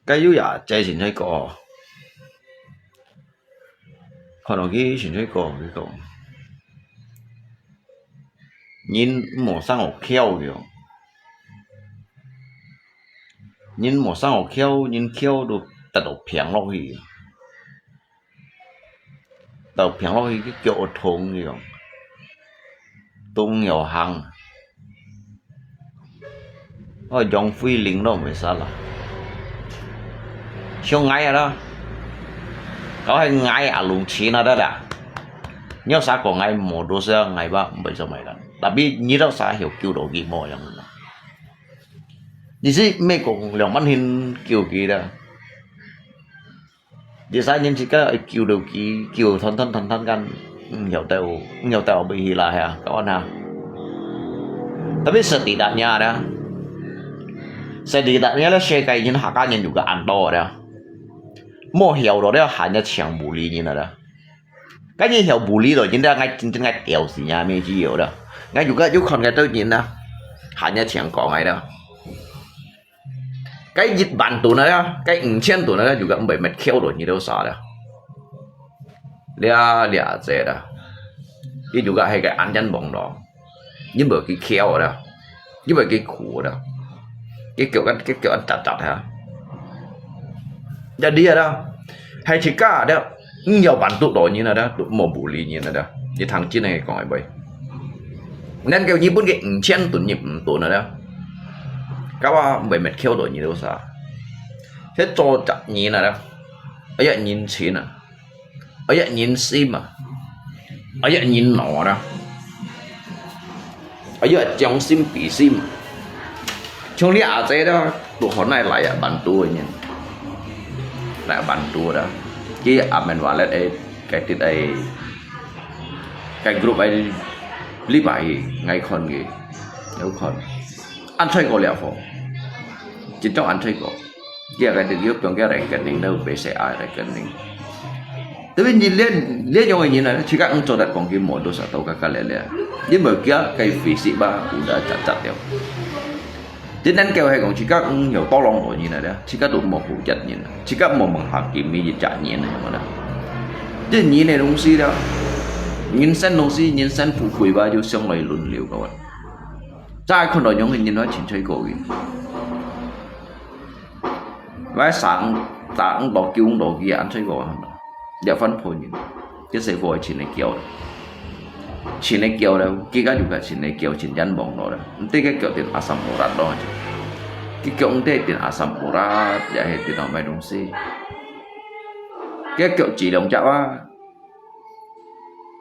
cái yếu ya chạy chuyển thấy có còn cái chuyển thấy có cái có nhìn một sang một khéo kìa nhìn một sang một khéo nhìn khéo được tật độ phiền lo gì tật phiền lo gì cái kiểu thùng kìa tung nhiều hàng dòng phi lính đâu mới sao là xong ngay rồi đó có hay ngay à lùng chín đó là nhớ sao có ngay một đôi giờ ngày ba bây giờ mày là đặc biệt như đó sao hiểu kiểu đồ gì mồi lắm đi gì mấy cũng lòng mắt hình kiểu gì đó đi sao nhưng chỉ có kiểu đồ gì kiểu thân gan nhiều tàu bị là hả các bạn ha tapi setidaknya ada setidaknya là xe cái những hạ cá nhân juga ando đó mua hiểu rồi đó hanya抢不离你了的cái gì hiểu bù lý rồi chính ra ngay tiểu gì nhà mình chỉ hiểu đó ngay juga chút còn cái tôi nhìn đó hanya抢có ngay đó cái dịch bản tụ này đó cái trên tụ này juga bị mất khéo rồi như đâu sao đó lia dễ đó cái juga hay cái ăn chân bóng đó nhưng bởi cái khéo đó nhưng bởi cái khổ đó cái kiểu ăn chặt hả giờ đi ở đâu hay chỉ cả đó nhiều bản tụ đó như là đó tụ một bù lý như là đó như thằng trên này còn vậy nên kiểu như bốn cái trên tụ nhịp tụ nữa đó các bạn bị mất khéo rồi như đâu sao thế cho chặt như là đó ở đây nhìn xí nè ở đây nhìn sim mà ở đây nhìn nọ đó ở đây trong sim bị sim trong lý ảo thế đó tụ hôm nay lại bản tụ nhỉ lại bản tụ đó cái mình vào lên cái tiết ấy cái group ấy lý bài ngay con gì nếu còn ăn chơi có lẽ phải chỉ trong ăn chơi có kia cái tiết giúp trong cái này cái này đâu bị sẽ ai cái này tại vì nhìn lên nhau nhìn này chỉ các ông cho đặt còn cái món đồ sao tàu các lẽ nhưng mà kia cái phí sĩ ba cũng đã chặt theo cho nên kêu hay còn chỉ các nhiều to lòng rồi như này đó chỉ các tụi một phụ chặt như này chỉ các một bằng hàng kiểm mi gì trả nhẹ này mà đó chứ như này đúng gì đó nhìn xem đúng gì nhìn xem phụ quỷ ba vô xong lại luận liệu các bạn trai con đội nhóm hình như nói chuyện chơi cổ gì vài sáng bỏ kêu đồ kia ăn chơi cổ để phân phối nhìn cái sẽ phối chỉ này kiểu đâu kia cái juga chỉ này kiểu chỉ dân bóng đó nanti cái kiểu tiền asam urat đó cái kiểu nanti tiền asam urat ya hết tiền nào mày đúng gì cái kiểu chỉ đồng chạo á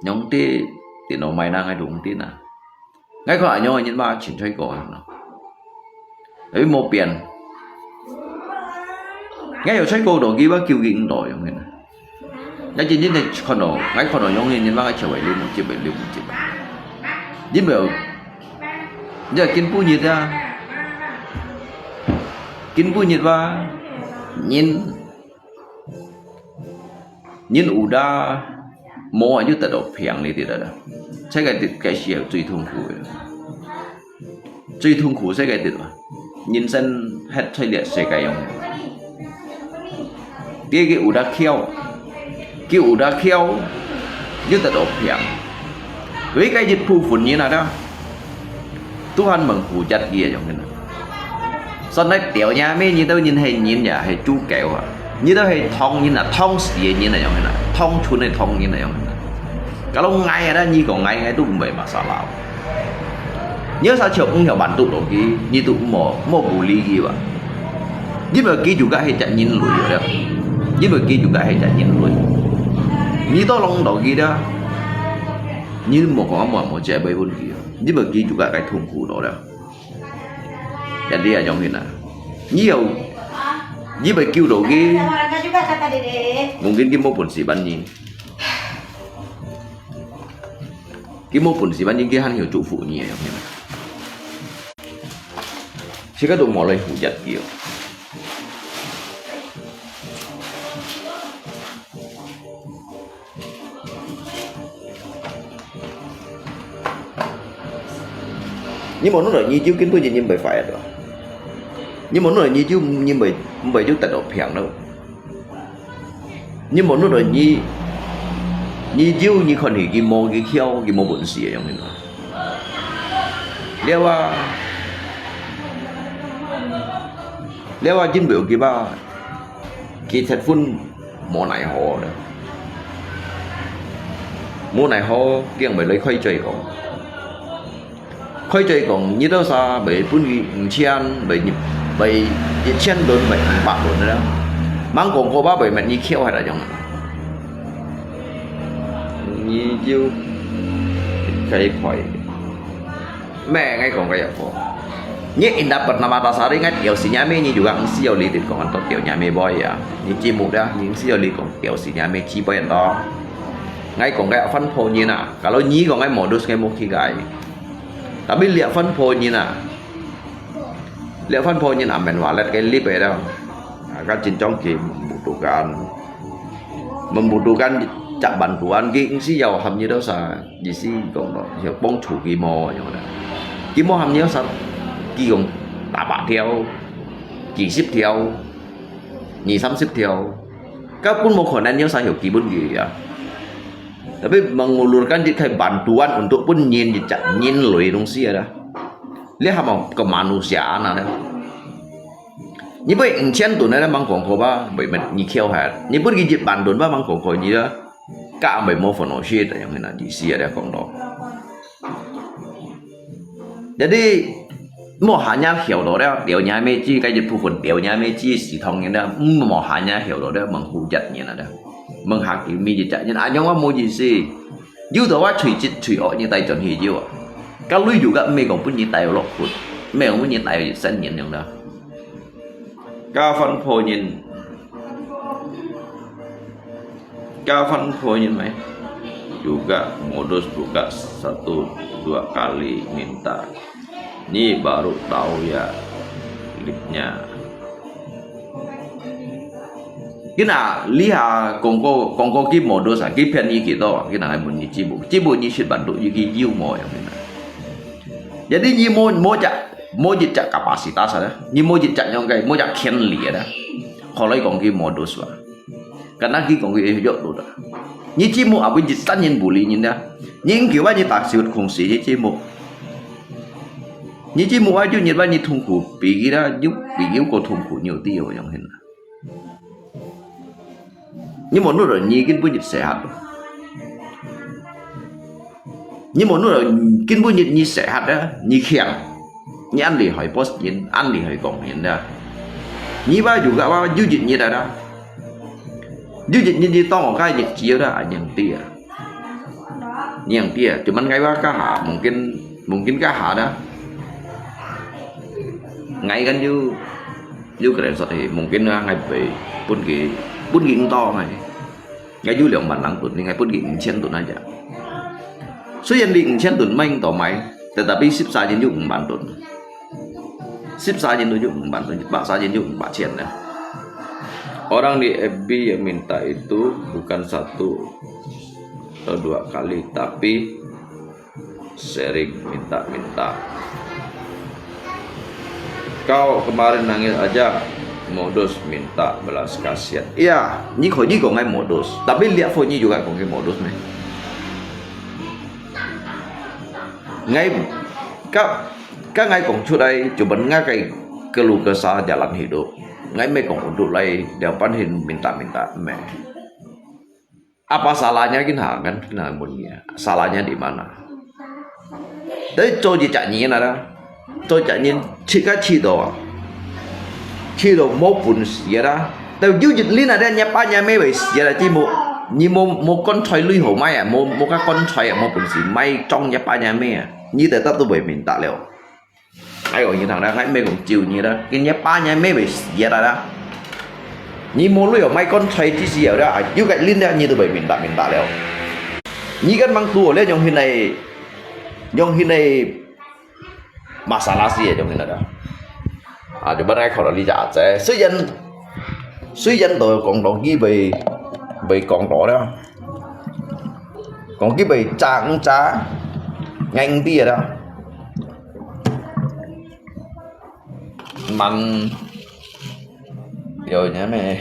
nhóm tiền nào mày đang hay đúng tiền à ngay khỏi nhau những ba chỉ chơi cổ hàng nào đấy một biển ngay ở chơi cổ đồ kia bác kêu gìn đổi không này cái chuyện này con đồ ngay con đồ giống như những bác trở về luôn một chiếc nhưng mà giờ kinh phu nhiệt ra kinh phu nhiệt và nhìn udah mua như tật độ phiền này thì đó sẽ cái gì最痛苦sẽ cái gì đó nhìn xem hết thời liệt sẽ cái ông cái udah khéo như tật độ phiền với cái dịch phu phun như nào đó Tuhan menghu chặt kia giống như này sau này tiểu nhà mấy như tôi nhìn hình nhìn nhà hay chú kẹo à Như đó hay thông như là thông gì như là giống như là thông chun hay thông như là giống như là kalau ngay đó như còn ngay tu cũng vậy mà sao lão nhớ sao chụp cũng hiểu bản tụ đồ kí như tụ mò bù ly gì vậy như mà kí juga hay chạy nhìn lùi rồi đó như mà kí juga hay chạy nhìn lùi như đó long đồ kí đó như một con một trẻ bay vốn kí như mà kí juga cái thùng cụ đó đó jadi ya giống như là nhiều như vậy kêu đồ kí mungkin kí mau pun si ban nhi kí mau pun si ban nhi kí han hiểu trụ phụ nhỉ giống như là chỉ có đồ mỏ lấy phụ giật kiểu nhưng mà nó là như chứ kiến tôi nhìn bởi phải rồi nhưng mà nó là như chứ như bởi chứ tại độ phèn đâu nhưng mà nó là như chứ như con thì cái mô bẩn xì giống như đó nếu chính biểu kia ba khi thật phun mỏ này họ đó mỏ này họ kiêng bởi lấy khoai chơi còn như đó sao bởi phun chiên bởi chiên đồn bởi bạc đồn đó mang còn cô ba bởi mẹ như khéo hay là giống như chiêu cái khoai mẹ ngay còn cái gì Ni dapat nama tasari ngat tiểu si nyame ni juga ngsi oli tit kong anto tiểu nyame boy ya. Ni chi muda ni ngsi oli kong tiểu si nyame chi boy anto. Ngay kong cái phân phô như nào. Kalau nyi kong cái modus cái một khi gai. Tapi lihat phân phô như nào. Lihat phân phô như nào men walet cái lip ấy đâu. Kan cincong ki membutuhkan cak bantuan ki ngsi jauh ham như đó sa. Jisi kong đó hiểu bong chủ ki mo như đó. Ki mo ham như sao kia còn tạ bạc theo chỉ ship theo nhị sắm ship theo các pun mau khả năng nhớ sao hiểu kỳ pun gì ya tapi mengulurkan kayak bantuan untuk pun nyin loi dong sih ada lihat mau kemanusiaan ada như vậy chen tụi nó mang còn có ba bởi mình như khéo hạt như pun cái bantuan ba mang còn có gì đó cả bởi một phần shit yang mana di sini ada còn đó jadi một hanya hiểu đó đó điều nhà mê chi cái dịch vụ phần điều nhà mê chi sĩ thông như đó một hanya hiểu đó đó bằng hữu giật như là đó bằng hạt kiểu mi gì chạy nhưng anh nhớ mua gì gì dù đó chửi chết chửi ở như tay chuẩn hì chưa các lui juga mê còn muốn như tay lọt phụt mê còn muốn như tay sân nhìn như đó các phân phối nhìn mấy juga modus juga 1-2 kali minta. Ini baru tahu ya lipnya. Kina lihat kongko ki modus ki penny gitu. Kina ngai bunyi cibu ni shit bantu ki jiu mo yang kina. Jadi ni mo jicak kapasitas ada. Ni mo jicak nyong kai mo jak kian li ada. Kalau kongki modus wa. Karena ki kongki hijau tu dah. Ni cimu abu jitan yin buli ni dah. Ni kiwa ni tak siut kongsi ni cimu. Như chỉ mua cho nhiệt bao nhiêu thùng cụ bị cái đó giúp bị yếu của thùng cụ nhiều tiêu trong hình nhưng mà nó rồi như cái bữa nhiệt sẽ hạt nhưng mà nó rồi cái bữa nhiệt như sẽ hạt đó như khéo như ăn thì hỏi post nhìn ăn thì hỏi còn hiện ra như bao dù cả bao du dịch như đó du dịch như to một cái dịch chiếu đó nhận tia cuman ngay ba cá hạ mungkin cá hạ đó ngay kan you keren sot thì mungkin ngay về pun gigi to này ngay du lượng bản lăng tuần ngay pun gigi chen tuần aja số yang di chen tuần main to mai tetapi sip saja juga bản tuần sip saja juga bản tuần pak saja juga pak chen ya orang di FB yang minta itu bukan 1 atau 2 kali tapi sering minta kau kemarin nangis aja modus minta belas kasihan. Iya, ni kok ngai modus. Tapi lihat fotonya juga kok ngai modus nih. Ngai ngai kong chu đây chụp ngai cái keluh kesah jalan hidup. Ngai me kong untuk lay dia panhin minta me. Apa salahnya kina kan kina mulia? Salahnya di mana? Đấy cho gì trả nhiên là đó, cho trả nhiên chỉ cái chi đồ một bún gì đó, tao yêu dịch lý là đây nhà ba nhà mấy vậy gì là chỉ một con xoài lưới hổ mai à, một cái con xoài à, một bún gì mai trong nhà ba nhà mấy à, như thế tao bởi mình tạ liệu, ai gọi như thằng đó ngay mấy cũng chịu như đó, cái nhà ba nhà mấy vậy gì đó, như một lưới hổ mai con xoài chỉ gì ở đó, yêu cái linh đó như từ bởi mình tạ liệu, như cái mang tua lên trong hình này masalah sih trong hình này đó, coba ngay khỏi lý giải sẽ suy dân tôi còn đó ghi về còn đó còn cái về trang trá ngành bia đó mặn rồi nhá mày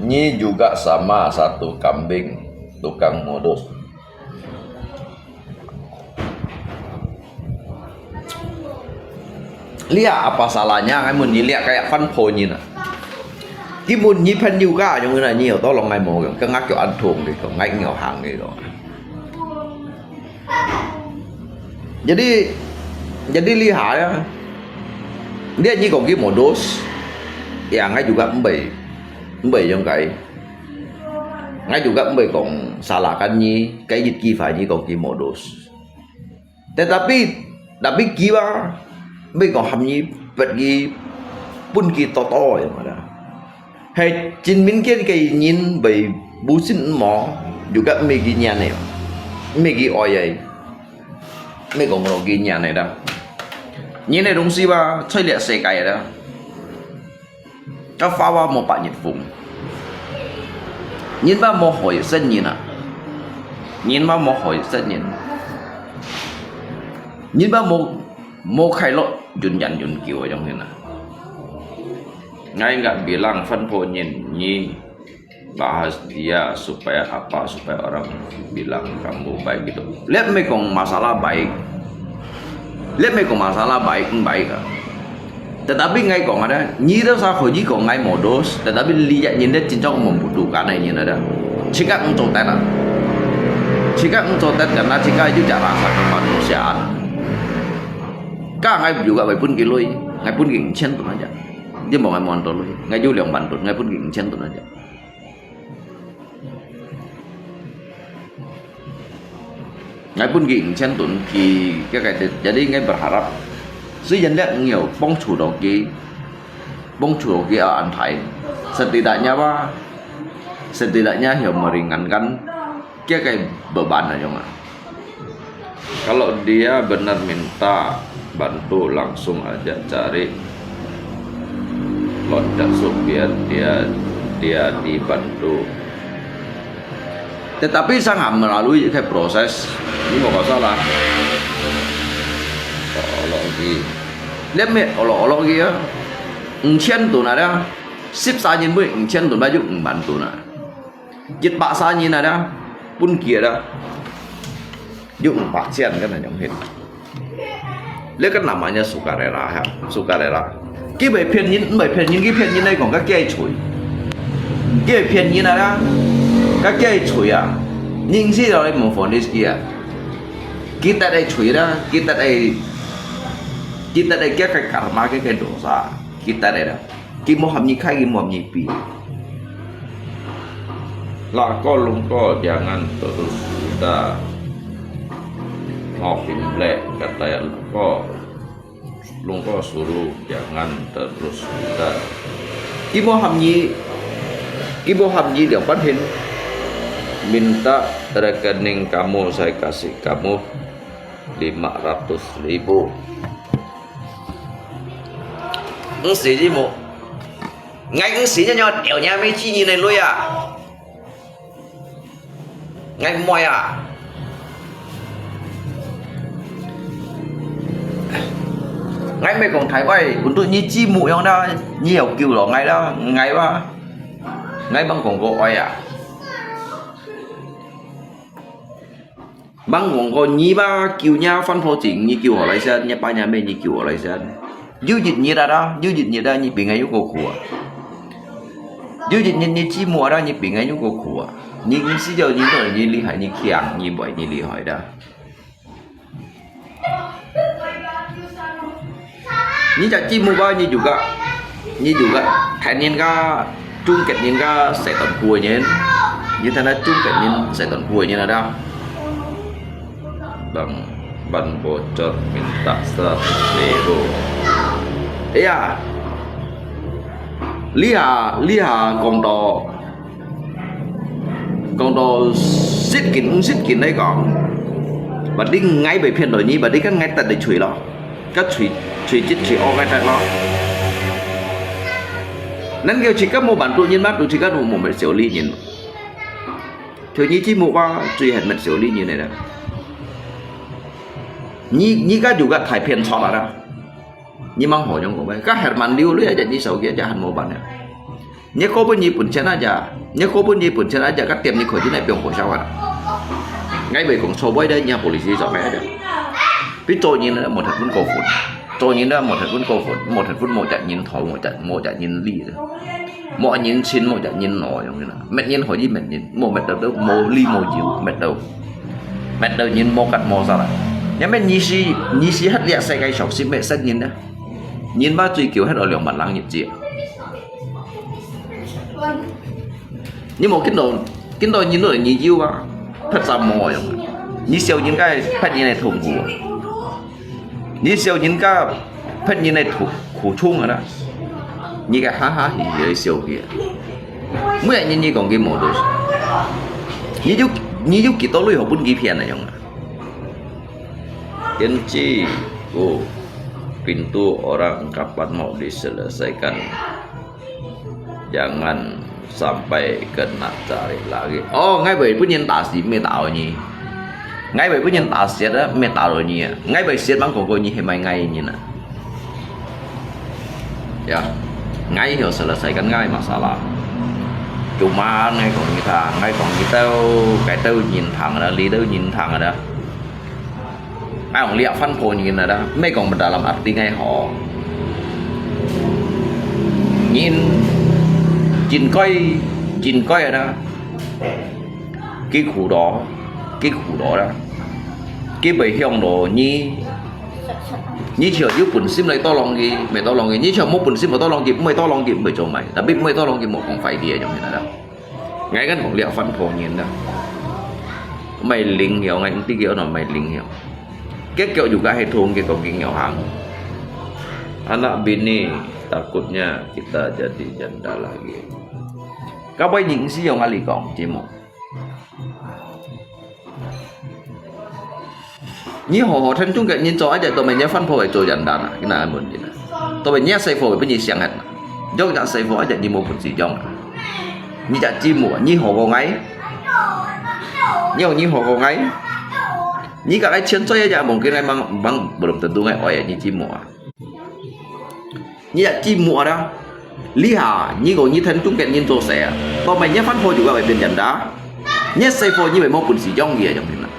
Ini juga sama satu kambing tukang modus. Lihat apa salahnya cái muốn lihat kayak phân phối như này. Cái muốn như phân juga trong cái này nhiều to lòng ngày một cái ngắt kiểu ăn thuồng thì còn ngay nghèo hàng này rồi. Jadi lihat ya. Dia như còn cái modus yang ngay juga Mbak yang cái ngay juga Mbak còn salahkan nyi cái dịch kỳ phải nyi còn kỳ modus. Tetapi kiwa Mbak còn hàm nyi pergi pun kỳ to ya mana. Hay chính min cái nhìn bởi busin mỏ juga Mbak kỳ nhà này Mbak kỳ oi ấy Mbak còn nó kỳ nhà này đó. Nhìn này đúng gì ba chơi liệt xe cái đó. Cho phá vào một bạn nhiệt vùng nhìn vào một hồi sân nhìn à nhìn vào một hồi sân nhìn vào một khai lộ dun kiểu ở trong này nè ngay nggak bilang fan po nyi bahas dia supaya apa supaya orang bilang kamu baik gitu lihat me kong masalah baik à. Tetapi ngay còn ada nyi đó sao khỏi nyi còn ngay modus tetapi lihat nhìn đến chính trong membutuhkan này nhìn ada jika untuk tenan karena jika itu rasa kemanusiaan kan ngay juga baik pun kiloi ngay pun ging chen tu aja dia mau ngay montol ngay juga yang bantu ngay pun ging chen tu aja ngay pun ging chen tu ki cái jadi ngay berharap suy dân lihat nhiều bong chủ đầu kia ở An Thái setidaknya hiểu meringankan cái beban aja mah. Kalau dia benar minta bantu langsung aja cari loncat supir dia dibantu. Tetapi sangat melalui kayak proses ini mau salah. Lihat me olok kia, 5,000 tu nada, 14 nhân với 5,000 tu bao nhiêu bantu na, 7 nhân nada, pun kia dah, dùng 400 kan yang hết. Lihat kan namanya sukarela ya, sukarela. Cái bài phiền nhân cái phiền nhân này còn các cây chuối, cái phiền nhân nada, các cây chuối à, nhưng gì đó một phần đấy kia, kita đây chuối đó, kita đây cái karma cái dosa kita đây đó khi mau hầm nhị khai khi mau hầm nhị pi lah kau lungko jangan terus udah ngopi blek kata ya lungko suruh jangan terus udah khi mau hầm nhị điều phát hiện minta rekening kamu saya kasih kamu 500.000 ứng xử gì một ngay ứng xử cho nhau đẻo nhà mấy chi như này luôn à ngay moi à ngay mấy còn thái quay cũng tụi như chi mụ nhau đó nhiều kiểu đó ngay đó ngay ba ngay băng còn có oi à băng còn có nhí ba kiều nha phân phối chính nhí kiều ở lại sơn nhá ba nhà bên nhí kiều ở lại sơn dư dịch nhí ra đó dư dịch nhí ra nhí bị ngay lúc cô khua dư dịch nhí chi mua ra nhí bị ngay lúc cô khua nhí xí giờ nhí rồi nhí li hải nhí kiang nhí bội nhí li hỏi đó nhí chả chi mua ba nhí juga thành niên ga chung kết niên ga sẽ tận cuối nhé như thế này chung kết niên sẽ tận cuối như thế nào bằng ban bocor minta 100.000 iya liha con đò xít kín đấy còn và đi ngay về phiên đổi nhi và đi các ngay tận để chửi lo các chửi o ngay tại lo nên kêu chỉ các mô bản tự nhiên mát chỉ các một mệt xỉu ly nhìn thứ như chỉ một ba truy hẹn mệt xỉu ly như này nè nhí các juga thải phiền sọt là đó nhí mang hỏi trong của bay các hẹn màn điêu lưỡi jadi sầu kia cho hẹn mô bản nè nhớ có bao nhiêu phần chân aja các tiệm như khỏi chứ này biểu của sao ạ ngay về cũng sâu bay đây nhà police rõ mẹ đấy biết tôi nhìn là một thật vẫn cổ phụt tôi nhìn là một thật vẫn cổ phụt một thật vẫn một trận nhìn thổi một trận nhìn ly rồi mọi nhìn xin một trận nhìn nổi như nào mẹ nhìn hỏi đi mẹ nhìn một mẹ đâu mồ ly mồ dịu mẹ đầu nhìn mồ cắt mồ sao lại nhà mẹ nhí xí hết liệt xe gây sọc xí mẹ sách nhìn đó nhìn ba truy kiểu hết ở lượng bản lăng nhiệt gì nhưng một cái đồ nhìn rồi nhìn yêu à thật ra mồi như siêu những cái phát như này thủng của như siêu những cái phát như này thủ chung rồi đó như cái há thì siêu kia mới anh như còn cái mồi đồ như giúp kita lu học pun gipian này nhung kunci pintu orang kapan mau diselesaikan jangan sampai kena cari lagi. Oh, ngay bởi nhân tả gì mê tạo nhỉ? Ngay bởi nhân tả xiết đó mê tạo rồi nhỉ? Ngay bởi xiết băng của nhỉ mày ngay nhỉ nè. Ya, ngay hiểu sự là xảy cái ngay mà sao là cuma ngay còn như tao nhìn thẳng là lý tao nhìn thẳng rồi đó. Ai cũng liệt phân phối nhìn là đó, mấy còn mình đã làm arti ngay họ nhìn coi ở đó cái khu đó đó cái bầy hiong đồ như chờ giúp bẩn sim lấy to lòng gì mày to lòng gì như chờ một bẩn sim mà to lòng gì mày to lòng gì mày cho mày đã biết mày to lòng gì một còn phải đi trong này đó ngay cái còn liệu phân phối nhìn đó mày linh hiểu ngay những tí kiểu nào mày linh hiểu cái kiểu juga hitung cái còn cái nghèo hàng anak bini takutnya kita jadi janda lagi. Các bạn những gì yang ali còn chỉ một. Như họ thân chung cái nhìn cho ai tụi mình nhớ phân phối cho janda này cái nào muốn gì nè. Tụi mình nhớ xây phối bây giờ sáng hết. Dẫu đã xây phối như một phần gì trong. Như đã chỉ một như họ có ngay. Như họ có ngay. Như các cái chiến chơi aja mungkin memang belum tentu ngay oi như chỉ một. Như là chim mùa đó lý hà như gọi như thân chúng kẹt nhìn rồi sẽ còn mày nhớ phát phôi juga phải biến nhận đá nhớ xây phôi như vậy một quần sĩ trong gì trong thế nào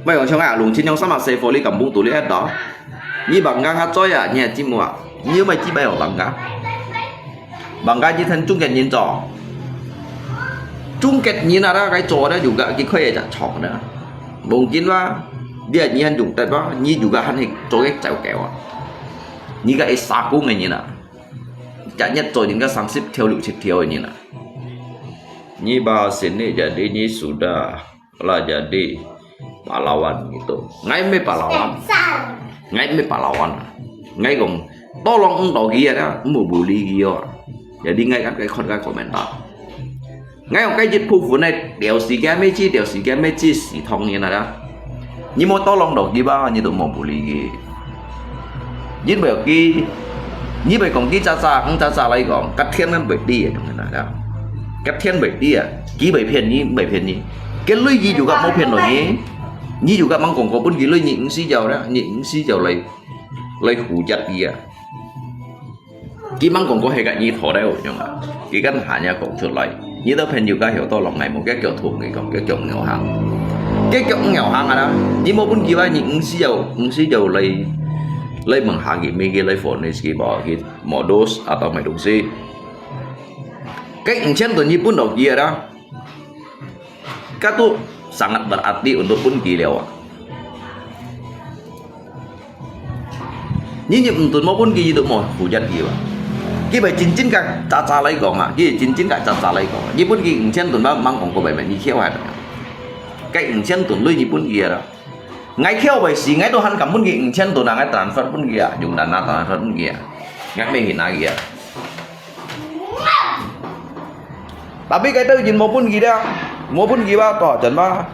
bây giờ trong ạ lùng trên trong sa mạc xây phôi đi cầm bung tủ lý hết đó như bằng gang hát chơi à nhà chim mùa như mày chỉ bay ở bằng gang như thân chúng kẹt nhìn trò chung kẹt nhìn là đó cái trò đó juga cái khuê chả chọn nữa mungkin là dia nyi han dùng tay đó nyi juga han hình trôi cái chảo kẹo à nyi cái sa cung này như nào chả nhất rồi những cái sáng xếp theo lựu chích theo như nào nyi bahas ini jadi nyi sudah lah jadi pahlawan gitu ngay mấy pahlawan ngay còn to lòng ông đó kia đó một bù ly kia jadi ngay các cái komentar ngay còn cái dịch vụ này điều gì cái mấy chi xì thông như nào đó như một to lòng đầu kia ba như tụi một bù ly kia như bây kia như bây còn kia cha lại còn cắt thiên ngăn bảy đi ở trong này đó cắt thiên bảy đi à ký bảy phiền nhỉ cái lưỡi gì juga mau phiền rồi nhỉ như juga mang còn có bốn cái lưỡi những xí dầu đó những xí dầu lấy hủ chặt gì à Ki mang còn có hệ cái gì thổ đấy rồi nhưng mà cái căn hạ nhà còn出嚟như đó phần nhiều cái hiểu to lòng này một cái kiểu thuộc cái còn cái kiểu nghèo hàng cái kiểu nghèo hàng à đó như một bên kia những sĩ giàu lấy bằng hàng gì mấy cái lấy phone này cái bỏ cái modus atau mấy đồng gì cái ứng chân tuần như pun đầu kia đó cái tu sangat berarti untuk pun gileo như những tuần mau pun kia tu mau hujat kia cái bài chính cả cha lấy còn à cái chính cả cha lấy còn như pun kia ứng chân tuần bao mang còn có bài mẹ như khéo hạt cái ứng chân tuần lui như pun kia đó ngay khéo bài gì ngay tôi hắn cảm pun kia ứng chân tuần là ngay transfer pun kia dùng dana transfer pun kia ngay mấy hiện nay kia tapi cái itu jin maupun gida maupun giba to chân ba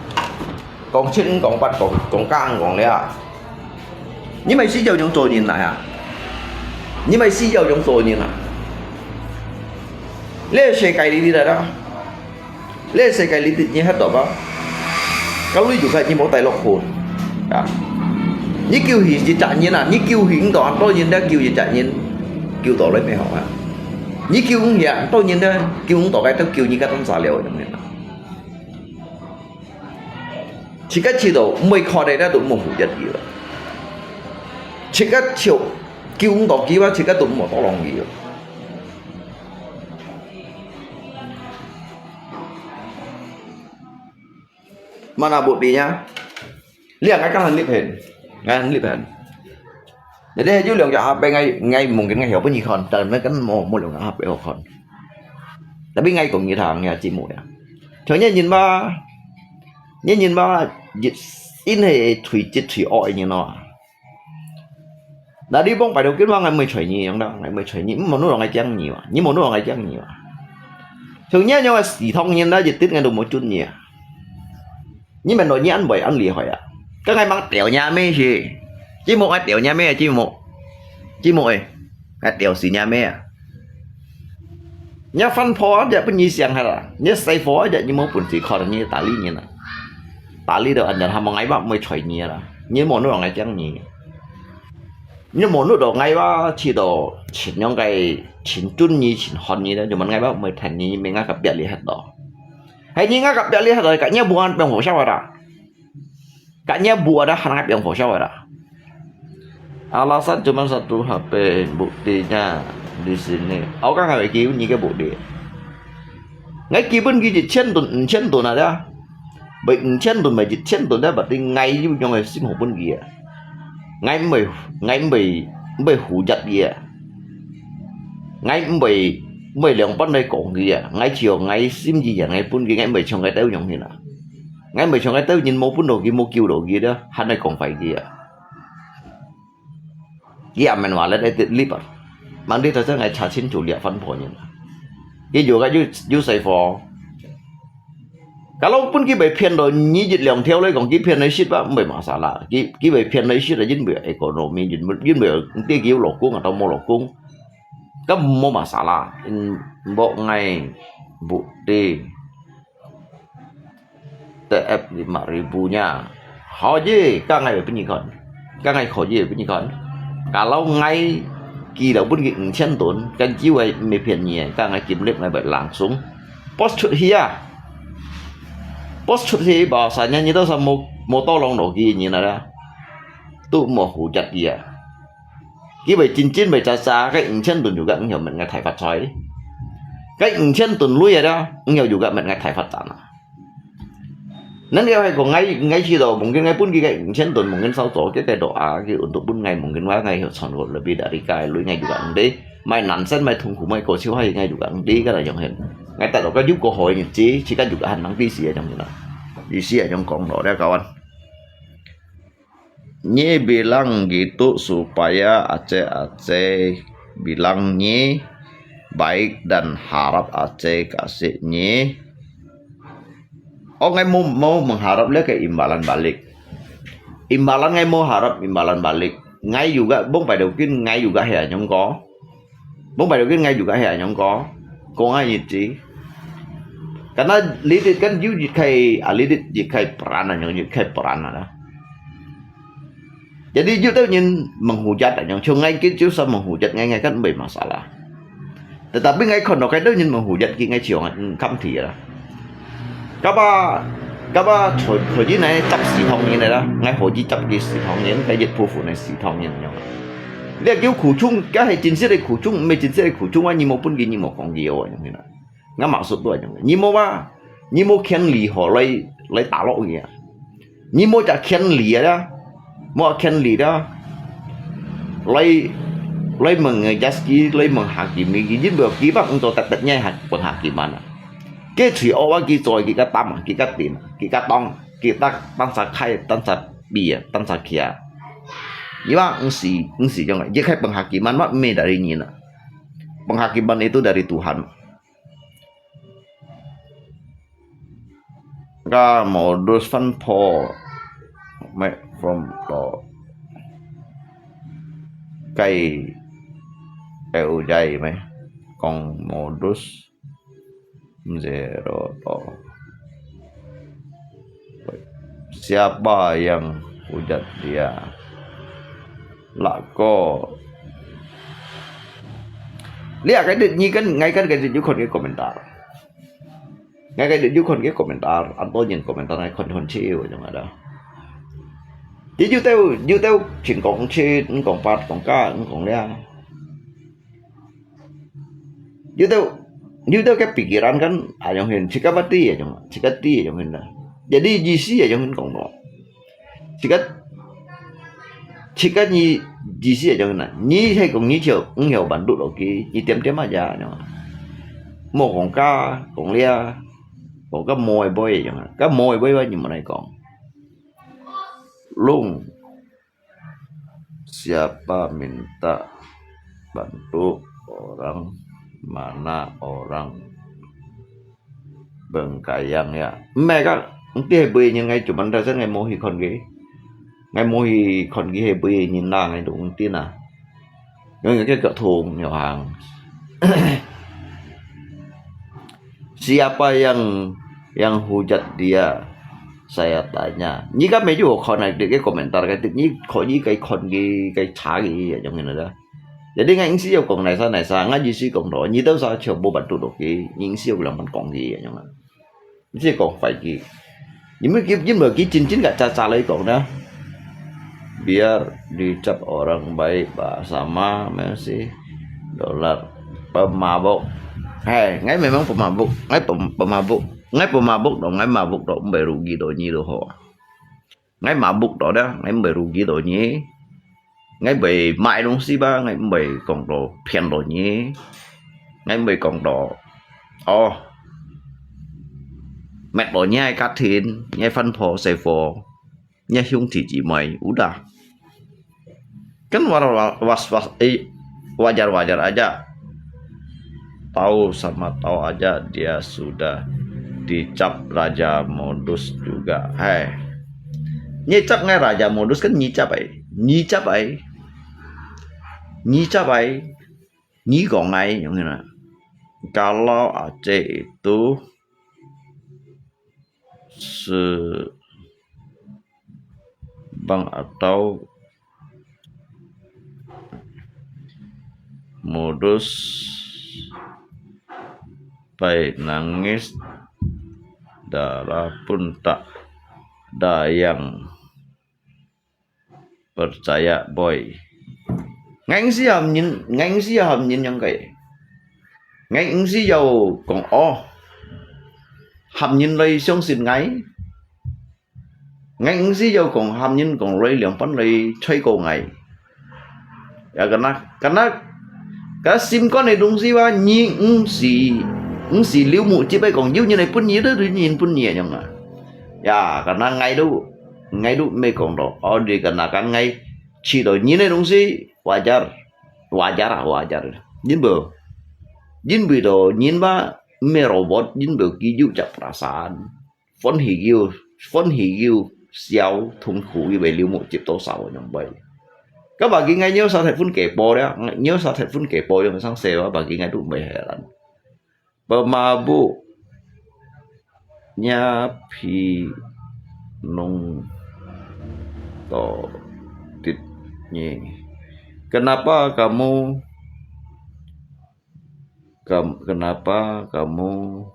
còn chân còn bắt còn căng còn lẹ nhưng mà sĩ giàu trong rồi nhìn lại à nhưng mà sĩ giàu trong rồi nhìn à lẽ sẽ cái gì đó lẽ sẽ cái gì như hết đó ba kalau lu juga như một tài lộc hồn như kêu hiện gì chạy nhiên à như kêu hiện đó tôi nhìn đã kêu gì chạy nhiên kêu tổ lấy mẹ họ à như kêu cũng vậy tôi nhìn đây kêu cũng tỏ cái tôi kêu như cái tấm xà liệu trong này chỉ cái chỉ đồ mấy khó đây đã đủ một hụt gì rồi chỉ cái chiều kêu cũng tỏ kêu chỉ cái đủ một tỏ lòng gì rồi mà là bộ đi nhá liền cái căn clip hình để đây dữ liệu cho bên ngay mùng cái ngày hiểu bao nhiêu con từ mấy cái một lượng học về con đã biết ngay cùng như thằng nhà chị mũi à cho nhìn ba in hệ thủy chất thủy ỏi như nó đã đi bông phải đầu kết vào ngày 10 trời nhiều đó ngày 10 trời nhiều mà nó là ngày trăng nhiều nhưng mà nó là ngày trăng nhiều thường nhớ nhưng mà xỉ thông nhiên đã dịch tiết ngày được một chút nhiều nhưng mà nói như ăn bởi ăn lì hỏi à các ngày mang tiểu nhà mê gì chỉ một ai tiểu nhà mê chỉ một ai tiểu xỉ nhà mê à nhà phân phó để bên như xiang hay là nhà xây phó để như một phần xỉ khó là như tả lý như là tả lý được anh là ham một ngày bao 10 trời nhiều là như một nó là ngày trăng nhiều như một lúc đầu ngay ba chỉ đồ chỉ những cái chỉ chun như chỉ hòn như đó nhưng mà ngay ba 10 thành như mình ngay gặp biệt lý hết đó hay như ngay gặp biệt lý hết rồi cả nhà buôn bằng hồ sao rồi đó cả nhà buôn đó hàng bằng hồ sao rồi đó alasan cuma satu HP buktinya di sini aku kan nggak kêu như cái bộ địa ngay kêu bên kia chỉ chân tuần nào đó bệnh chân tuần mà chỉ chân tuần đó bật đi ngay như trong ngày sinh hoạt bên kia ngay mày hủ chặt gì à ngay mày lượng bắt đây cổ gì à ngay chiều ngay sim gì à ngay phun gì ngay mày trong cái tao nhộng gì nào ngay mày trong cái tao nhìn một phun đồ kia một kêu đồ kia đó hắn đây còn phải gì à cái mình nói là đây tiết clip à mang đi tới ngày trả xin chủ liệu phân phối như nào cái dù cái dù xây phò kalau pun kita berpikir do ni jadi yang theo lấy còn kita pikir này shit ba không masalah kita berpikir này shit là dính bề economy dính bề tiêu kiêu lộc cung atau mau lộc cung cái mau masalah bộ ngày bukti TF 5.000-nya haji các ngày berpikir kan các ngày khó gì berpikir kan kalau ngày kỳ đầu pun kita chân tuần kan jiwa berpikir ni các ngày kiếm lek ngày berlangsung langsung post shoot here post shoot thì bahasanya như đó là một to lòng đồ gì như này đó tu một hủ chặt gì à cái bài chín bài cha cái ứng chân tuần juga nhiều mình ngay thải phạt xoáy cái ứng chân tuần lui rồi đó nhiều juga mình ngay thải phạt tàn nên cái hay còn ngay khi đầu mungkin ngay pun cái ứng chân tuần mungkin sau tổ cái doa cái untuk pun ngay mungkin quá ngay chọn gọi lebih dari cái lui ngay juga đi mai nonsense mai thùng khủng mai cổ siêu hay ngay juga đi cái là dòng hình ngay tại đó có giúp cơ hội như chỉ cần juga hành năng đi xì ở trong đó đi xì ở trong con đó đấy kawan Nyi bilang gitu supaya Aceh bilang Nyi baik dan harap Aceh kasih Nyi ngay mau mengharap lihat ke imbalan balik imbalan ngay mau harap imbalan balik ngay juga bông phải đầu tiên ngay juga hè nhóm có bông phải đầu tiên ngay juga hè nhóm có ngay gì chỉ karena lidik kan you jikai peran yang jikai peran đó jadi you tahu nhìn menghujat yang ngay cái chiếu sao menghujat ngay kan bị masalah Tetapi ngay kon cái đó nhưng mà hujat ki ngay chiều cam thì là các ba thời gian này chấp sĩ thong nhiên này đó ngay hồi chỉ chấp cái sĩ thong nhiên cái dịch phụ phụ này sĩ thong nhiên nhau nếu kiểu khủ chung cái hay chính xác đấy khủ chung mấy chính xác đấy khủ chung anh nhiều bốn cái nhiều con nhiều như thế nào ngay mặc số tuổi như nhiều khen lì họ lấy打落嘅nhiều就khen lì đó mua khen lì đó lấy mừng Jaski lấy mừng hạt kỳ mi cái bữa ký bắt untuk tật nhai hạt bằng hạt kỳ mana cái chỉ ở cái rồi cái tâm cái tiền cái tông cái tăng sa khai tăng sa bia tăng sa kia như vậy ứng xử trong này jadi kayak penghakiman mak me dari nyina penghakiman itu dari Tuhan ka modus fan po from to cây eo dày mấy còn modus zero to siapa yang hujat dia lako lihat cái định như ngay cái định dưới cái komentar ngay cái định dưới cái komentar anh tôi nhìn komentar nàyคนchiêu chẳng hạn đó chỉ như tao chuyện còn chi còn phát còn ca còn đea như tao cái pikiran kan yang hin cikapati ya jangan cikati yang hin jadi GC ya jangan còn đó cikat ni GC ya jangan ni hay còn ni chiều cũng hiểu bản độ đầu kỳ ni tiêm aja jangan một còn ca còn lia còn cái mồi boy jangan cái mồi boy bao nhiêu mà này còn Lung siapa minta bantu orang mana orang Bengkayang ya mereka nanti hebat yang ngay cuman dasar ngay mohi kon cái hebat nhìn na ngay đúng tin à những cái cỡ thùng nhỏ hàng siapa yang hujat dia saya tanya jika meju kon này cái komentar cái tự nhiên khỏi như cái trả gì trong này đó jadi ngay sih yêu còn này sao ngay gì sih còn đó như tao sao chiều bộ bản tụ được cái những sih yêu làm bằng còn gì vậy mà sih còn phải gì những mà cái chính gak caca lấy còn đó biar dicap orang baik sama masih dolar pemabuk ngay memang pemabuk ngay pemabuk dong ngay mabuk dong bay rugi dong nyi do ho ngay mabuk đó ngay bay rugi dong nyi ngay bay mãi đúng si ba ngay bay còn đồ phiền đồ nyi ngay bay còn đồ mẹ đồ nhai cắt thìn nhai phân phò xây phò nhai hung thì chỉ mày udah kan wajar aja tahu sama tahu aja dia sudah dicap raja modus juga nyicap ngay raja modus kan nyicap ấy nyi gong ngay yang mana kalau Aceh itu bang atau modus baik nangis darah pun tak ada yang percaya boy ngành si hầm nhìn yang cái ngành si giàu còn hầm nhìn lấy xong xin ngay ngành si giàu còn hầm nhìn còn lấy lượng phân lấy chơi cổ ngày ya karena cái sim con này đúng gì ba nhìn ứng xì liêu mụ chỉ bay còn nhiêu như này phun nhía đó nhìn phun nhẹ nhung à ya karena ngay đâu mấy còn đó đi karena kan ngay chỉ đổi nhìn này đúng gì wajar jin bữa đó nhìn ba mấy robot jin bữa kí dụ chập perasaan phun hiu xiao thùng khủ như vậy liêu mụ chip tố sầu nhung bay các bà kia ngay nhớ sao thầy phun kẹp bò đó nhớ sao thầy phun kẹp bò cho mình sang xe đó bà kia ngay đủ mày heran pemabuknya pinung toditnya kenapa kamu Kenapa kamu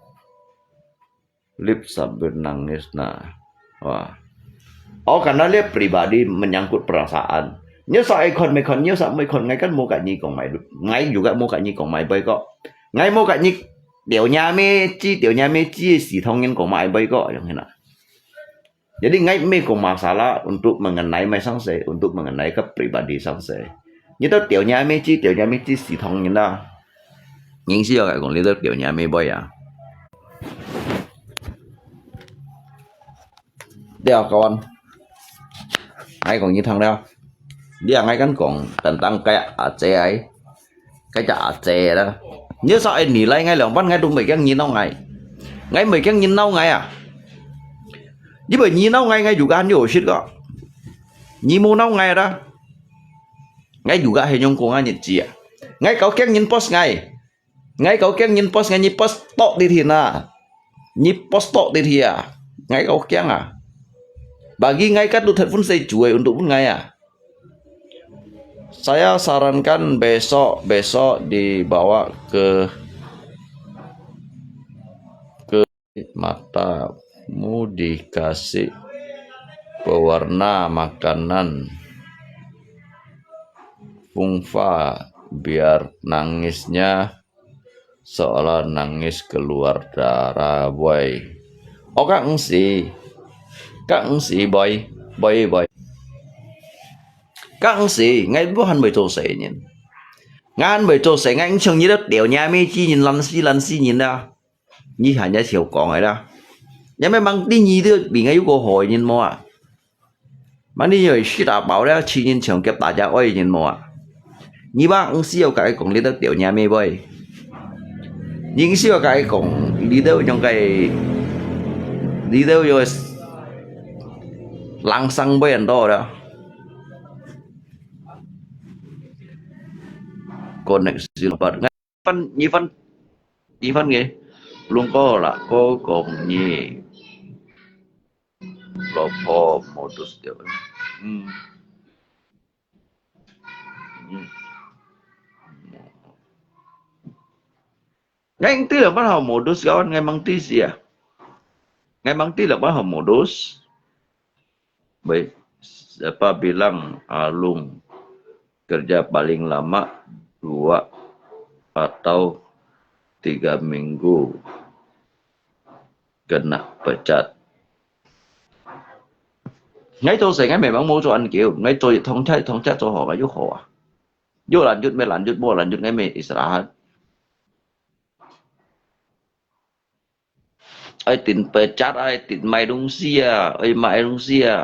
lip sambil nangis? Nah, wah. Oh, karena dia pribadi menyangkut perasaan. Nhớ sao ai còn mày còn nhớ sao mày còn ngay kan mau nyi của mày ngay juga mau nyi của mày bay kok. Ngay mau nyi tiểu nhà mê chi si thongin của mày bay kok yang hina. Jadi ngay me kong masalah untuk mengenai mai sangse, untuk mengenai ke pribadi sangse. Như tiểu nhà mê chi si thongin da. Nhưng xí cái còn lý tiểu nhà mê bay à. Đeo kawan. Ai còn như thằng đâu. Dia ngay kan còn tentang kayak Aceh ấy. Cái chả Aceh đó. Nhớ sao anh nỉ lại ngay lòng bắt ngay tụi mình cái nhìn nào ngay. Ngay mình cái nhìn nào ngay à. Như bởi nhìn nào ngay ngay juga nhiều shit kok. Nhìn mù nào ngay đó. Ngay juga hình của ngay nhận chi à. Ngay cậu cái nhìn post ngay. Ngay cậu cái nhìn post ngay nhìn post tok đi thì na. Nhìn post tok đi thì à. Ngay cậu cái à. Bagi ngay kan tuh telepon saya cuy untuk pun ngay à. Saya sarankan besok dibawa ke matamu dikasih pewarna makanan fungfa biar nangisnya seolah nangis keluar darah boy. Oh các ứng sĩ boy. Các ứng sĩ ngay bố hắn bởi trô sẻ nhìn. Ngay hắn bởi trô sẻ ngay ứng chừng như đó đẻo nhà mê chi nhìn lần xí nhìn đó. Như hẳn giá chiều còn ấy đó. Nhà mê bằng đi nhì đó bị ngay có hỏi nhìn mô à. Bằng đi nhờ sĩ đã bảo đó chi nhìn chồng kẹp đại gia ôi nhìn mô à. Như bác ứng sĩ cái cũng lý đó đẻo nhà mê bơi. Nhưng sĩ cái cũng lý đâu trong cái lý đâu rồi lăng xăng bơi ăn đó đó. Koneksi lebat Ivan nghe luôn có là có cùng nhỉ lopo modus dia ngay tí là bắt đầu modus kawan ngay mang tí gì à ngay mang tí là bắt đầu modus baik siapa bilang Alung kerja paling lama 2 atau 3 minggu kena pecat. Ngay tôi sẽ ngay mày mang mua cho anh kiểu ngay tôi thông chat cho họ cái giúp họ vô lanjut mấy lanjut mua lanjut ngay mày istirahat. Ai tin pecat ai tin mai đúng xia ai mai đúng xia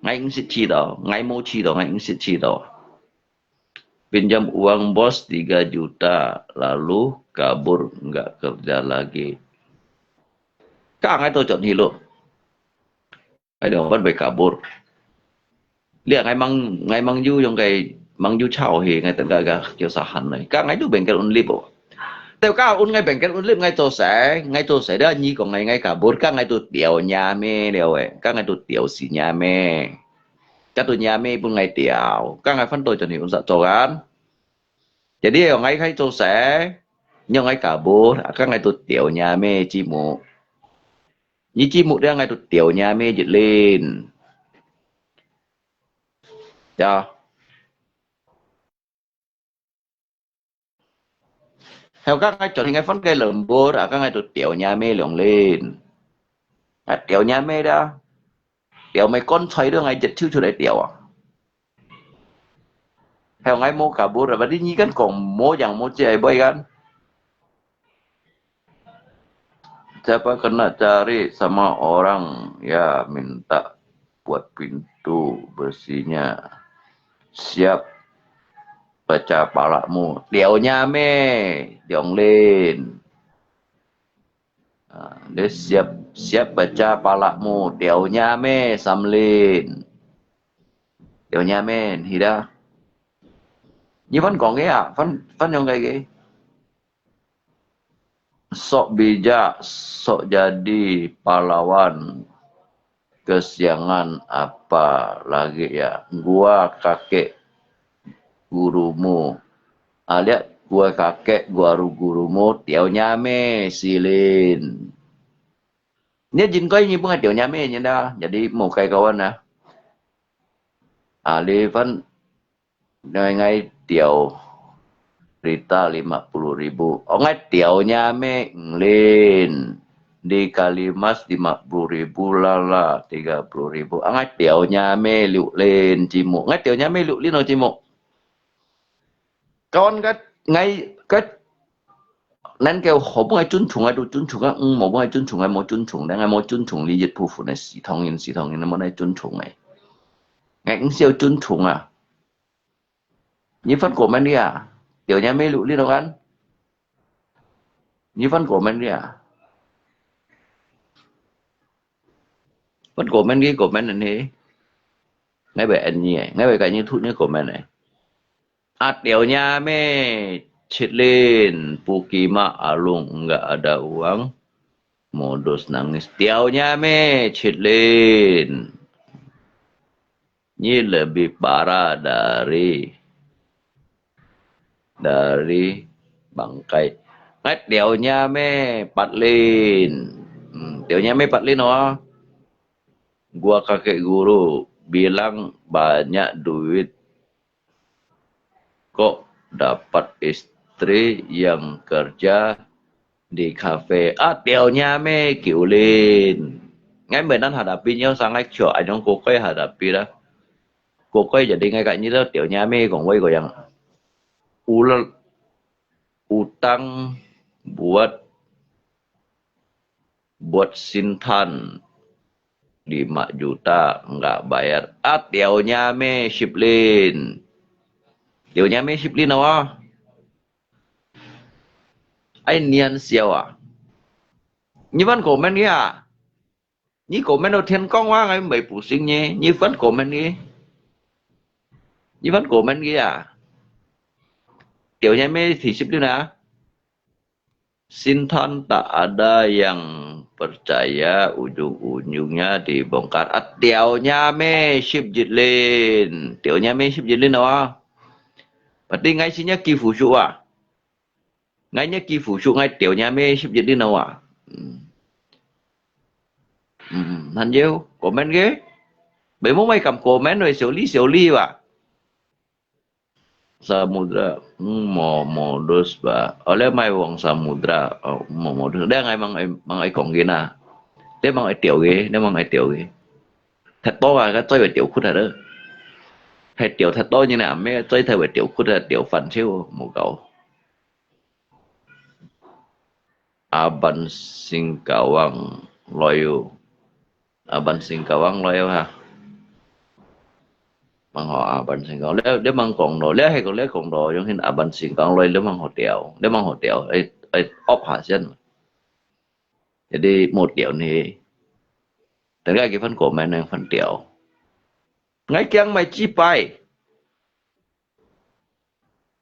ngay ứng sit chi đó ngay mua chi đó ngay ứng sit chi đó. Pinjam uang bos 3 juta lalu kabur nggak kerja lagi. Các ngay tôi chọn hi luôn. Ai đều vẫn phải kabur. Lihat ngay mang du trong cái mang du chào thì ngay tất cả kiểu xã hành này. Các ngay đều bền cái unlip bộ. Theo các ngay bền cái unlip ngay tôi sẽ đó nhi còn ngay kabur các ngay tôi tiểu nhà mê đều ấy. Các ngay tôi tiểu xì nhà mê. Các tôi nhà mê pun ngay tiểu. Các ngay phân tôi chọn hiểu cho kan. Jadi ngay tôi sẽ nhưng ngay kabur các ngay tôi tiểu nhà mê chi mụ. Như chi mụ đó ngay tôi tiểu nhà mê dịch lên. Dạ. Theo các ngay chọn thì ngay phân cây lợn bố đã các ngay tôi tiểu nhà mê lộn lên. Tiểu nhà mê đó. Tiểu mày con thấy đó ngay dịch chứ cho đấy tiểu à. Theo ngay mua kabur rồi và đi nhi kan còn mua yang mua chơi bay kan. Siapa kena cari sama orang ya minta buat pintu bersihnya. Siap baca palamu. Điệu nha mê. Điệu lên. Dia siap baca palamu. Điệu nha mê. Sam lên. Điệu nha mê. Hida. Nhưng vẫn còn cái à? Vẫn yang kayak gini. Sok bijak, sok jadi pahlawan. Kesiangan apa lagi ya? Gua kakek gurumu. Lihat gua kakek, gua gurumu, tiểu nhà mê xì lên. Nếu jin koi ni bukan tiểu nhà mê như đó, jadi một cái kawan na, Ali Van ngay tiểu Rita 50.000. Oh ngai tiểu mê lên. Di kali mas 50.000 lala 30.000. Ngai tiểu mê liu lên cimu. Ngai tiểu mê liu lên no cimu. Kawan cái ngay cái nên kêu không ai尊重ai都尊重啊，冇ai尊重ai冇尊重，但係冇尊重呢一部分嘅系統人冇嚟尊重嘅，ngay需要尊重啊！你分國民啲啊，條嘢咩路呢度緊？你分國民啲啊，分國民啲國民人哋，ngay về anh nhỉ, ngay về cái như thút như của mình này, tiểu nhà mê chết lên, Pukima alung nggak ada uang. Modus nangis tiaunya me Chitlin. Ini lebih parah dari bangkai. Ngat tiaunya me Patlin. Tiaunya me Patlin oh. Gua kakek guru bilang banyak duit kok dapat istri yang kerja di cafe tiaunya me kiểu lên ngay mình đang hadapi nhau sang ngay chỗ anh ông cô quay hadapi đó cô quay jadi ngay cạnh như đó tiaunya me còn quay của yang utang buat Sintan 5 juta nggak bayar tiaunya me Shiplin apa anh niên siêu à như vẫn của mình à như của mình đầu tiên con quá ngay mấy phụ sinh nhé như vẫn của mình đi như vẫn của mình à tiểu nhà mê thì ship đi nè Sintan tak ada yang percaya ujung-ujungnya dibongkar tiểu nhà mê ship dịch lên đó berarti ngay sini kỳ phụ trụ à ngay nhá kỳ phụ trụ ngay tiểu nhà mê ship dịch lên đâu à thành yêu comment ghê bởi muốn mày cầm comment rồi xíu ly à samudra modus ba oleh mai wong samudra modus dia ngai mang ai còn gina dia mang ai tiểu ghê thật to à cái chơi về tiểu khuất à đó hay tiểu thật to như nào mấy chơi theo về tiểu khuất là tiểu phần siêu một cậu Aban Singkawang loyo ha mang họ Aban Singkawang nếu mang còn đồ lấy hay còn lấy còn đồ giống như Aban Singkawang loyo nếu mang họ tiểu ấy ốp hạ chân jadi một tiểu này tất cả cái phần của mình là phần tiểu ngay kiang mai cipai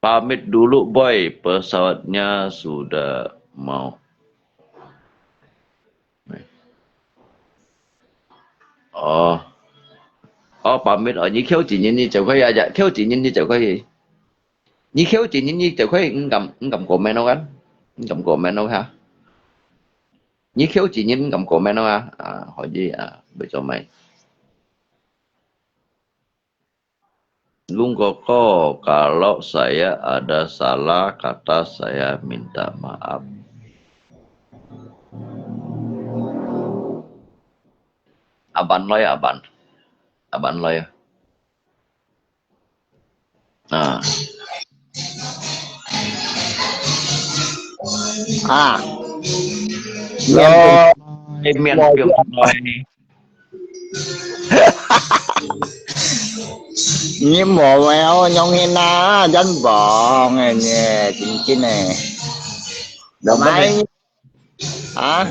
pamit dulu boy pesawatnya sudah mau pamit ở như khiếu chỉ nhìn chào cái dạ khiếu chỉ nhìn chào cái gì như khiếu chỉ nhìn chào cái cầm cổ mẹ nó gắn cầm cổ mẹ nó ha như khiếu chỉ nhìn cầm cổ mẹ nó ha hỏi gì bây giờ mày Lung Koko kalau saya ada salah kata saya minta maaf aban loy miền Việt rồi nhưng mà mèo nhông nghe na dân bọn này nè chính này đồng mấy hả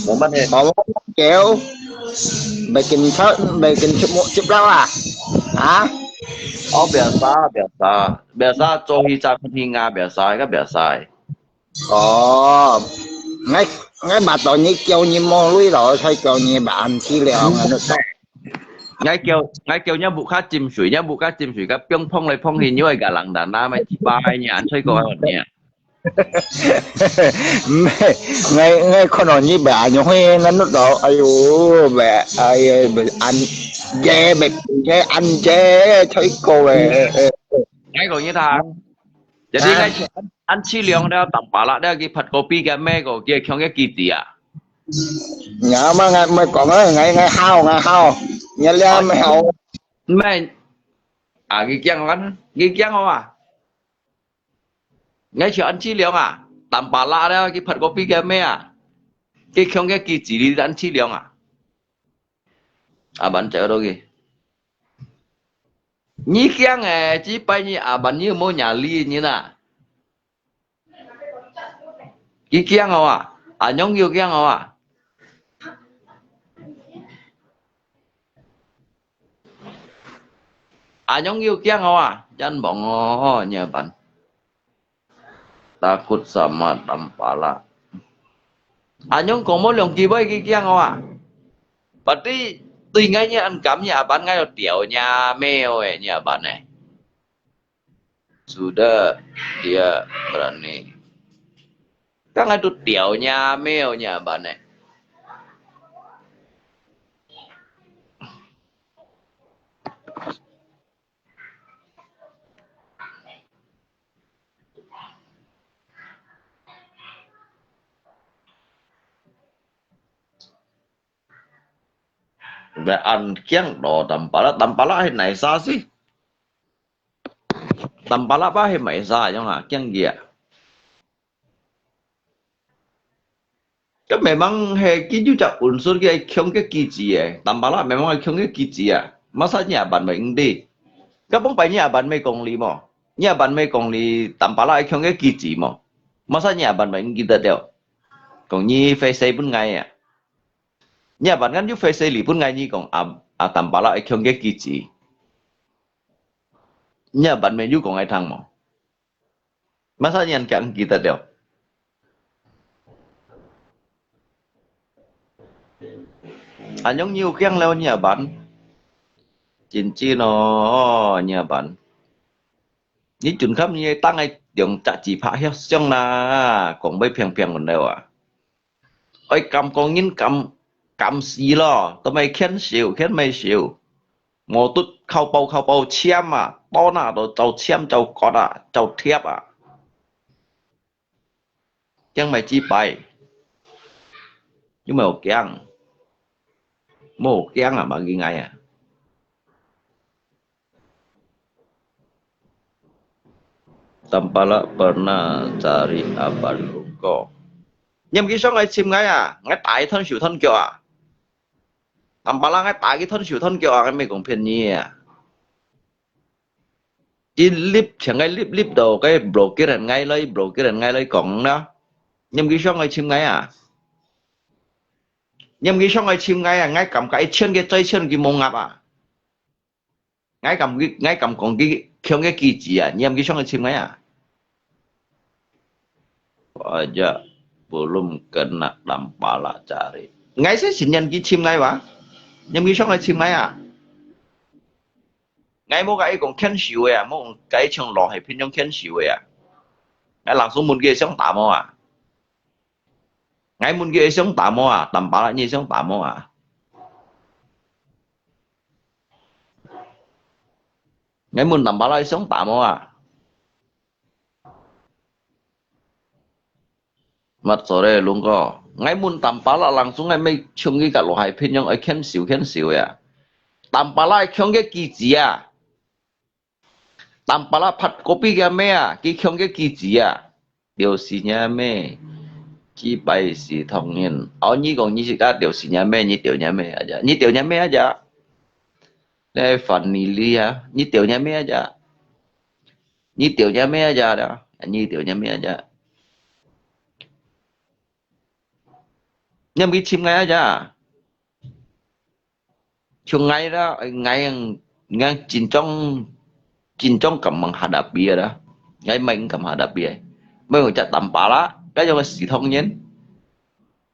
muốn bắt hết bọn kiểu bài kinh chụp đâu à hả biasa cho hi cha phân hi nga biasa ngay bà tội như kêu như mong lưới rồi thôi kêu như bạn chi liệu nó ngay kêu nhá bụ khác chìm水nhá bụ khác chìm水cái bông phong lại phong hình như cái lằng đàn na mày chỉ ba hai nhà chơi coi hồn nhỉ ngay ngay con nói như bà nhung hay nó đó ayo mẹ ai ăn dê mẹ dê ăn dê thấy cô về ngay còn như thằng jadi ngay ăn chi liang đó tầm bả lại đó cái phật copy cái mẹ của kia không cái kỳ gì à nhớ mà ngay mà còn ấy ngay hao nhớ ra mày hao mẹ à cái kiang không à ngay chuyện ăn chi liang à tầm bả lại đó cái phật copy cái mẹ à cái không cái kỳ gì đi ăn chi liang à à bạn chờ đâu kì nhí kiang à chỉ bay như à bạn như mua nhà ly như nào cái kiang không à à nhông yêu kiang không à à nhông yêu kiang không à chân bỏng nhờ bạn takut sama tampala à nhông có mỗi lần kỳ bay cái kiang không à berarti tuy ngay như ăn cắm nhà bạn ngay là tiểu nhà mèo ấy nhà bạn này sudah dia berani các ngay tụt tiểu nhà mèo nhà bạn này về ăn kiêng đồ tampala hay này sao sih tampala apa hay mày sao chứ hả kiêng gì à cái memang hay cái chú chặt unsur cái không cái kỳ gì à tampala memang hay không cái kỳ gì à masa nhà bạn mình đi cái bóng bay nhà bạn mấy công lý mà nhà bạn mấy công lý tampala hay không cái kỳ gì mà masa nhà bạn mình kita đeo còn như phải xây bốn ngày à nhà bạn ngắn giúp phải xây lì bốn ngày như còn tampala hay không cái kỳ gì nhà bạn mình giúp còn ai thằng mà masa nhà kan kita đeo giống nhiều khen leo nhà bạn chính chi nó nhà bạn ní chuẩn khắp như tăng ai dùng trả chỉ phá hết xong là còn bây phèn phèn còn đâu à ôi cầm con nhìn cầm gì lo tụi mày khen mày xỉu ngồi tút khâu bao xem à bao nào đồ cháu xem cháu có à cháu thiếp à chẳng mày chi bài nhưng mà một keng à mà ghi ngay à Tampala pernah cari abang luka nhưng cái số ngay sim ngay à ngay tại thân chịu thân kiểu à Tampala ngay tại cái thân chịu thân kiểu à cái mày cũng phiền nhỉ à chỉ chẳng ngay lip đầu cái bro kia ngay lấy còn đó nhưng cái số ngay sim ngay à nhưng cái số ngay sim ngay à ngay cầm cái chân cái mông ngập à ngay cầm còn cái không cái kỳ gì à nhưng cái số ngay sim ngay à aja belum kena Tampala cari ngay sẽ xin nhân cái chim ngay mà nhưng cái số ngay chim ngay à ngay một cái còn khen xíu à một cái trong lò hay phiên trong khen xíu à ngay làm số muốn kia sống tạm à ngay muốn kia sống tạm à Tampala như sống tạm à ngay muốn Tampala sống tạm à mất sore luôn có ngay muốn Tampala langsung ngay mấy chung cái lò hay phiên trong ở khen xíu à Tampala không cái kỳ gì à Tampala phát copy cái mẹ à cái không cái kỳ gì à điều gì nha mẹ chỉ bài gì thông nhiên ở như còn như cái điều gì nha mẹ như điều nha mẹ aja như điều nha mẹ aja đây phần nili à như điều nha mẹ aja như điều nha mẹ aja đó như điều nha mẹ aja nhưng cái chim ngay aja chung ngay đó ngay ngang chín trong cầm bằng hadapi đó ngay mình cầm hadapi mấy người chặt Tampala cái cho sĩ thông nhiên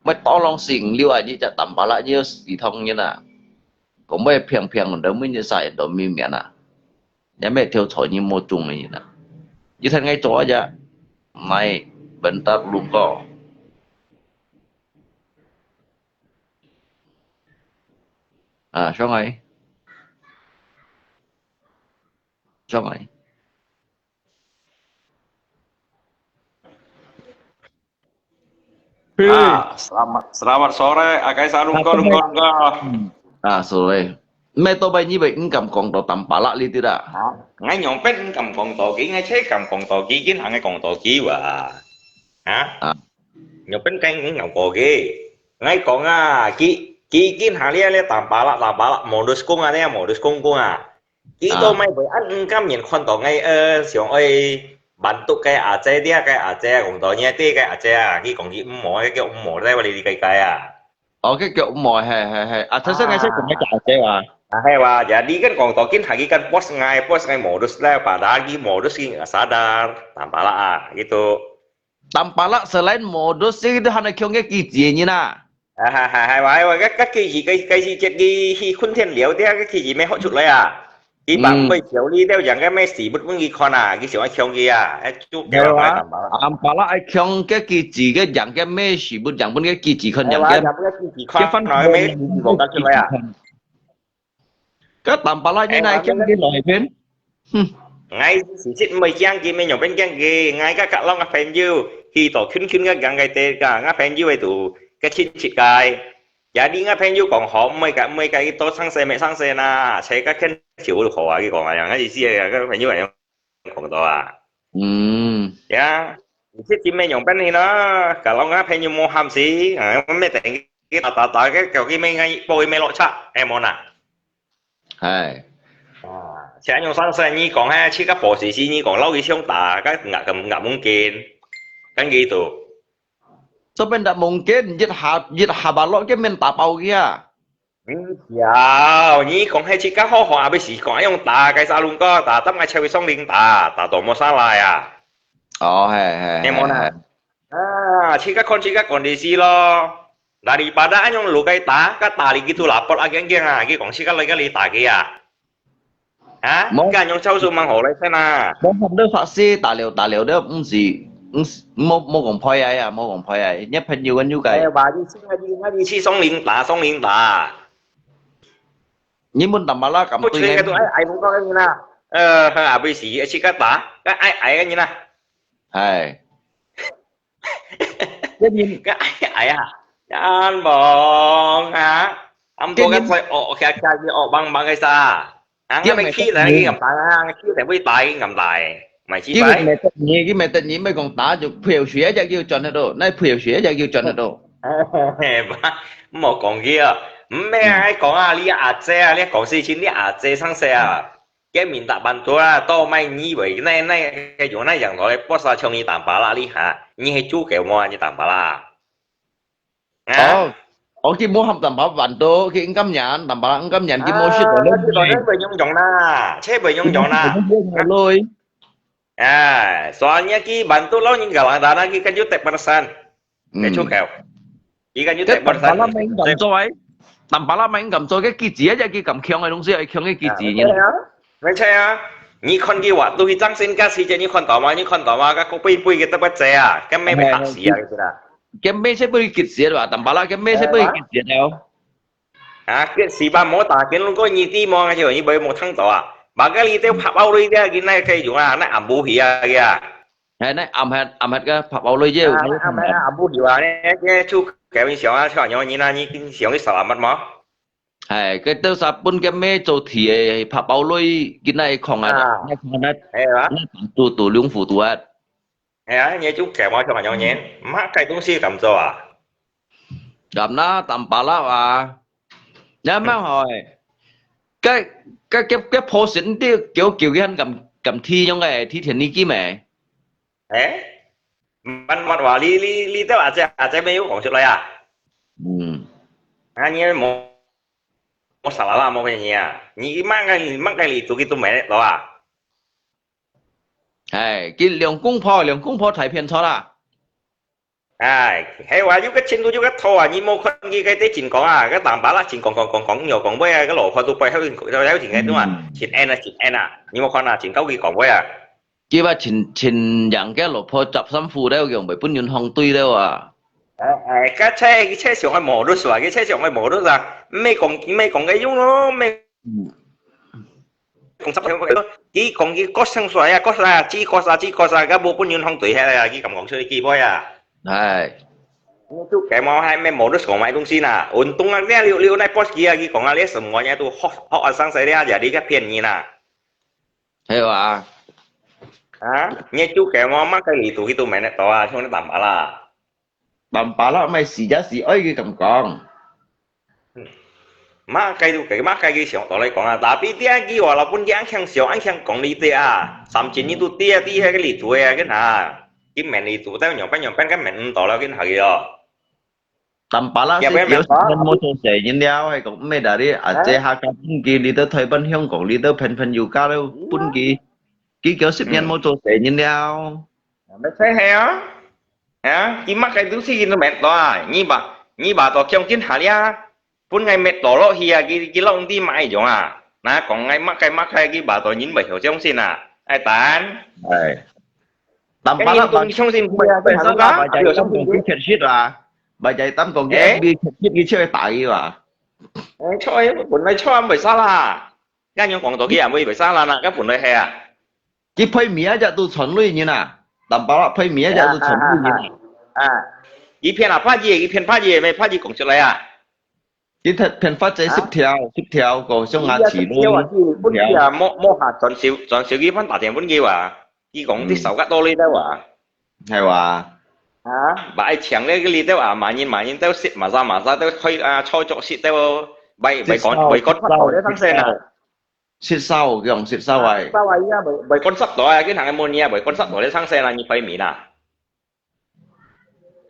mấy to long xỉn liêu như chặt Tampala như sĩ thông như là cũng mấy phiền phiền đó mới như sai đó mới miệng à nhà mẹ theo thổi như một chung này nè như thế ngay chỗ giờ mày vẫn tập luôn có à sao mày Ah, selamat sore, Akai Salungko, Lungko, Lungko. à rồi mẹ tôi bây như vậy cũng cầm còn đồ tầm bả lạ đi từ đã Ah, ngay nyopet cầm con tổ kỹ, ngay chế cầm con tổ kỹ, kiến hàng ngay con tổ kỹ và hả? à Nyopet cái ngay ngọc cổ kỹ, ngay con kỹ kỹ kiến hàng lia lia tạm bả lạ, modus cung à. Kỹ tôi à may với ăn cam nhìn con tổ ngay xiong ơi bantu cái chế dia cái chế con tổ nhé tí cái chế kỹ con kỹ mỏ cái mỏ đây vào đi cái à. ở cái kiểu mồi hè à thật sự ngay sẽ cũng À. mấy cái chơi à Hewa, jadi kan kong tokin hagi kan pos ngai modus lah padahal di modus ini nggak sadar tanpa lah gitu. tầm bả lạ selain modus sih itu hanya kêu cái kỳ gì nhỉ na Hewa, cái gì chết đi khun thiên liễu thế cái gì mấy họ chụp lại à? Đi bằng bây chiều đi đeo chẳng cái mấy xỉ bút mấy con à, cái xỉu ai kêu kia à, chụp cái Hewa, nói tanpa lah. tầm bả lạ kêu cái kỳ gì cái dạng cái mấy sự bút dạng bên cái kỳ gì con dạng Hewa, cái chẳng cái gì cái con phân nói mấy bộ cái chụp lại à? cái tầm bả lạ như này Hewa, cái lời bên ngay xỉ xịt mấy chang kia mấy nhộng bên chang kia, ngay các long cái fan you, khi tổ khinh khinh cái gang cái tê cả ngay fan you itu cái chín chít cái. Jadi nga pengen juga kong mấy cái to sang xe na, saya cái khen chịu được khổ à cái còn là cái gì à cái pengen juga yang kong to à. Ya, chứ chỉ mấy nhộng bên thì nó kalau nga pengen mau ham sih, mấy tiền cái tata cái kiểu cái mấy ngay bôi mấy lọ chắc em muốn à. hay Sẽ nhung sang xe như còn ha, chỉ cái bộ sĩ như còn lâu cái xong ta cái ngập mungkin, kan gitu. sebenarnya mungkin jit habalok cái men tapau kia Ya, ni kong hai chika ho ho abe si kong ayong ta kai sa lung ko ta tam ngai chewi song ling ta to mo sa la ya. oh hay Em mo na. Ah, chika kon di si lo. Daripada anyong lu kai ta, ka ta li gitu lapor ageng geng gi kong chika lai ka li ta ki ya. Ha? Mo- Ka anyong chau su mang ho lai sa na. mo không được pháp sư tài liệu đó cũng gì mo còn phơi ai à mo còn phơi ai nhất phần nhiều anh như cái Eh, ba di si nga di si song ling ta. nhưng muốn tầm bả lạ cầm Mo tôi chwe nghe ka tu ai mo ko ka ni na. Ha abe si chika ta, ka ai ka ni na. hay cái nhìn Cái ai à yan bong hả ông cái tôi cái nhìn phải cái gì bằng bằng cái sao cái ngay mấy mẹ khi tất là cái nhiên ngầm tài ngay khi là với tài cái ngầm tài mày chỉ cái phải mẹ tất nhiên mấy con ta chụp phiêu xía cho kêu chọn đó nay phiêu xía cho kêu chọn đó một con kia mẹ ai còn à li à xe li còn sự情li à xe sang xe à cái mình đã banตัวto mày như vậy này cái chỗ này dạng nói boss là trong đi tạm bà la li hả như hay chú kiểu mua như tạm bà la ờ khi mua không tầm bả vạn đô khi anh cầm nhận tầm bả anh cầm nhận cái mua shit rồi cái đó đấy bởi nhung chồng na chế bởi nhung chồng na lôi soalnya ki bantu lo những galang dana ki kan jutek persen cái chú kèo ki kan cái jutek tầm bả persen là mấy cầm rồi tầm bả là mấy cầm rồi cái kỳ gì á cái cầm khiêng cái东西khiêng cái kỳ gì nhỉไม่ใช่อ่ะนี่คนกี่วัตถุที่จังสินก็สิจะนี่คนต่อมาก็ปุยcái tập bát à cái mấy bị hắc xì à cái đó cái mấy sẽ bị kỳ gì đó tầm bả là cái mấy sẽ bị kỳ gì đâu cái xì ba mỏ ta cái lúc có nhị tí mỏ cái gì bởi một thằng đó bà cái li tiêu phá bao li tiêu cái này cái gì à nó ẩm bù hì à kìa hay này ẩm hết cái phạm bao lôi chứ ẩm bù hì à cái chú cái bên xíu cho nhau như này như xíu cái sả mặt mỏ hay cái tao sắp bún cái mấy chỗ thì phạm bao lôi cái này không ai này không ai hay đó tụ lương phụ tụ hết hay như chú kẹo mỏ cho nhau nhé má cái东西cầm cho à cầm nó tầm bả là à nhớ má hỏi cái portion đi kiểu cái anh cầm thi trong cái thi thiền đi kia mẹ ếมันว่าลีเต้าอาจจะไม่รู้ของชุดอะไรอ่ะอันนี้โมสาระโมเป็นยังไงนี่มั่งไงลีตัวกี่ตัวแม่ตัวอ่ะ 係見梁公婆睇片錯啦， hayว่าอยู่กับชิ้นดูอยู่กับทอนี่โมคนกี่cái tế chín講啊，cái tạm bả là chín講nhiều講với cái lỗ khoa tu bay theo thì cái đúng không? Chín en à, nhưng mà con là chín câu gì講với à? Chỉว่าชินอย่างแกหลบพอจับซ้ำฟูได้ก็อย่างไปปุ้นยุนห้องตุ้ยได้ว่ะ cái xe sửa cái mỏ đốt sửa cái xe sửa cái mỏ đốt ra, mấy講cái giống nó mấy講sắp theo cái đó, chỉ講cái có sang sửa có ra cái bộปุ้นยุนห้องตุ้ยhay là cái cầm講chơi cái boy à? ใช่ chú cái mò hai mấy mỏ đốt sửa mấy东西nè, untung là cái liệu này post kia cái講là lấy sầm ngoài nhà tu họ sang sài ra giờ đi cái phiền gì nè, ใช่ว่ะ nghe chú cái mò mắc cái gì tụi mày này to à, không nó tạm bả là ตำปลาละไม่สีจ้าสีอ้อยกี่กำกอง mắc cái sửa to lại講啊，但係啲cái話là本địa ăn sửa ăn講đi tê à, thậm chí như tụi tia cái lì tụi à cái nào, cái mẹ lì tụi tao nhỏ bé cái mẹ to là cái thằng đó. ตำปลาละสีเขียวมันโมโตเสยยินเดียวไอ้ของไม่ได้ดิอาจจะหากับปุ้นกีลีเตอร์ไทยบ้านเฮียงของลีเตอร์เพนอยู่ก้าวแล้วปุ้นกีกี่เกี่ยว10 nhân โมโตเสยยินเดียว Mày thấy hả? Chỉ mắc cái thứ gì nó mẹ to à, như bà to trong chiến hà lia, bốn ngày mẹ to lo hìa cái lông đi mãi giống à, nè còn ngày mắc cái bà to nhìn bảy hiểu trong xin à, ai tán? ตำปลาละบาง trong xin ไปสักการะใจตั้มกงกินเข็ดชิดว่ะใบใจตั้มกงกินบีเข็ดชิดกี่เชื่อไตว่ะ Choi, buồn này cho bởi sao là, cái những quảng tổ kia bởi sao là cái buồn này hè. กี่เพย์เมียจะตูชนลุยนี่น่ะตำปลาละเพย์เมียจะตูชนลุยนี่น่ะ อีเพียนอ่ะพาจีไม่พาจีกงจุเลยอ่ะ กี่เพนฟ้าใจ10 條ก็ช่วงงานฉีด บุญเกียโมหะจอนเสียวกี่พันตัดเสียงบุญเกียวอ่ะกี่กงที่เสากัดโตเลยได้ว่ะ ใช่ว่ะ bà ai chẳng lấy cái lý đâu à mà nhìn đâu xịt mà ra đâu khơi cho chỗ xịt đâu bảy con phát đầu đấy thằng xe nào ชิดเศร้ากี่ของชิดเศร้าไว้ sao ấy nha bảy con sắt đó cái thằng ammonia bảy con sắt đó đấy thằng xe là như phải mỹ nè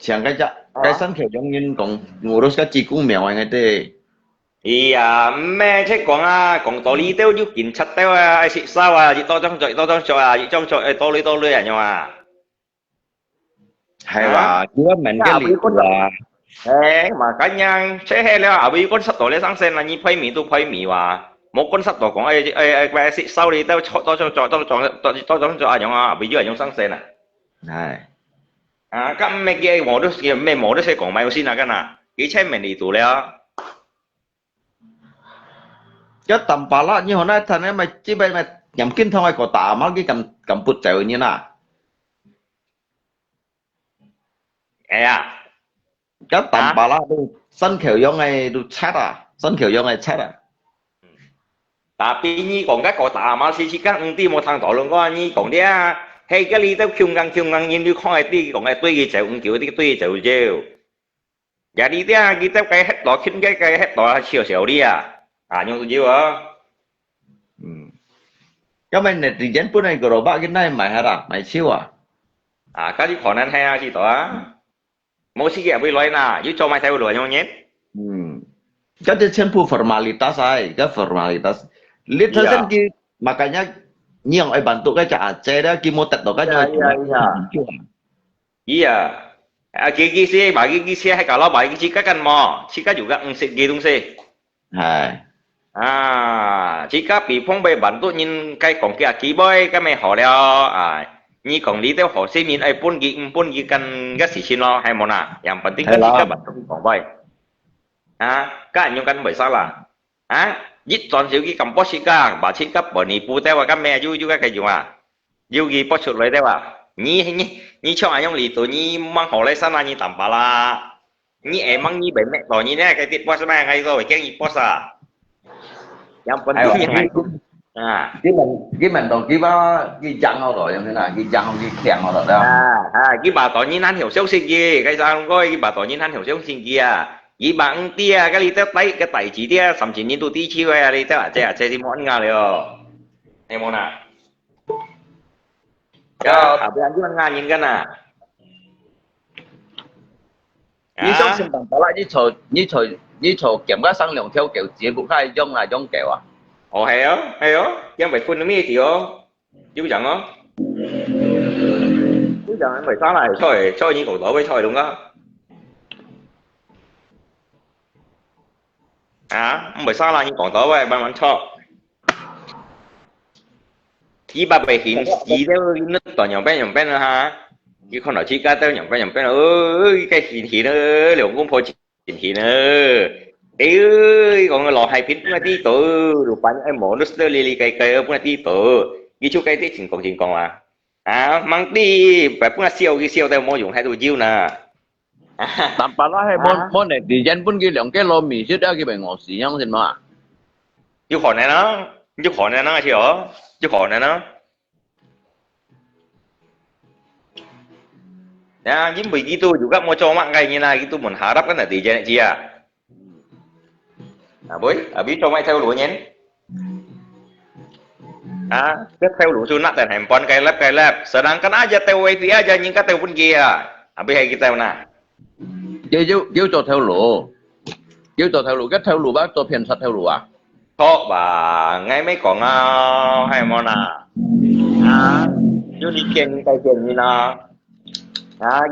เฉียงcáiจะcái sân khởi trong nhânของงูรถก็จีกุ้งเหมียวไงเต้ ý à mẹ chết còn tổ lý đâu như kín chặt đâu ai xịt sao à chỉ to trong chỗ à chỉ trong chỗ to lưới à nhau à ให้ว่าคือว่ามันก็หลีกว่า Ê, mà cả nhà chế hay là ở bên con sắt tổ lên sang sen là như phơi mì tu phơi mì và một con sắt tổ cũng ai về xịt sau đi tao cho anh à bây giờ anh sang sen à ใช่ các mấy cái mỏ đó sẽ còn mai xin à cái nào cái chế mình đi tụเลย ก็ตำปลาละนี่หัวหน้าท่านนี่มาจีไปมาหยำกินทำไมก็ตามากี่กำปุดเจ๋อนี่น่ะ à ก็ตำปลาละดูสั้นเขียวยังไงดูชัดอ่ะสั้นเขียวยังไงชัดอ่ะ tapi như còn các cậu tà mà xí các đi một thằng tổ luôn có như còn đi hay cái ly tao khiêng ngang nhìn đi khỏi đi còn cái tuy chịu kiểu cái tuy chịu chịu giờ đi đi cái tao cái hết đó khinh cái hết đó xìu đi nhưng tôi chịu à ก็ไม่เน็ตดิเจนปุ่นไอ้กระโดดบ้ากินได้ไหมฮะล่ะไม่ชิวอ่ะ cái gì còn ăn hay gì đó mỗi sự kiện với loại nào giúp cho mày theo đuổi nhau nhé ก็จะเช่นผู้ formalitas ไอ้ก็ formalitas little เช่นกี่ makanya นี่ของไอ้บันตุก็จะอาจจะได้กี่โมตัดตัวก็จะ iya cái xe mà cái xe hay cả lo bài cái chi các căn mò chi các chủ các sự gì đúng không ใช่ chỉ các bị phong bì bản tốt nhìn cái còn kia kỹ bơi cái mày hỏi đeo như còn lý theo họ xem nhìn ai buôn gì căn cái gì xin lo hay món à yang penting cái các bản tốt còn bơi các anh nhung căn bởi sao là giết toàn sự cái cầm bó xí cả bà xí cấp bởi nị pu theo các mẹ du cái gì mà du gì bó chuột lấy theo như cho anh nhung lý tổ như mang họ lấy sana như tầm bà la như em mang như bảy mẹ tổ như thế cái tiết bó sao ngay rồi cái gì bó sao yang penting như này cái mình còn cái răng họ rồi như thế nào cái răng cái kẹng họ rồi đâu cái bà tỏ nhìn hắn hiểu xấu xinh gì cái sao không coi cái bà tỏ nhìn hắn hiểu xấu xinh kia cái bạn tia cái lý tết tay cái tay chỉ tia thậm chí nhìn tụi tí chiêu hay lý tết chơi thì món ngà rồi em món à cho thằng bạn chứ ngà nhìn cái nào như trong sinh tầm lại như trò kiểm tra sang lượng theo kiểu chỉ cũng khai trong là trong kiểu à ồ hay á chứ phải phun nó mi thì ó chứ chẳng á chứ giờ mày sao lại chơi những cổ tổ với chơi đúng không? Mày sao là những cổ tổ với bạn cho chỉ ba bề hiện chỉ đâu nó tỏ nhỏ bé nữa ha. Chứ không nói chỉ cả tao nhỏ bé nữa ơi cái hiện nó liệu cũng phải hiện nó ê ơi còn lò hai phít mà tí tổ được bán em mỏ nó sơ lì cây mà tí tổ cái chỗ cái tí chỉnh còn mang đi phải cũng là siêu cái siêu tao mua dùng hai đồ chiêu nè Tanpa lah mon netizen pun ki lượng cái lô mì chứ đó ki bị ngọt xì nhông xin mà. chứ khỏi này nó chứ hả chứ khỏi này nó nhưng bởi gitu juga mau coba kayak gini gitu mengharap kan netizen aja nah boy habis coba theo lúa nhé tiếp theo lúa sunat dan handphone kayak lab sedangkan aja theo wifi aja nhưng các theo pun kia habis kayak kita nah Kêu cho theo lúa. Kêu cho theo lúa cái theo lúa bác cho phiền sạch theo lúa à? thôi bà ngay mấy còn hay món như đi kiện cái kiện như nào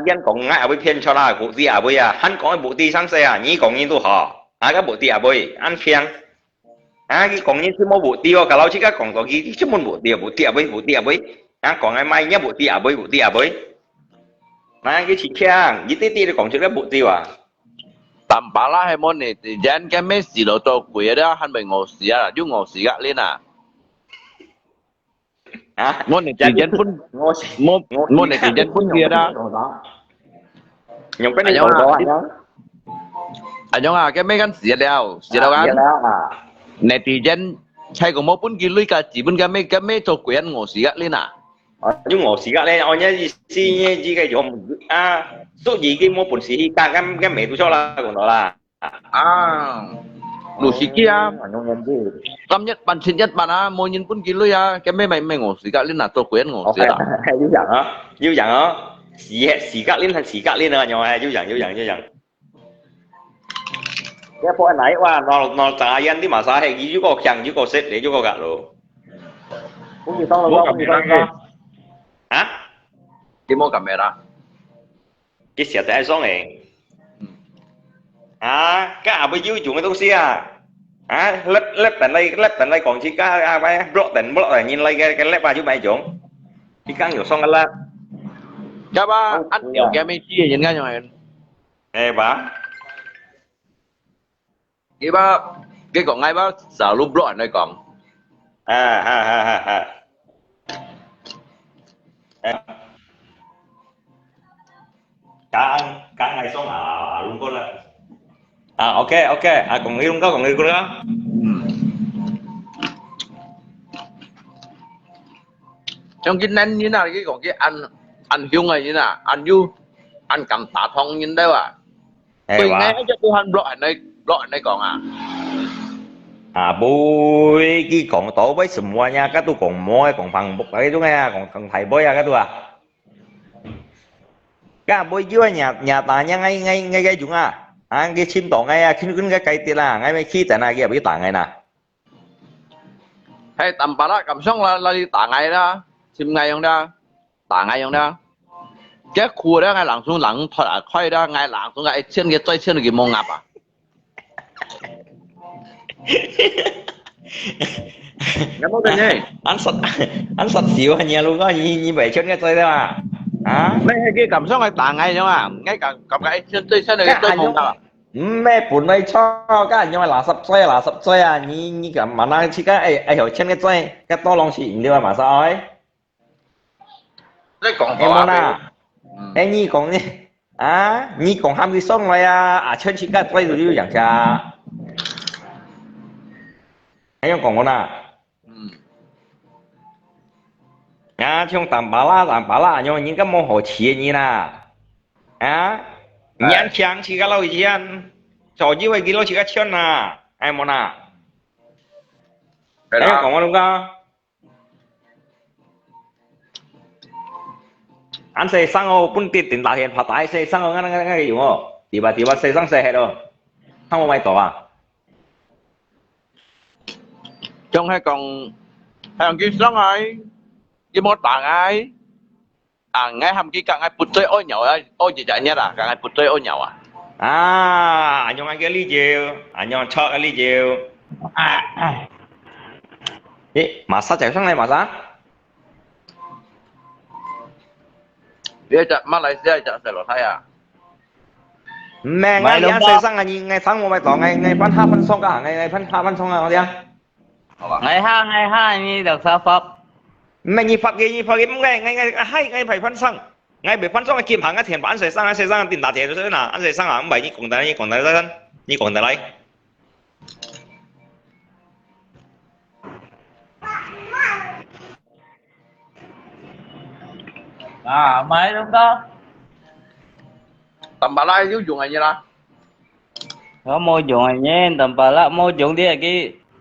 dân còn ngại với phiền cho là bộ ti bây giờ hắn có bộ ti sáng xe nhí còn như tôi họ cái bộ ti bây ăn phiền cái còn như chứ mua bộ ti cả lâu chứ các còn có cái chứ muốn bộ ti bây còn ngày mai nhá bộ ti bây cái chị kia như tí còn chữ bộ ti Tanpa lah mon netizen cái mấy xì đồ cho quỷ đó hắn bị ngọt xì à, chứ ngọt xì gắt lên à. Mon netizen pun mon netizen pun kia đó. Những cái này còn đó anh nhớ cái mấy cái xì đâu kan? Netizenใช่ก็mau pun ki lui ka chỉ pun cái mấy cho quỷ ăn ngọt xì gắt lên à. Nhưng ngồi xí gà lên ông nhá gì cái chỗ số gì cái mua bún xí cái mẹ tôi cho là còn đó là đủ xí kia tâm nhất bạn xin nhất bạn mua nhìn pun ki lui cái mấy mày ngọt xì gắt lên là cho quỷ ăn ngọt xì à. dữ dằn á xí gà lên thành xí gà lên à nhỏ hay dữ dằn cái phố anh ấy qua nó trả yên đi mà sao hay dữ có chẳng dữ có xếp để dữ có gà rồi cũng như xong rồi cái mua camera cái xe tại xong này cái bây giờ dùng cái东西lép tận đây còn chỉ cái block tận nhìn lại cái lép ba chú mày chuẩn chỉ căng nhiều xong cái lép cho ba ăn nhiều cái mấy chi nhìn ngay rồi nè bà cái ba cái còn ngay ba sợ luôn block này còn cả ngày xong luôn có là ok còn nghĩ luôn đó trong cái nén như nào cái còn cái ăn hiung này như nào ăn du ăn cầm tạ thông như đâu tôi nghe cho tôi ăn block này còn bôi cái còn tổ với semuanya cái tôi còn mua còn phần bục ấy đúng nghe còn cần thầy bôi cái tôi cái bôi dưới nhà ta nha ngay cái chúng cái chim tổ ngay khinh cái cây tiền là ngay mấy khi tại này kia bị tả ngay nè hay tầm bà đó cầm xong là đi tả ngay đó chim ngay không đó tả ngay không đó cái khu đó ngay lặng xuống lặng thoải khoai đó ngay lặng xuống ngay trên cái mông ngập nó có tên gì anh sạch chịu hay nhà luôn có như vậy trên cái tôi đó mấy cái cầm xong ngay tả ngay chứ ngay cầm cái trên cái mông ngập mẹ bún này cho cái anh nhưng mà là sập xoay như cảm mà nó chỉ cái hiểu trên cái xoay cái to lòng chỉ đi mà sao ấy cái còn em à em như còn như như còn ham đi xong rồi trên chỉ cái xoay rồi như dạng cha em còn trong tầm bả la nhưng những cái món hồ chiên như nè nhãn chàng chỉ cái lâu gì anh trò như vậy cái lâu chỉ cái chân em muốn em còn đúng không anh sẽ sang ô bún tiền đại hiện phát tài sẽ sang ô cái gì không đi ba sẽ sang sẽ hết rồi không có mai tổ trong hai còn cái xong rồi cái món tảng ai à ngay hầm kia cả ngay bút chơi ôi nhậu ôi gì chạy nhất à cả ngay bút chơi ôi nhậu à À, anh nhong cái ly chiều, anh nhong cho cái ly chiều. Ê, mà sao chạy sang này mà sao? đi chạy Malaysia chạy xe lửa Thái à Mẹ ngay Mày đi đúng ăn xe không? sang anh ngay sang một mày tỏ ngay phân hai phân xong cả ngay phân hai phân xong là đi à? Ngày ha như được sao Phật. Mẹ nhị phật cái ngay phải phân xong. Ngay bị phân xong cái kiếm hàng cái tiền bán xe sang tiền đá tiền rồi nè, ăn xe sang à, bảy nhị cùng tới thân, nhị cùng tới lấy. À mày đúng đó. tầm bà lai dùng anh như là Có mô dụng này nhé, tầm bà lạ mô dụng đi là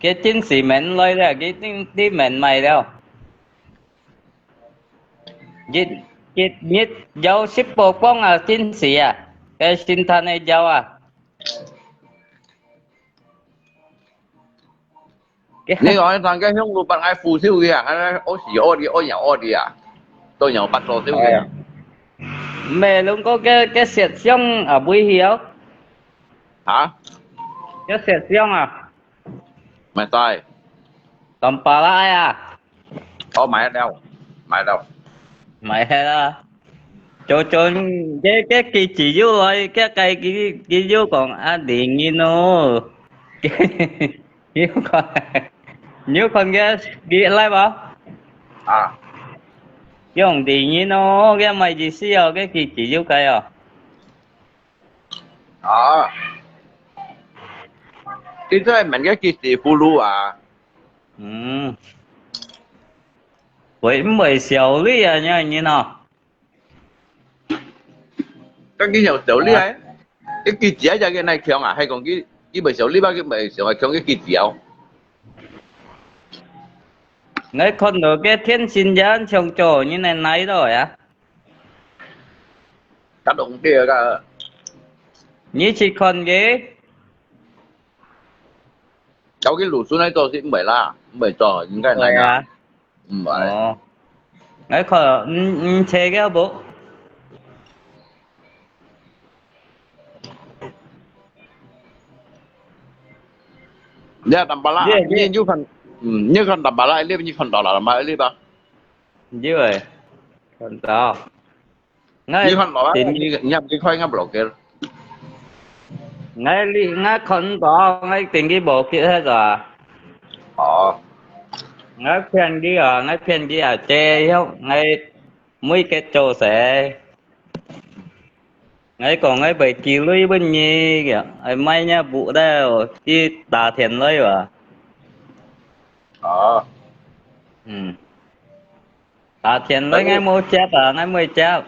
cái chính sĩ mệnh lôi ra cái mệnh mày đâu. Giết giết giết dấu ship bộ phong à chính sĩ à. Cái sinh thân này dấu à.你講你當嘅香港白嗌富少嘅人，我時我啲我有我啲啊，都有不多少嘅。Mẹ luôn có cái sẹt xong ở buổi hiếu.嚇？Cái sẹt xong à. 咪晒，Tầm bà lạ à.我買得了，買得。Mày hay là cho cái kỳ chỉ vô rồi cái kỳ vô còn điện như nó nếu còn nếu còn cái điện lại bảo À, dùng điện như nó cái mày gì xíu cái kỳ chỉ vô cái à đó. Cái thứ mình cái gì phụ lưu à? với mười xíu đi à nha như nào Cái nhiều tiểu lý ấy. Cái kỳ chỉ cho cái này強啊，係講cái mười小lý吧，cái mười小係強cái kỳ chỉ không? ngay con được cái thiên sinh gian trồng trổ như này nấy rồi à Cái động địa cái như chỉ còn cái有cái lũ xuống này做先唔係啦，唔係做應該係rồi嗱à唔係。ngay còn chơi cái bộ Dia tambah lah. Dia- Ni you kan, ni kan tambah lah. Ini punya $1 tambah ini bah. như vậy còn đó ngay Ni $1 tiền ni nhập cái khoai ngap blogger. ngay con đó ngay tiền cái bộ kia hết rồi ngay phiền đi à chê không ngay mấy cái chỗ sẽ ngay còn ngay bảy kỳ lưới bên nhì kìa ai may nha vụ đâu chứ tà thiền lưới mà ừ tà thiền lưới ngay mua chép à ngay mua chép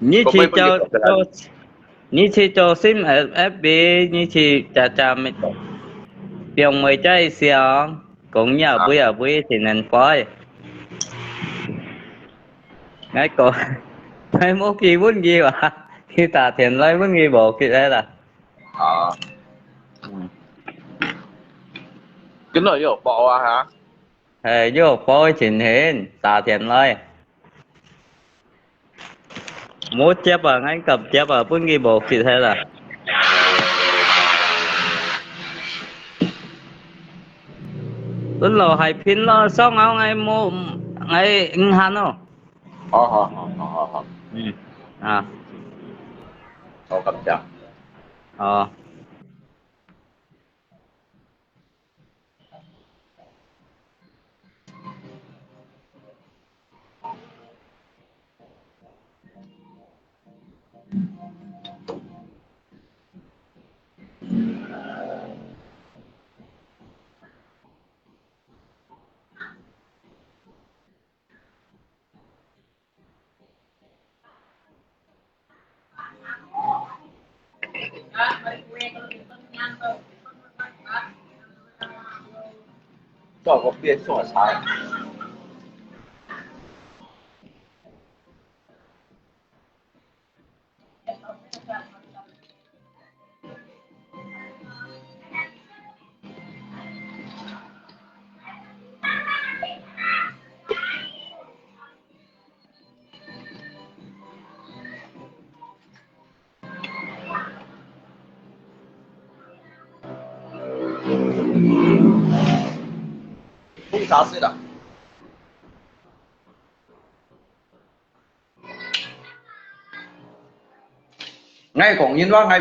như chỉ cho như chỉ cho sim FB như chỉ chả mình Biong mày chơi xiang cũng nhờ bữa thì nên phơi ngay cô thấy mỗi kỳ muốn gì mà khi ta tiền lấy muốn gì bộ kia đây là Cái này vô bộ à hả? hệ vô phơi trình hiện ta tiền lấy mỗi chép à ngay cầm chép à muốn gì bộ kia thế là lúc nào hay pin lo xong áo ngay mua ngay hắn không ừ à Cầm chặt. ờ Cho có biết số sai. không sao hết à ngay còn nhìn đó ngay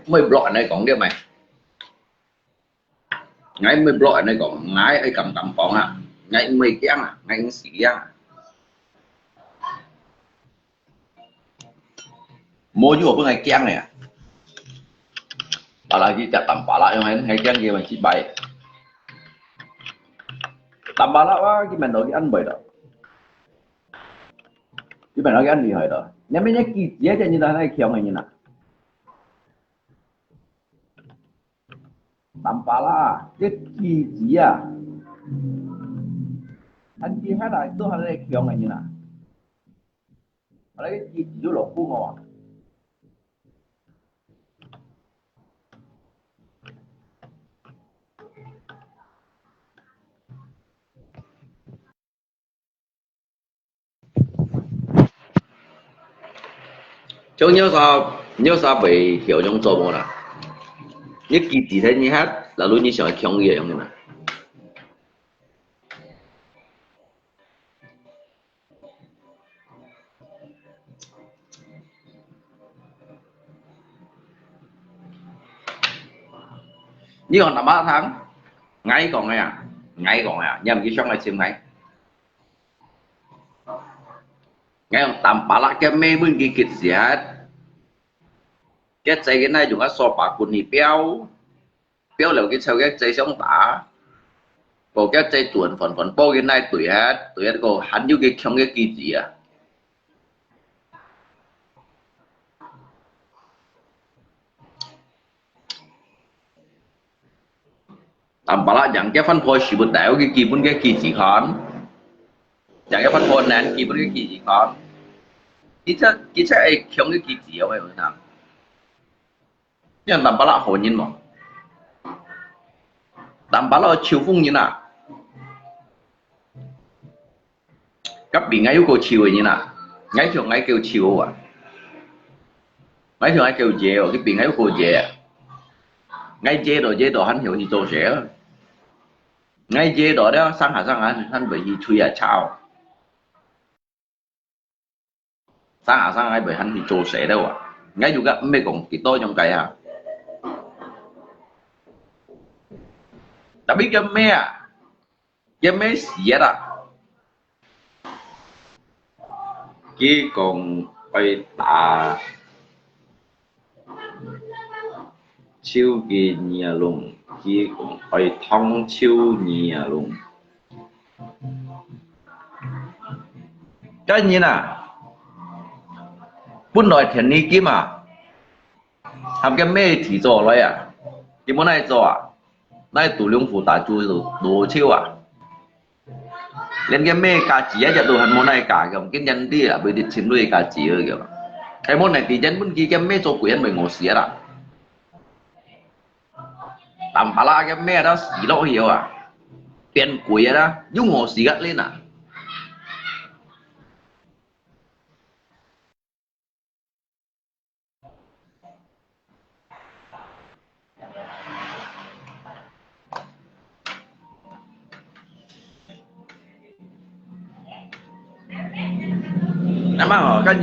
mày loại này còn cái mày ngay mày loại này còn ngay ai cầm cầm còn à ngay mày kén à ngay xỉ à mua vô cái ngay kén này à bà lại chỉ chặt tầm bà lại hay kén gì mà chỉ bay tầm bà lại quá cái mình nói cái ăn bậy đó cái mình nói cái ăn gì hồi đó nếu mấy cái gì cho như là này kiểu này như nào tầm bà la cái gì à anh chị hát lại tôi hay đây kiểu này như nào ở đây cái gì vô lỗ cung ngon chứ nhớ sao bị hiểu trong做冇啦你記住睇你hát là luôn như想強嘢咁樣嘛呢個南巴tháng ngay còn ngay à ngay còn à nhầm cái trong này xem ngay ngay còn tầm bà lá cái mê bên kia kịch gì hết cái chạy cái này chúng ta so bà quân thì béo béo là cái sau cái chạy sống tả còn cái chạy tuần phần bao cái này tuổi hết còn hắn như cái trong cái kỳ gì à tầm bà lá chẳng cái phân phối chỉ một đảo cái kỳ bốn cái kỳ chỉ khán chẳng cái phân phối này kỳ bốn cái kỳ chỉ khán cái chạy trong cái kỳ gì ở vậy nào nhưng tầm bà lá hồ nhìn mà tầm bà lá chiều phong như nào cấp bị ngay yêu cầu chiều như nào ngay thường ngay kêu chiều à ngay thường ngay kêu dễ cái bị ngay yêu cầu dễ ngay dễ đồ hắn hiểu gì đồ dễ ngay dễ đồ đó sang hạ hắn bởi vì chui à chào sang hạ bởi hắn thì đồ dễ đâu à ngay dù gặp mấy còn cái tôi trong cái à đã biết cái mẹ gì đó chỉ còn phải ta chiêu kỳ nhà luôn chỉ còn phải thông chiêu nhà luôn cái như nào本來田里機嘛，含個咩題做來啊？基本嚟做啊，那度兩副大豬đồ chiêu à？連個咩價值一日都係冇嚟價咁，見人啲啊，佢哋錢都係價值嚟嘅。係冇嚟啲人本機個咩做貴人咪我死啦？但把那個咩都死落去啊，變貴啦，要我死嘅咧嗱。Mà họ cái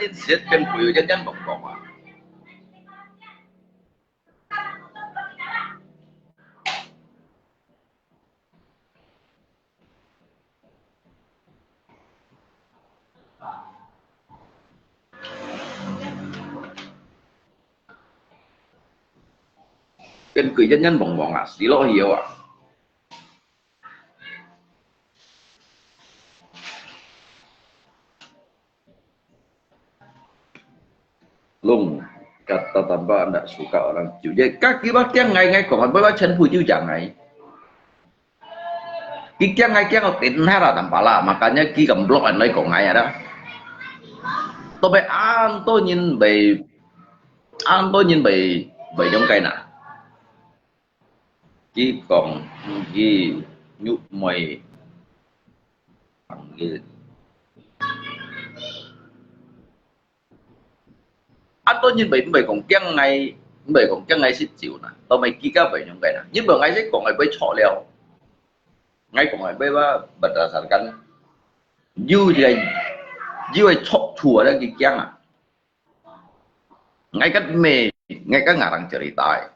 nhìn xét bên quỷ dân dân bọc bọc à bên quỷ dân dân bọc bọc à xí lỗi hiểu à lùng kata tanpa anda suka orang cuci jadi kaki bagian ngay còn với chân phu chứ chẳng này cái ngay nó tin hay là tanpa lah makanya ki cầm blok anh lấy còn ngay đó tôi bị an tôi nhìn bị giống cây nè ki còn gì nhút mày bằng gì anh tôi nhìn bị còn chân ngày bởi còn cái ngay xích chịu nè tao mày kỹ cả vậy những cái nè nhưng mà ngay sẽ còn ngay với chọ leo ngay còn ngay với bật ra sản căn như vậy chọ chùa đó cái kiang à ngay cái mề ngay cái ngả đang chơi tài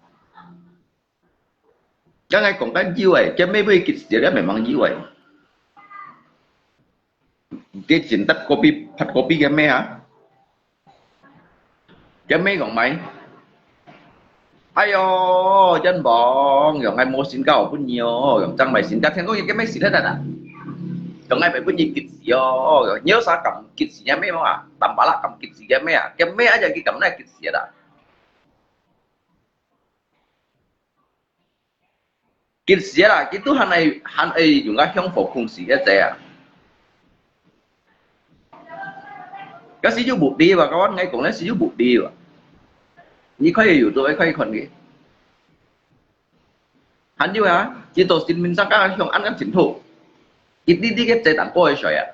cái ngay còn cái như vậy cái mấy với cái gì đó mày mang như vậy cái chuyện tắt copy phát copy cái mẹ hả cái mấy còn mày ai yo chân bóng rồi ngay mua xin cao cũng nhiều rồi chẳng mày xin cao thêm có cái mấy xin hết à rồi ngay phải có nhiều kịch gì rồi nhớ sao cầm kịch gì mấy mà tầm bả là cầm kịch gì cái mấy ở cái cầm này kịch gì đó kịch gì là cái tu hắn ấy dùng cái phong phục cùng gì cái gì à cái sử dụng bút đi và các bạn ngay cũng lấy sử dụng bút đi và như khơiอยู่ตัวไอ้khơiคนนี้hắn như vậy chỉ tổ xin mình sang các형 ăn cái chính thủ ít đi đi cái chế tặng coi rồi à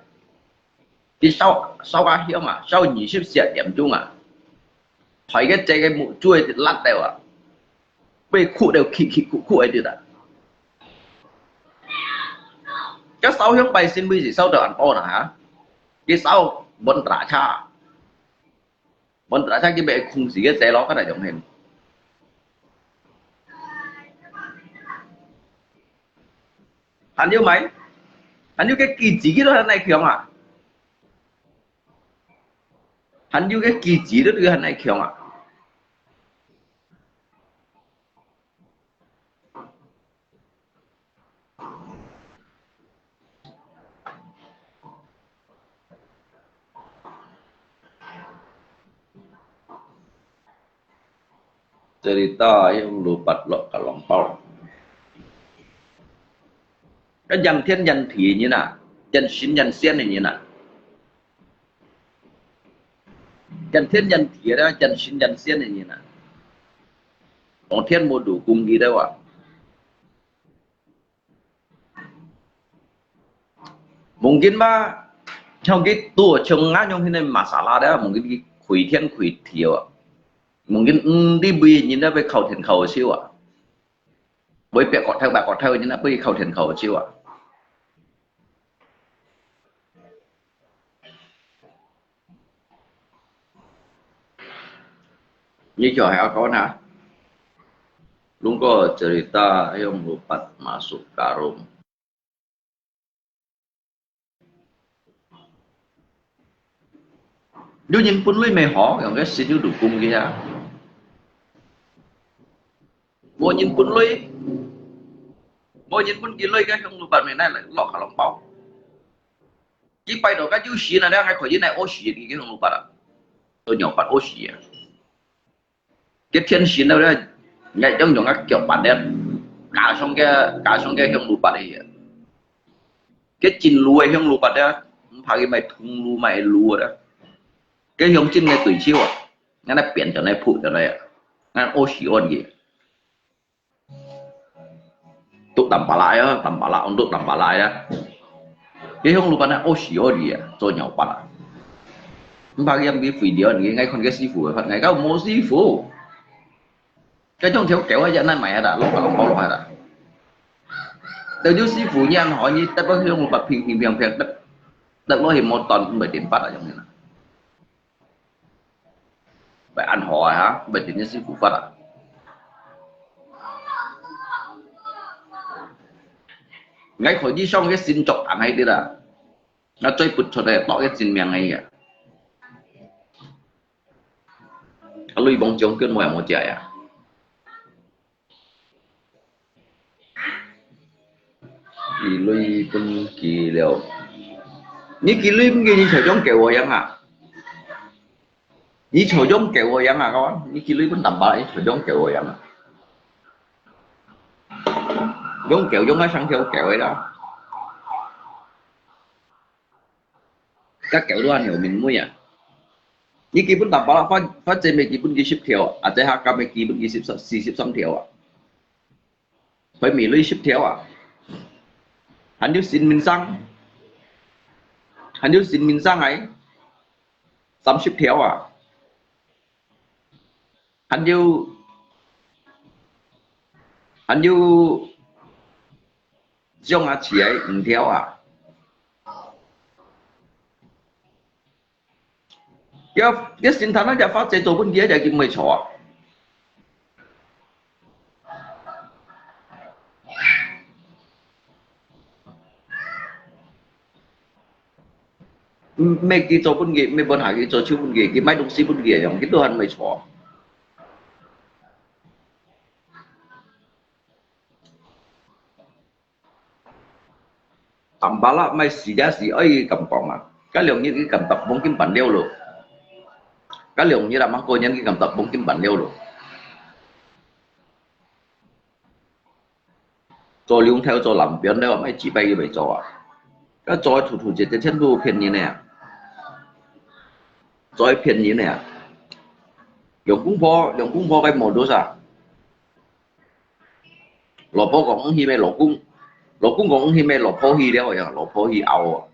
thì sau cái hiểu mà sau 24 điểm à thấy cái chế cái mũ chuối thì lát đều à被苦đều苦ấy được à cái sau형 bài xin bây giờ sau được ăn o nè hả cái sau bọn trả cha cái bệ khung gì cái chế nó cái này giống hình hắn yêu mấy hắn yêu cái kỳ chỉ cái đó này không à hắn yêu cái kỳ chỉ đó đưa hắn này không à cerita yang lupa lo kalau mau cái dần thiên dần thủy như nào dần sinh dần sen này như nào dần thiên dần thủy đó dần sinh dần sen này như nào còn thiên một đủ cùng gì đâu ạ mungkin ba trong cái tua trồng ngã trong thế này masala đó mungkin cái quỷ thiên quỷ thiểu ạ mungkin đi bì như nó với khẩu thiền khẩu siêu ạ với bẹ cọt theo như nó với khẩu thiền khẩu siêu ạ như chỗ heo có nè luôn có cerita yang lupa masuk karung nếu nhìn pun lấy mày họ còn cái xin đủ cung kia mua nhìn pun kia lấy cái không lupa mày này là lọ khả lòng bao chỉ bay đầu cái chú xí này đang hay khỏi dưới này ô xí cái không lupa tôi nhỏ bắt ô xí cái thiên xí đâu đó nhảy trong những cái kiểu bản đen cả xong cái không lupa đi cái chín lùi không lupa đó phải cái mày thùng lùi mày lùa đó cái giống trên này tuổi chiêu à nó là biển trở này phụ trở này à nó ô xí ôn gì tụ tầm bà lại tụ tầm bà lại á cái không lúc nó ô xí ôn gì à cho nhau bà lại ba cái cái video này ngay con cái sư phụ phật ngay cái mô sư phụ cái trong thiếu kéo hay này mày đã lúc mà không bao lâu đã từ dưới sư phụ nha hỏi như tất cả không bật phim đất nó hiện một tuần bởi tiền phát ở trong này phải ăn hỏi hả bởi tiền sư phụ phát à ngay khỏi đi xong cái xin chọc ăn hay đi là nó chơi bụt cho đây tỏ cái xin miệng này à lui bóng chống cơn mồi một chạy à kỳ lui con kỳ liệu như kỳ lui cái gì trời giống kẹo rồi em hả như trời giống kẹo rồi em hả các bạn như kỳ lui con tầm bậy trời giống kẹo rồi em hả giống kẹo giống cái sáng theo kẹo ấy đó các kẹo đó anh hiểu mình mua à như kỳ con tầm bậy là phát trên mấy kỳ con kỳ ship theo à thế ha cả mấy kỳ con kỳ ship xong theo à phải mình lui ship theo à hắn yêu xin mình sang ấy sắm ship theo à hắn yêu anh yêu trong chị ấy không theo à cái sinh thần nóจะ發展做本嘢就叫咪錯mấy cái做本嘢mấy本下嘅做超本嘢，佢買東西本嘢用，佢都係咪錯？tầm ba lá mấy時間時ấy cầm còn à, cái lượng như cái cầm tập 4 kiếm bản leo rồi, cái lượng như là mắc cô nhân cái cầm tập 4 kiếm bản leo rồi,做兩條做南邊咧，咪自卑嘅未做啊？個再圖隻隻親都便宜呢，再便宜呢，兩公婆cái một đứa sao？老婆講起咩老公講起咩老婆去了呀？老婆去拗啊！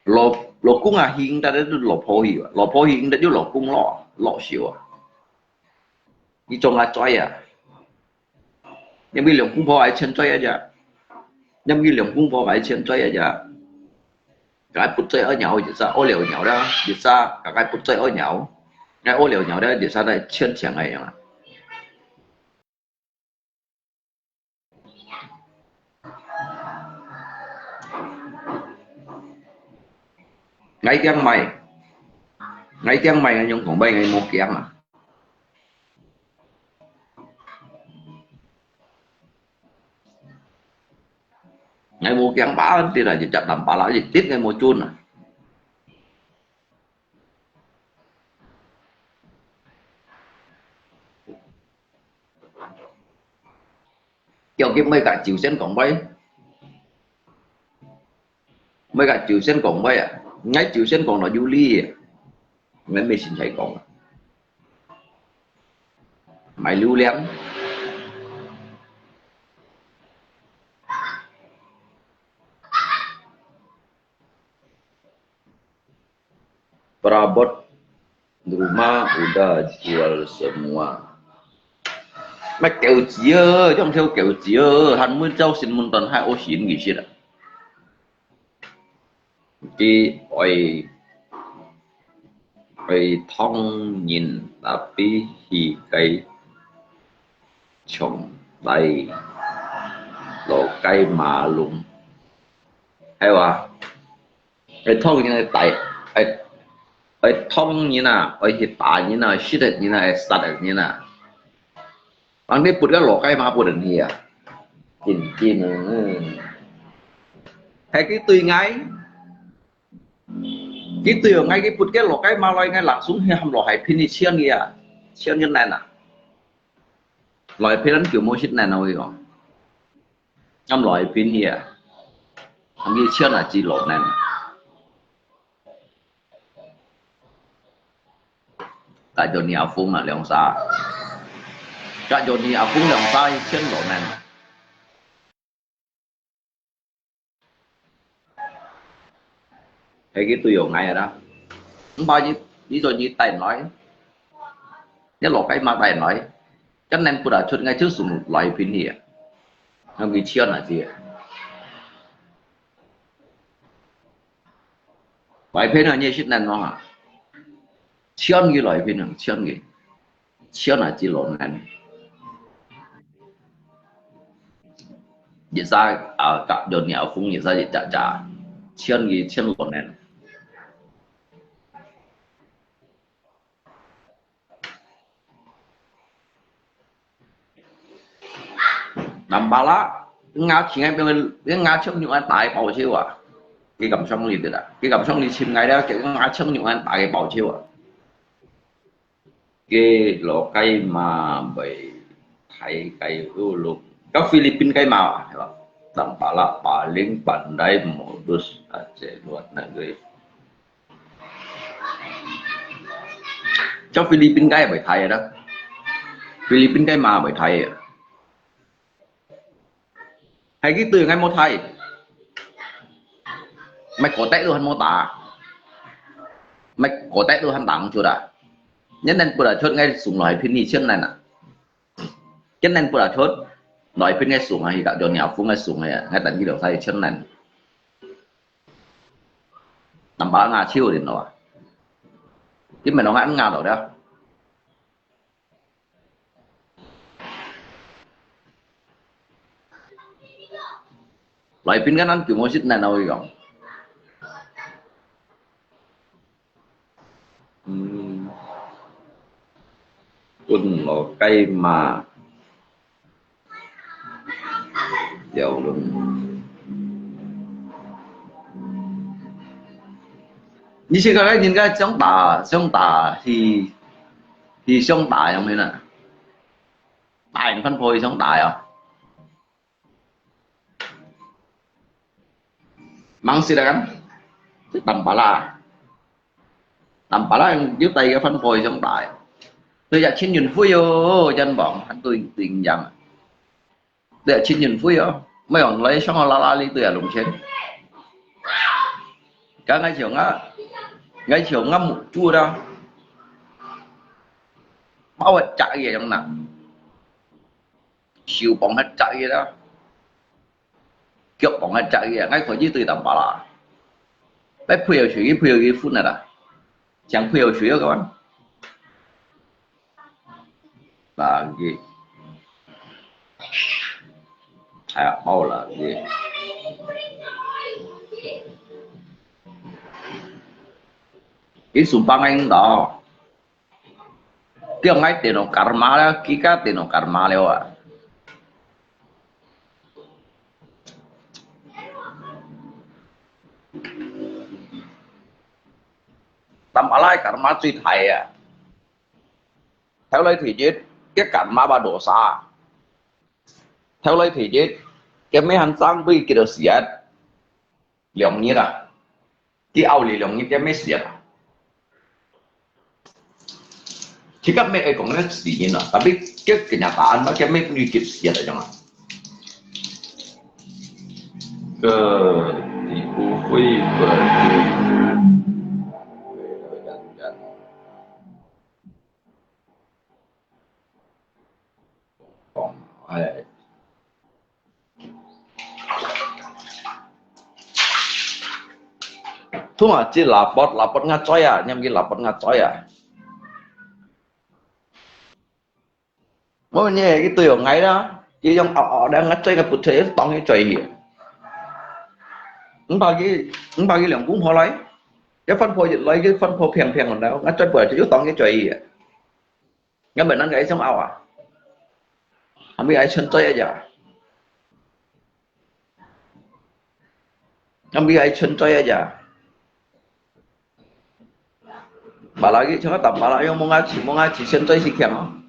老公啊，現在都老婆去啊，老婆現在都老公落少啊，你仲係追啊？因為兩公婆係錢追啊啫，因為兩公婆係錢追啊啫，cái bút chơi ở nhau thì sao ô liều nhau đó thì sao cả cái bút chơi ở nhau cái ô liều nhau đó thì sao đây chuyên chẳng này mà ngay tiếng mày nhưng còn bây ngày một tiếng à ngày một tiếng bá thì là chỉ chặt làm bá lá gì tiết ngày một chun à kiểu cái mấy cả chiều sen còn bay mấy cả chiều sen còn bay à ngay chiều sen còn là du ly mấy mình xin thầy còn mày lưu lén perabot rumah udah jual semua mấy kẹo chia trong theo kẹo chia hắn mới châu xin muốn tuần hai ô xỉn gì xí ạ cái oi thông nhìn tapi hi cây trồng đầy lộ cây mà lùng hay là cái thông như này tại oi thông như nào oi hiện tại như nào shit như nào start như nào bang dia put kan lokai ma put dan dia chin hay cái tùy ngay cái tùy ở ngay cái put cái lokai ma loi ngay lạc xuống hầm lò hải pin chiên kia chiên như này nè lòi pin đánh kiểu môi shit này nào rồi ngâm lòi pin kia thằng kia chiên là chỉ lột này tại chỗ nhà phun là leo xa cả chỗ này phun lòng tay chân lộ này cái tôi dùng ngay rồi đó không bao nhiêu lý do như tay nói nhất là cái mà tay nói cho nên tôi đã chốt ngay trước dùng loại pin này không bị chiên là gì loại pin là như thế này nó hả chiên cái loại pin là chiên là chỉ lộ này vậy ra ở cả đường nhà phun vậy ra thì chả chân gì chân lộn này nằm ba lá ngáo chỉ ngay bên cái ngáo trong những anh tại bảo chiêu à cái cầm xong liền được à cái cầm xong đi chìm ngay đó kiểu ngáo trong những anh tại bảo chiêu à cái lỗ cây mà bị thay cây ưu lục các Philippines cây màu à tầm bà là bà liên bản đây modus aja luar negeri cho Philippines cây bởi thay đó Philippines cây mà bởi thay hay cái từ ngay một thay mày có tết luôn hắn mô tả mày có tết luôn hắn tặng chưa đã nhất nên tôi đã chốt ngay súng loại Philippines này nè chân nên bữa chốt nói bên ngay xuống hay cả đường nhà phun ngay xuống này ngay tận cái đầu thay chân nên nằm bá ngà chiêu thì nó chứ mà nó ngã ngà đâu đó loại pin cái nó kiểu mua xích này đâu rồi quân nó cây mà dầu luôn như cái nhìn cái chống tả thì chống tả không biết nè tải phân phối chống tải à mang xí đàn tầm bà la dưới tay cái phân phối chống tải tôi đã chín nhìn vui ô chân bọn hắn tôi tình rằng để chín nhìn vui ô mấy ông lấy xong la đi từ lùng trên cả ngay chiều ngâm một chua đâu bao hết chạy gì trong nào chiều bọn hết chạy gì đó kiểu bọn hết chạy gì ngay khỏi dưới từ tầm bà la bé phiêu cái phút này đã chẳng phiêu chửi các bạn là gì bao là gì cái sumpah anh đó cái ông ấy tiền nó karma đó cái tiền nó karma leo à tầm alai karma suy thầy à theo lấy thì chết cái karma ba đổ xa theo lấy thì chết cái mấy hành sang bị cái đồ xiết lòng như là cái ao lì lòng như cái mấy xiết chỉ các mấy cái cũng rất gì nữa tapi cái nhà tán nó cái mấy như kiểu xiết ở trong này thì cũng vui thu mà chỉ là bot ngắt choi à nhầm cái là bot ngắt choi à mỗi ngày cái từ ngày đó chỉ trong họ đang ngắt choi cái bút thế tông cái choi gì không bao cái lượng cũng họ lấy cái phân phối lấy cái phân phối phèn còn đâu ngắt choi bữa chỉ tông cái choi gì nghe mình ăn cái xong ao à không biết ai chân choi à không biết ai chân choi à bà lagi cho tập bà lagi mau ngaji chân tay si kèm không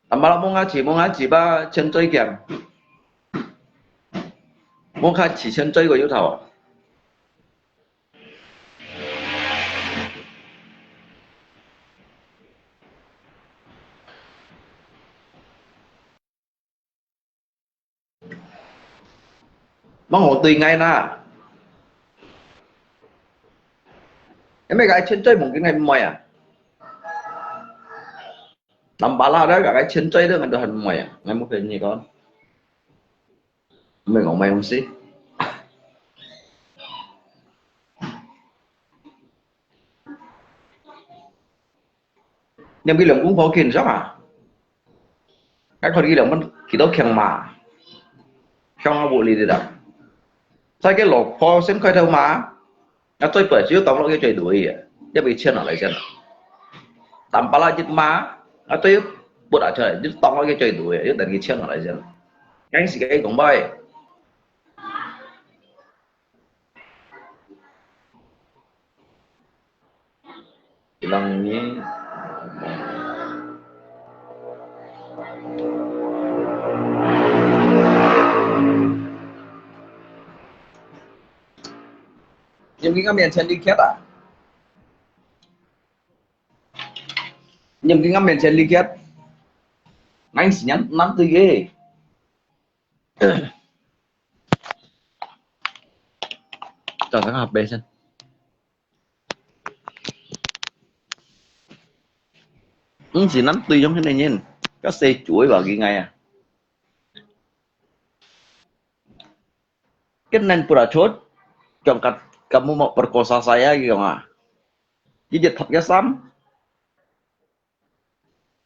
tập bà lagi mau ngaji ba chân tay kèm mau ngaji chân tay của yêu thầu mang hộ tùy ngay na em mấy cái chân chơi một cái ngày mày à làm bà la đó cả cái chân chơi đó mình được hình mày à ngày một hình gì con mình còn mày không xí nhưng cái lượng cũng có kiên rất à cái con cái lượng mình chỉ đâu khen mà trong bộ lì đi đặt sai cái lỗ kho xem khai thâu mà nó tôi bởi chứ tao nó cái chơi đuổi à chứ bị chân ở lại chân tầm bao la chết má nó tôi bữa đã chơi chứ tao nó cái chơi đuổi chứ đặt cái chân ở lại chân cái gì cái cũng bay lần như nhưng cái miền trên đi két à nhưng cái miền trên đi két anh chỉ nhắn nắm từ ghê cho các học bê xem Chỉ nắm tùy trong thế này nhìn. Các xe chuỗi vào ghi ngay à. Cái nên pura chốt. Trong kamu mau perkosa saya gitu nggak? Cái dịch thật cái xăm.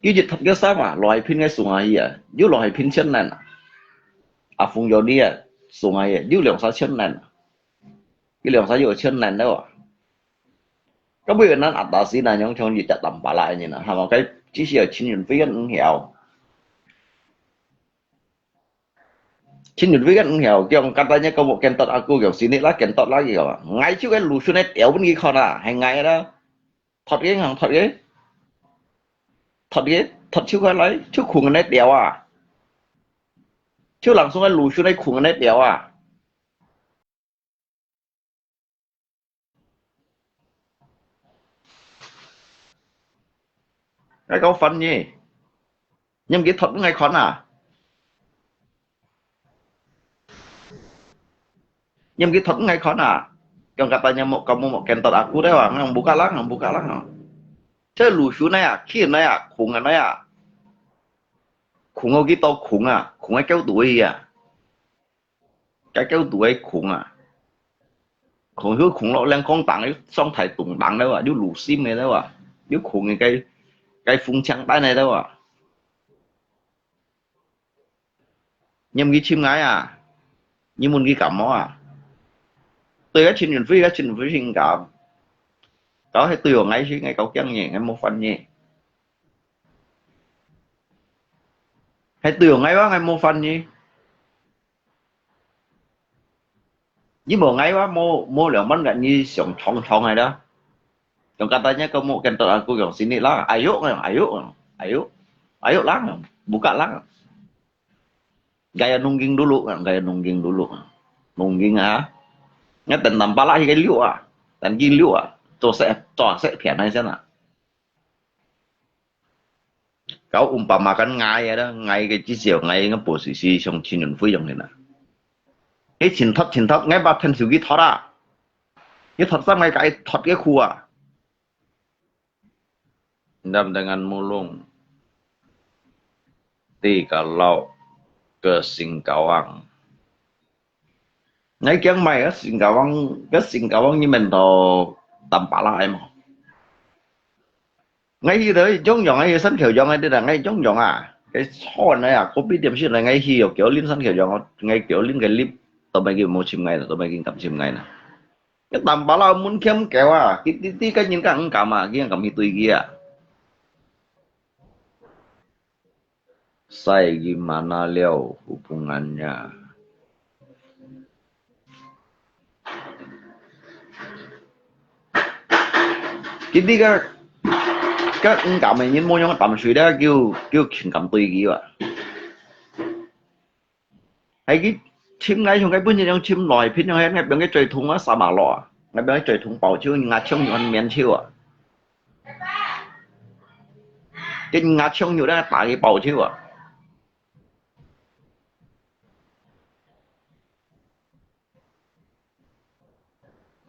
Cái dịch thật cái xăm à. Loài pin cái sungai à. Dù loài pin chân này. À phung vô đi à. Sungai à. Dù lượng xa chân này. Cái lượng xa vô chân này đâu à. Cái bây giờ nó ạt đá xí này nhông trong gì chặt tầm bà lại như nào. Hà mà cái chỉ là chính nhân phí ứng hiểu. Chính nhân phí ứng hiểu. Kiểu katanya kamu kentot aku kiểu sini lah kentot lagi kiểu. Ngay chứ cái lù xuống này éo bên ghi con à. Hay ngay đó. Thật ghê hả? Thật ghê. Thật ghê. Thật chứ cái lấy. Chứ khủng nét đéo à. Chứ lặng xuống cái lù xuống này khủng nét đéo à. Cái câu phân nhỉ. Nhưng cái thật ngay con à. Nhưng cái thật ngay con à. Yang katanya mau kamu mau kentot aku deh wang, yang buka lang. Chứ lù xuống này à, khi này à, khủng này à. Khủng ở cái to khủng à, khủng ở kéo tuổi à. Cái kéo tuổi khủng à. Khủng hứa khủng lộ lên con tặng ấy, xong thầy tụng tặng đâu à, đứa lù sim này đâu à. Đứa khủng này cái phun trắng tay này đâu à. Nhưng cái chim ngái à. Nhưng muốn cái cảm mó à. Tôi cái chuyện phi sinh cảm. Đó hay tôi ngay chứ ngay câu chân nhỉ, ngay một phần nhỉ. Hay tôi ngay quá ngay một phần nhỉ. Với bộ ngay quá mua lượng bánh gạch như sống thong này đó. Trong katanya kamu kentot aku yang sini lah. Ayo lah. Buka lah. Gaya nungging dulu. Nungging à. Nghe tình tầm ba lại cái liệu à. Tình ghi liệu à. Tôi sẽ phẻ này xem nào. Kau umpamakan ngay đó. Ngay cái chỉ siêu ngay cái bộ sĩ trong chính nhân phu dòng này nè. Cái chính thật. Ngay bà thân sự ghi thật à. Cái thật ra ngay cái thật cái khu à. Dan dengan mulung. Kalau ke Singkawang. Ngay cái mày á Singkawang như mình đồ tầm bả lại mà. Ngay khi đấy giống dòng ngay sân khều dòng ngay đây là ngay giống dòng à. Cái số này à có biết điểm gì là ngay khi kiểu liên sân khều dòng ngay kiểu liên cái clip tụi mày kêu một chim ngày là tụi mày kêu cầm chim ngày nè. Cái tầm bả lại muốn kiếm kéo à cái những cái ăn cảm à cái ăn cảm như tùy kia. Saya gimana Leo hubungannya? Jadi các cảm này những môn những tầm suy đó kêu chuyện cảm tùy gì vậy? Hay cái chim ngay trong cái bên trong chim loài phía trong ngay bên cái trời thùng á sa mạc lọ, ngay bên cái trời thùng bảo chiêu ngã trong những miền chiêu à? Cái ngã trong nhiều đó tại cái bảo chiêu à?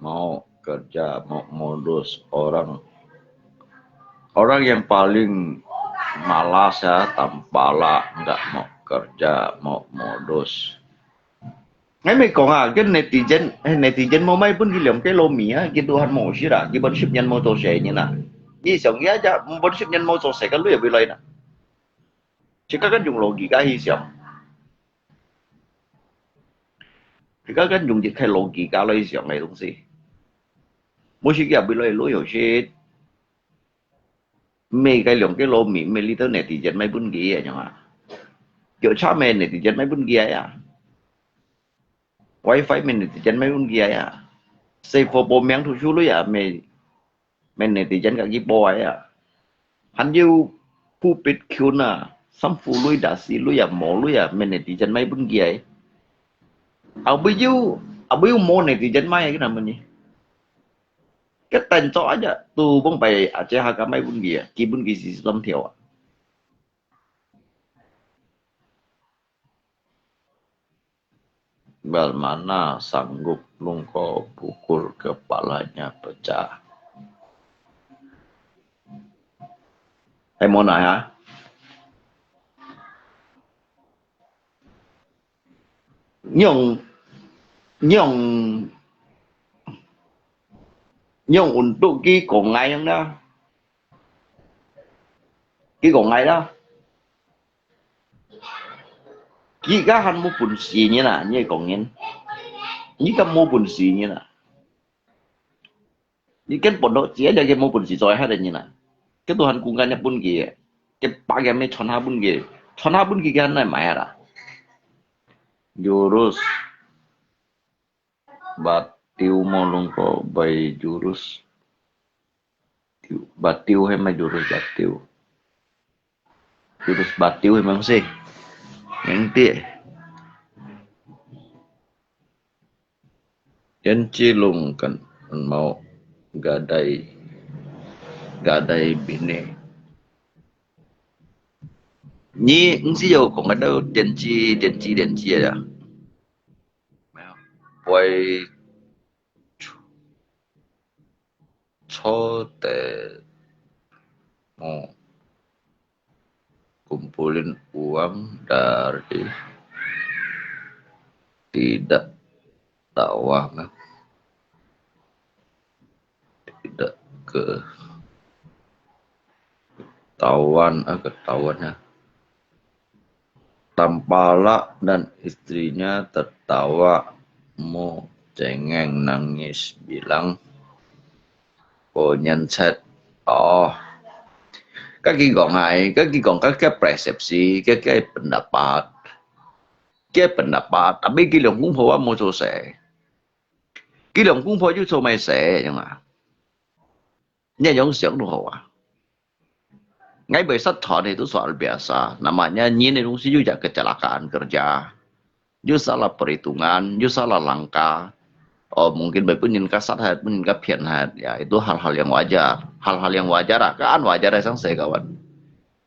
Mau kerja mau modus orang yang paling malas ya tampala nggak mau kerja mau modus. Ngay mấy còn à cái netizen mau mấy pun gilem cái lô mía cái Tuhan mau sih dah cái bên ship nhân mau tổ sẽ như nào. Ini xong aja bên ship nhân mau tổ sẽ cái lối bị nè. Chỉ có cái dùng logika hi xong. Chỉ có cái dùng dịch cái logika lấy xong này东西. Mỗi khi cái bị lối hiểu shit. Mấy cái lượng cái lô mì mấy lý tới netizen mấy bún kia nhá mà. Kiểu cha mẹ netizen mấy bún kia à. Wifi mấy netizen mấy bún kia à. Xây phô bố miếng thu chú lối à mấy netizen cái gì boy à. Hắn yêu phu bít kêu na. Sam phu lối đã xí lối à mỏ lối à mấy netizen mấy bún kia ấy. Ở bây giờ mỏ netizen mấy cái nào mình nhỉ. Cái tên cho aja tu bông bày ở trên hai cái máy bún kia, kỳ bún kia sistem theo. Balmana sanggup lungko pukul kepalanya pecah. Thầy muốn nói hả? Nhưng nhưng nhưng untuk cái cổ ngày đó, cái cổ ngày đó, jika han mau pun sinya na, như cổ nhiên, jika mau pun sinya na, jika pondok cia jadi mau pun si soalnya ada na, cái Tuhan kungkanya pun kia, cái pagamnya chona pun kia kan na mayara, jurus batiu molong ko bay jurus batiu hay may jurus batiu emang sih yang tie yang cilung kan mau gadai bini ni ngsi yo kong ada denci ya boy cho te mau kumpulin uang dari tidak tawangan, tidak ketahuannya. Tampala dan istrinya tertawa, mau cengeng nangis bilang, cô nhận xét, các cái persepsi, cái pendapat, tapi kilong kung po mo so se, kilong kung po ju so may se, nhưng mà, nhân giống sướng đồ hậu à. Ngay bởi sát thọ itu soal biasa. Namanya ini fungsi juga kecelakaan kerja. Juga salah perhitungan, juga salah langkah. Oh mungkin baik pun kasat hat, pun pian hat. Ya itu hal-hal yang wajar. Hal-hal yang wajar kan wajar ya sang saya kawan.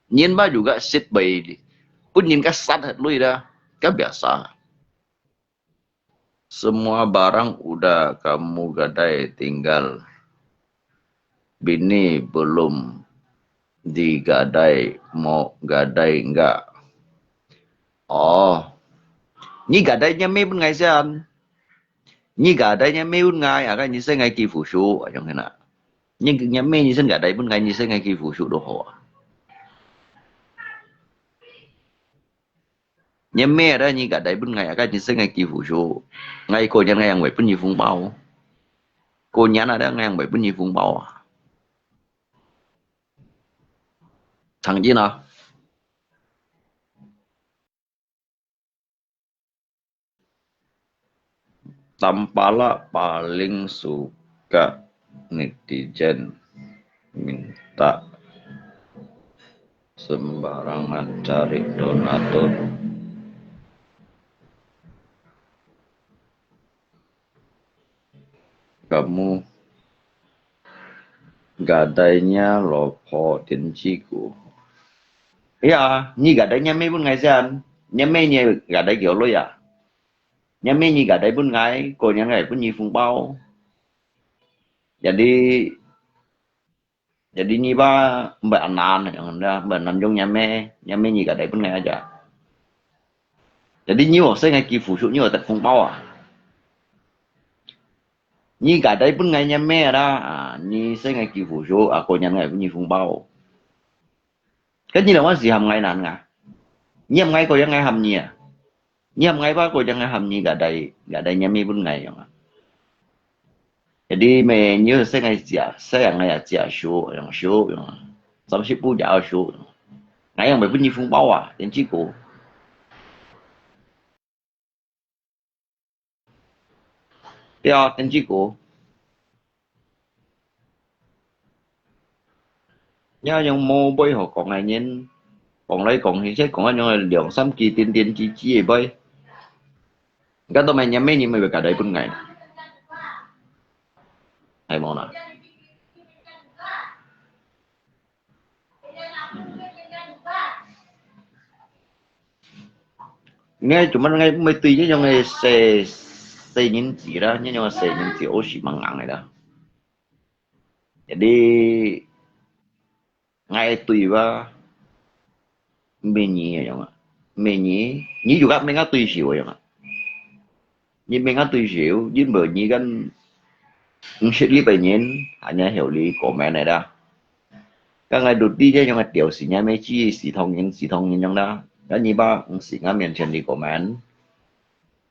Nyin ba juga sit baik. Pun kasat hat lu dah. Kan biasa. Semua barang udah kamu gadai, tinggal bini belum digadai, mau gadai enggak. Nhi gadainya mấy bên ngày xem, nhi gadainya mấy bên ngày, cái nhi sẽ ngày kỳ phụ số ở trong cái nào, nhưng nhà mấy nhi sẽ gadai bên ngày nhi sẽ ngày kỳ phụ số đồ họ. Nhà mấy đó nhi gadai bên ngày, cái nhi sẽ ngày kỳ phụ số, ngày cô nhà ngày ăn bảy bên nhi phun bao, cô nhà nào đó ngày ăn bảy bên nhi phun bao. Thằng gì nào? Tampala paling suka netizen minta sembarangan cari donatur. Kamu gadainya lopo tenciku. Iya, nyi gadainya mấy bên ngày xem, nhà mấy nyi gadai kiểu lo ya. Nhà mấy nyi gadai bên ngày, cô nhà ngày bên nyi phung bao. Jadi nyi ba mbak anan yang anda mbak anan jong nhà mấy nyi gadai bên ngày aja. Jadi nyi mau saya ngày kỳ phụ số nyi ở tại phung bao à. Nhi gadai bên ngày nhà mấy đó, nyi saya ngày kỳ phụ số, cô nhà ngày bên nyi phung bao. Cái như là có gì hầm ngày nào ngà? Nyi hầm ngày cô nhà ngày hầm nyi à? Nyi hầm ngày ba cô nhà ngày hầm nyi gadai nhà mấy bên ngày yang. Jadi như saya ngày chia số yang sampai si pu jauh số. Ngày yang berpunyi phung bao à, đến chỉ cô. Iya, đến chỉ cô. Nhớ yang mau bay họ còn ngày nhiên, còn lấy còn thì sẽ còn anh là lượng xăm kỳ tiền chi gì bay. Cái tụi mày nhắm mấy nhưng mày phải cả đời bên ngày. Hay món nào? Nghe chúng mình ngay mới tùy chứ trong này xe những gì đó, nhưng mà xe những gì oxy bằng nặng này đó. Jadi ngay tùy vào mình nhỉ vậy mà mình nhí juga mình tùy xíu vậy mà nhưng mình tùy xíu nhưng bởi nhí kan sẽ đi bệnh nhân hanya hiểu lý của mẹ này đó các ngài đột đi chứ nhưng mà tiểu sĩ nhà mấy chi sĩ thông nhân trong đó đó như ba sĩ ngã miền trên đi của mẹ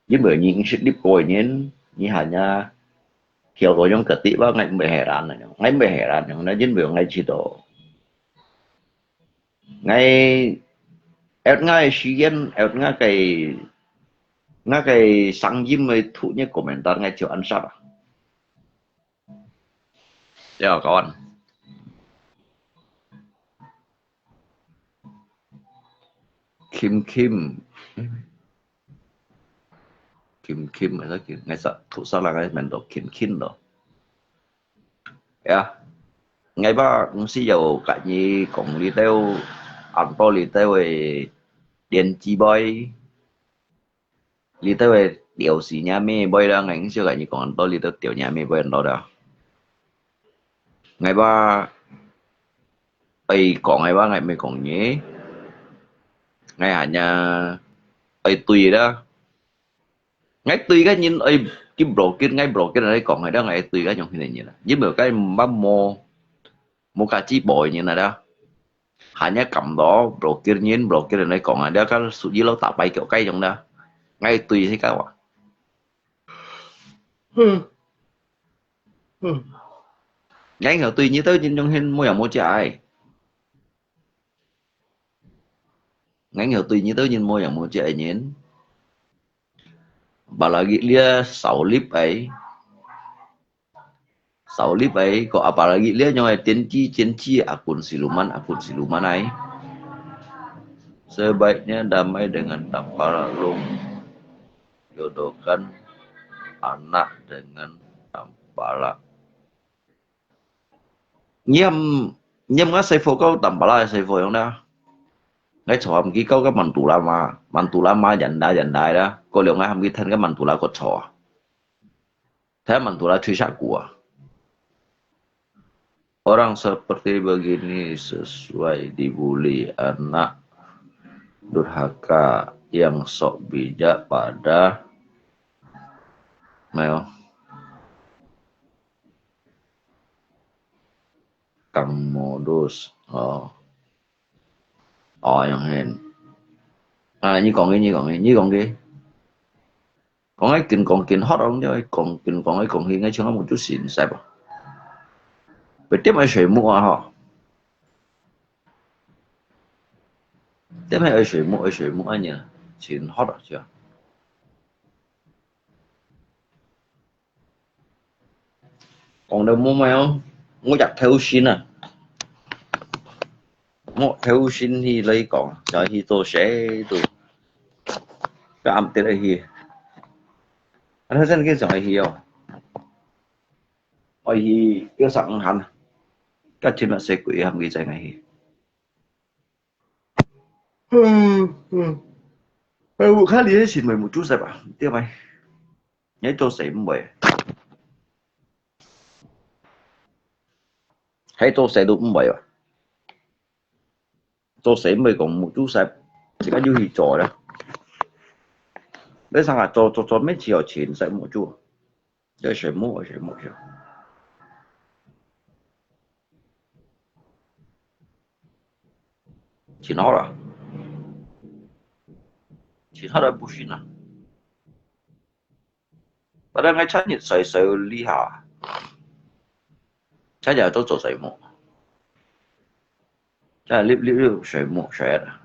nhưng bởi nhí sẽ đi của nhân như hanya hiểu rồi trong cái tí ba ngày mười hè ran này ngày mười hè ran nó nhưng bởi ngày chỉ độ ngày em ngay sĩ em ngay cái sáng dìm mới thủ nhất của mình ta ngay chiều ăn sắp à chào các bạn Kim mà sao ngay sao thủ sao là ngay mình đọc Kim đó yeah ngay ba cũng sử dụng cái gì cũng đi theo ăn bao đi theo về điện chi boy đi theo về điều gì nhà mẹ boy đó ngay siêu cái gì còn bao đi theo tiểu nhà mẹ boy đó đó ngay ba ấy còn ngay ba ngày mới còn nhé ngay hả nhà ấy tùy đó ngay tùy cái nhìn ấy cái broken này còn ngay đó ngay tùy cái trong này như là với một cái mắm một cái chi bồi như này đó hanya cầm đó broken này còn ngay đó cái số dưới lâu tạo bay kiểu cây trong đó ngay tùy thấy các bạn ngay ngờ tùy như tới nhìn trong hình mua mua chạy ngay ngờ tùy như tới nhìn mua chạy nhìn bà là lia 6 clip ấy kok apalagi lia nyoy tenci akun siluman ấy sebaiknya damai dengan tanpa lalu jodohkan anak dengan tampala nhiêm nhiêm ngã xây phố câu tampala xây phố không đó ngay chỗ hầm ký câu cái mantulama dành đại đó cô liệu ngay hầm ký thân cái mantula có chỗ thế mantula truy sát của orang seperti begini sesuai dibully anak durhaka yang sok bijak pada mèo căng modus yang hèn như còn cái còn ấy kinh hot không chứ còn ấy còn hiện ngay trong một chút xịn sẹp à vậy tiếp ai水木啊哈tiếp hay ai水木anh nhỉ xịn hot à chưa còn đâu mua mày không mua giặt theo xin à mua theo xin thì lấy còn cho thì tôi sẽ tôi cái âm tên là gì anh thấy cái giỏi hiểu ôi thì cái sẵn hẳn các trên mạng sẽ quỷ hàm ghi dài ngày vụ khác lý xin mày một chút xem ạ tiếp mày nhớ cho sẽ mày hãy cho sẽ đúng mày à cho sẽ mày còn một chút xem chỉ có vui trò đó bây giờ là cho mấy triệu tiền sẽ một chút để sẽ mua chứ其他的，其他的不行啊。但係我七月細呢下，七日都做水木，即係呢水木水啊，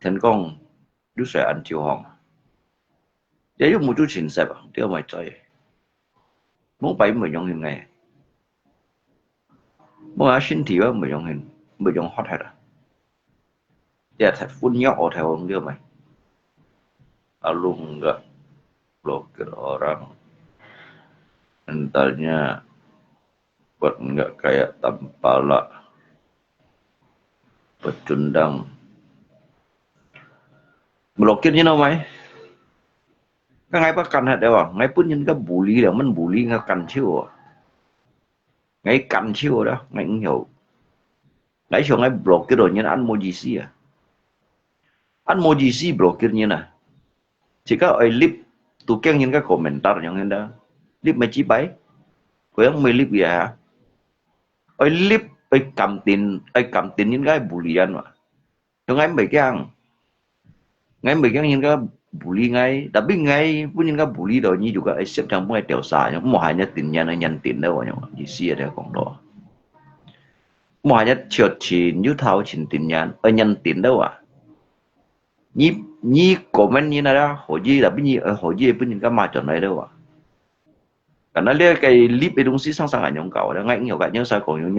天公都水按照行，你都冇做前十啊，呢個咪仔，冇俾咪用現嘅，冇話身體啊咪用現，咪用hot head啊。dia teleponnya orang dia mah lalu enggak blokir orang mentalnya buat enggak kayak tampala pecundang blokirnya namanya cái ngay bắt canh hết đấy à ngay pun nhân cái bully là mình bully ngay canh chiêu ngay canh chiêu đó ngay cũng hiểu ngay cho ngay blokir rồi nhưng ăn mojisi à ăn mojisi blokir như nào chỉ có ai lip tụ keng những cái komentar yang hendak lip mấy chi bay có yang mấy lip ya hả ai lip ai cầm tin những cái bulian mà cho ngay mấy cái những cái bully ngay tapi ngay pun những cái bully đó như juga ai xếp trong một điều sai nhưng mà hanya tinnya nhân tin đâu nhỉ gì ada còn đó mà hanya chợt chỉ như thao chính tinnya ở nhân tin đâu à như comment như nào họ gì là bây giờ họ gì pun những cái mà chuyện này đâu à karena dia cái clip itu sih sang sangat nyongkau ada ngay nhiều cái nhớ sao còn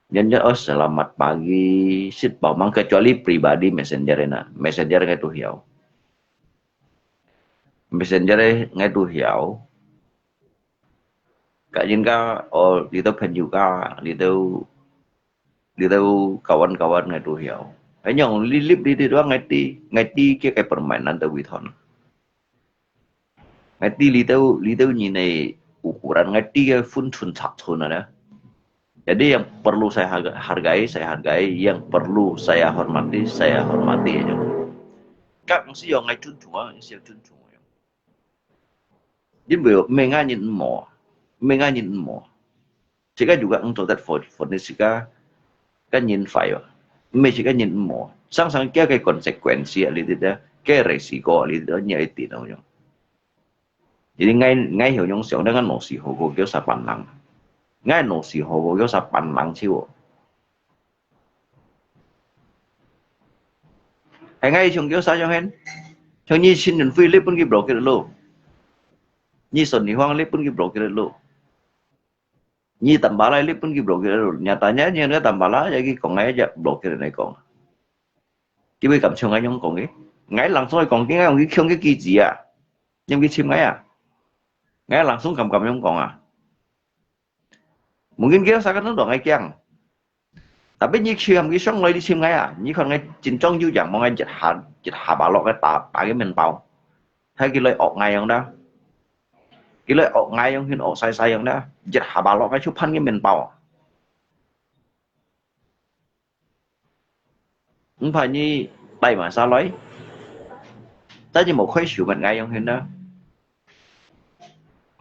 nhân selamat pagi sit bảo mang kecuali pribadi messenger na messenger ngay tu hiểu messenger ngay tu hiểu cả những cái đi tới fan juga đi tới kawan-kawan ngay tu hiểu ấy nhong clip đi doang ngay ti cái permainan tu witon ngay ti đi tới nhìn này ukuran ngay ti cái phun chun chak chun ada. Jadi yang perlu saya hargai, yang perlu saya hormati aja. Các ông sĩ ngay chun chua, siêu chun chua. Jadi biểu menga nhìn mò. Jika juga untuk that fornisika kan nhìn phải, mereka nhìn mò. Sang cái konsekuensi itu dah, cái resiko itu nyai tidak nyong. Jadi ngay hiểu nhong siang dengan nasi hogo kêu sa panlang. Ngay nô sĩ hồ có sao bàn lắng chiêu hay ngay chúng kêu sao cho hen cho như xin nhận phi pun cái block cái lô như sân đi hoang pun cái block cái lô như tầm bala pun cái block cái lô nyatanya như nó tầm bala jadi còn ngay aja block cái này còn cái bây cảm xúc ngay nhong còn ngay langsung còn cái ngay không cái kỳ gì à nhưng cái chim ngay langsung cầm nhong còn à mungkin dia sangat nonton ngay kiang tapi như xem cái sóng đi xem ngay à như còn ngay chính trong như dạng mong ngay chật hạ bà lọ cái tạp cái mình bao hay cái lời ọc ngay không đó cái lời ọc ngay không khi ọc sai không đó chật hạ bà lọ cái chút phân cái mình bao không phải như đây mà sao lấy tới như một khối sụp mình ngay không khi đó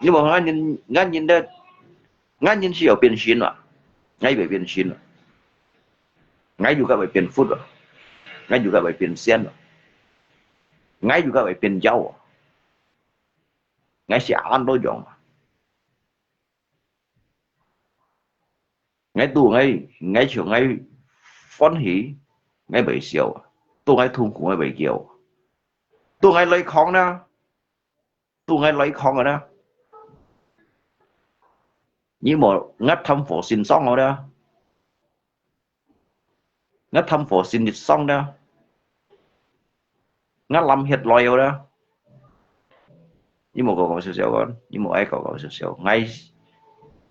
nhưng mà ngay nhìn đây ngay nhìn siêu biến xin rồi ngay về biến xin rồi ngay juga về biến phút rồi ngay juga về biến sen rồi ngay juga về biến dâu rồi ngay sẽ ăn đôi dòng ngay tu ngay chiều ngay phấn hỉ ngay bảy siêu tu ngay thùng của ngay bảy kiều tu ngay lấy khóng đó tu ngay lấy khóng rồi đó như một ngắt thăm phổ xin xong rồi đó ngắt thăm phổ xin dịch xong đó ngắt làm hiệt loài rồi đó như một cậu xíu con như một ai cậu xíu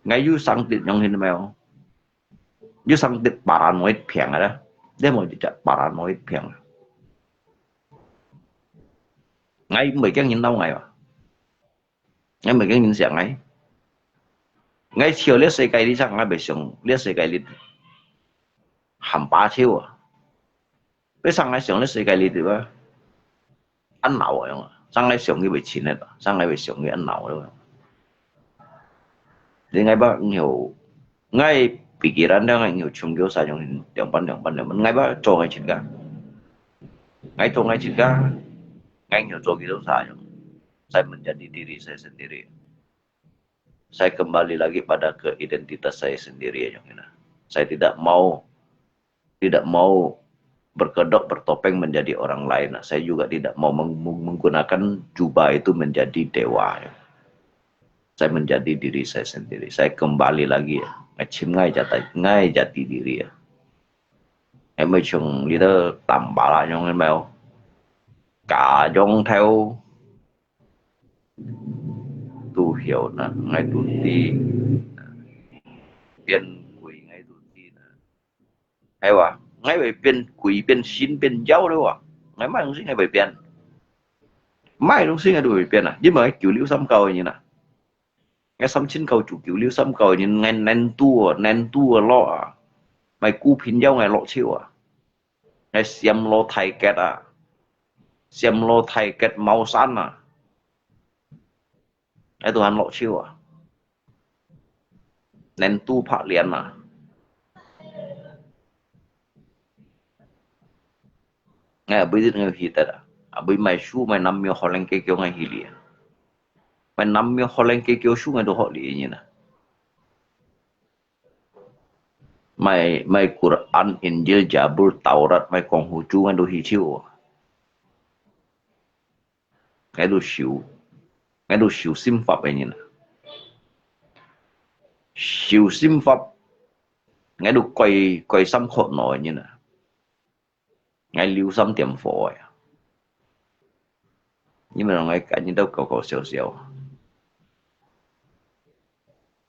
ngay du sang tiệt nhông hình mèo du sang tiệt bà ăn mỗi phèn rồi đó để một chặt bà ăn mỗi phèn ngay mấy cái nhìn đâu ngày ngay mấy cái nhìn sáng ngay chiều liếc xe cây đi sang ngay bể xuống liếc xe cây đi hầm ba chiều à bây sang ngay xuống liếc xe cây đi từ ba ăn nấu rồi sang ngay xuống cái bể chín này sang ngay bể xuống cái ăn nấu rồi thì ngay ba nhiều ngay pikiran đó ngay nhiều chung kiểu sao trong đường ban ngay ba cho ngay chín cả ngay cho ngay chín cả ngay nhiều cho kiểu sao trong saya menjadi diri saya sendiri. Saya kembali lagi pada ke identitas saya sendiri ya. Saya tidak mau berkedok bertopeng menjadi orang lain. Saya juga tidak mau menggunakan jubah itu menjadi dewa. Ya. Saya menjadi diri saya sendiri. Saya kembali lagi ya. Ngay jati diri ya. Em mới chừng đi đó tầm bạ lại trong em mèo. Cả trong theo tu hiểu là ngay tu ti biến quỷ ngay tu ti hay à ngay về biến quỷ biến xin biến giáo đâu à ngay mai không xin ngay về biến mai không xin ngay đuổi biến à nhưng mà cái kiểu liễu xăm cầu như nào ngay xăm chín cầu chủ kiểu liễu xăm cầu như ngay nen tua lo mày cú pin nhau ngày lộ chiêu à ngày xem lô thay kết à xem lô thay kết màu xanh à ngày tụi hắn lộ chiêu à nên tu phá liền à ngày bây giờ ngày hít à bây mày su mày nằm miêu họ lên cái kiểu ngày hít liền mày nằm miêu họ lên cái kiểu su ngày đồ họ liền như nè mày Quran Injil Jabur Taurat mày còn hồ chú ngày đồ hít chiêu à ngày đồ xỉu sim pháp ấy như nè xỉu sim pháp ngày đồ quay xăm khổ nổi như nè ngày lưu xăm tiệm phổi nhưng mà nó ngay cả những đâu cầu xíu xíu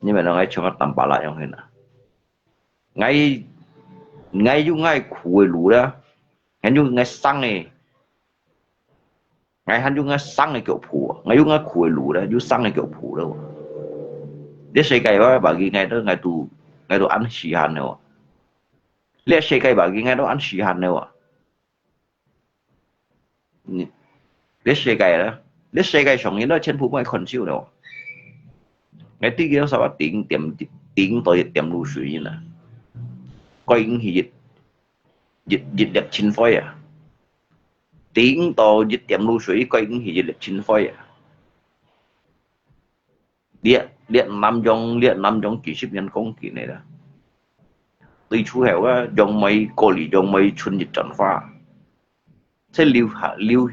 nhưng mà nó ngay cho nó tầm bả lại trong hình nè ngay ngay dù ngay khuya lú đó ngay dù ngay sang này ngay hắn dù ngay sang này kiểu phù ngay dù ngay khuya lú đó dù sang này kiểu phù đâu để xây cái đó bà ghi ngay đó ngay đồ ăn xì hàn nữa để xây cái bà ghi ngay đó ăn xì hàn nữa để xây cái đó để xây cái xong đó trên phố mới còn chịu đâu ngay tí kia sao tiếng tới tiệm lưu suy như là coi những gì dịch đẹp chín phơi à tiếng to dịch tiệm lưu suy coi những gì dịch đẹp chín phơi à điện năm trong kỷ ship nhân công kỷ này đó từ chú hẻo á dòng mây cô lì dòng mây xuân dịch trần pha sẽ lưu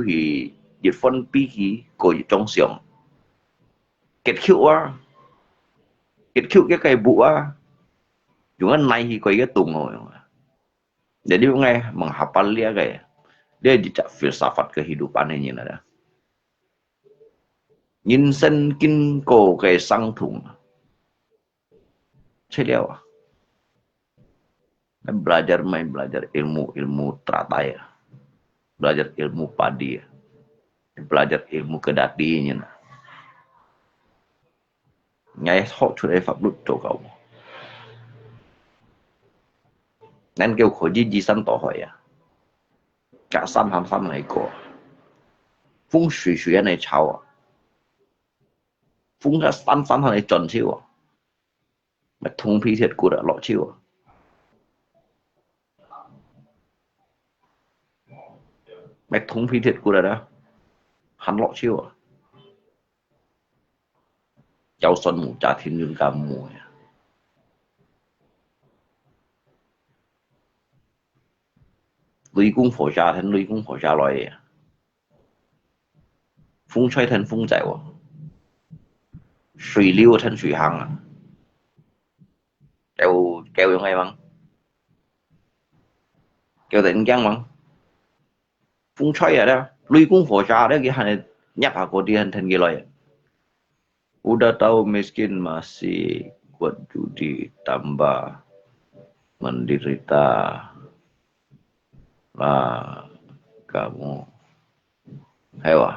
hỉ dịch phân bí khí của dịch trong xiong kết khiu cái bụ á chúng anh này thì có cái tùng rồi để đi ngay bằng hafal lia cái dia tidak filsafat kehidupan ini nada nhìn sen kin ko cái sang thùng saya lihat belajar ilmu teratai belajar ilmu padi belajar ilmu kedati ini ngay họ出来pháp luật cho cậu nên kêu khổ di sản tổ hội à cả三này có风水này炒啊风cái三này chuẩn chiêu à mà thông phi thiệt của đã lọ chiêu à mà thông phi thiệt của đã đó hắn lọ chiêu à cháu xuân mù trả thiên dương ca mùa雷公火下天雷公火下來風吹天風走啊水流天水行啊kéo yung ngay băng kéo đến giang băng phong吹à đó雷公火下đó cái hành nhắc hạ của đi hành thành cái loại udah tahu miskin masih buat judi tambah menderita lah kamu hewa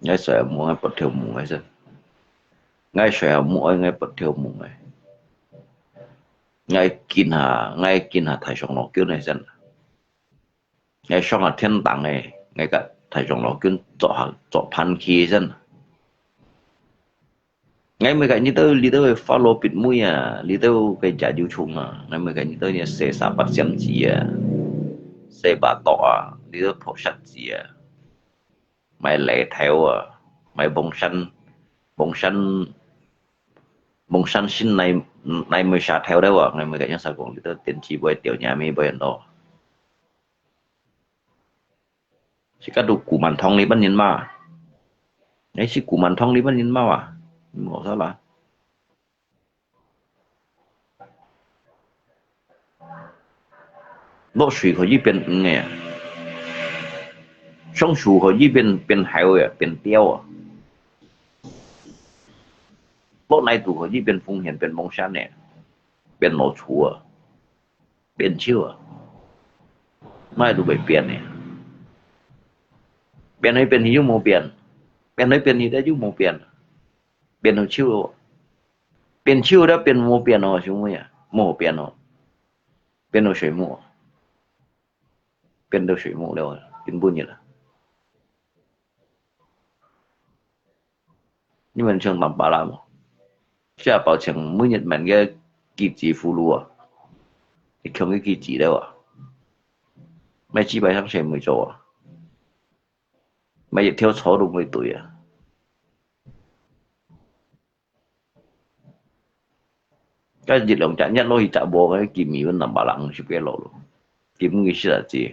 ngay sợ mua ngay bật thiểu mùng ngay dân ngay sợ mua ngay bật thiểu mùng ngay kín hà thầy sống nó kêu này dân ngay xong là thiên tạng này ngay cả thầy sống nó kêu cho pan khí dân ngay mấy cái như tôi lý tôi follow bịt mũi à lý tôi cái giả điều chung à ngay mấy cái như tôi như xe sa bắt xem gì à xe bà tọ à lý tôi phổ sát gì à mày lệ theo à mày bông xanh xin này mới sát theo đâu à ngay mấy cái như sao cũng lý tôi tiền chỉ bởi tiểu nhà mi bởi đó chỉ có đủ củ màn thong lý bắt nhìn mà ấy chỉ củ màn thong lý bắt nhìn mà à ngộ sao là落水可以变哎，松树可以变海啊，变雕啊，落奶度可以变风险，变梦山呢，变老鼠啊，变秋啊，奶度被变呢， Biển hay biển thì màu biển hay biển thì đã màu biển nó chiêu biển chiêu đó biển màu biển nó chúng mày à màu biển nó水母了biển bùn vậy là nhưng mà trường làm bà làm sẽ bảo chẳng mỗi nhật mình cái kỳ chỉ phụ lúa thì không cái kỳ chỉ đâu à mấy chỉ bài thằng sẽ mới cho à mấy theo số đúng mới tuổi à cái dịch lòng chả nhất lối chả bộ cái kỳ mỹ vẫn làm bà làm chụp cái lỗ kiếm người sẽ là gì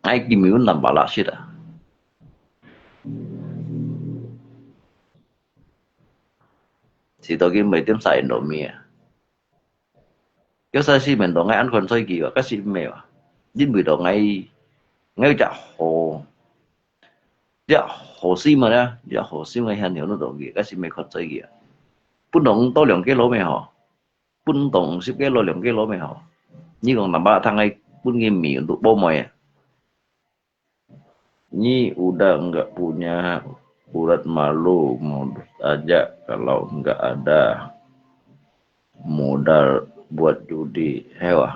ai kỳ mỹ vẫn làm bà làm sẽ là thì tôi cái mấy tiếng xài đồ mì cái sao xí mình đồ ngay ăn còn xoay kỳ cái xí mèo dính mười đồ ngay ngay chả hồ dạ hồ xí mà đó dạ hồ xí ngay hàng nhiều nó đồ gì cái xí mèo còn xoay kỳ bún đồng tôi lượng cái lỗ mèo họ bún đồng xí cái lỗ lượng cái lỗ mèo họ như còn làm ba thằng ấy bún nghe mì tụ bô mày ini udah nggak punya urat malu modus aja kalau nggak ada modal buat judi hewa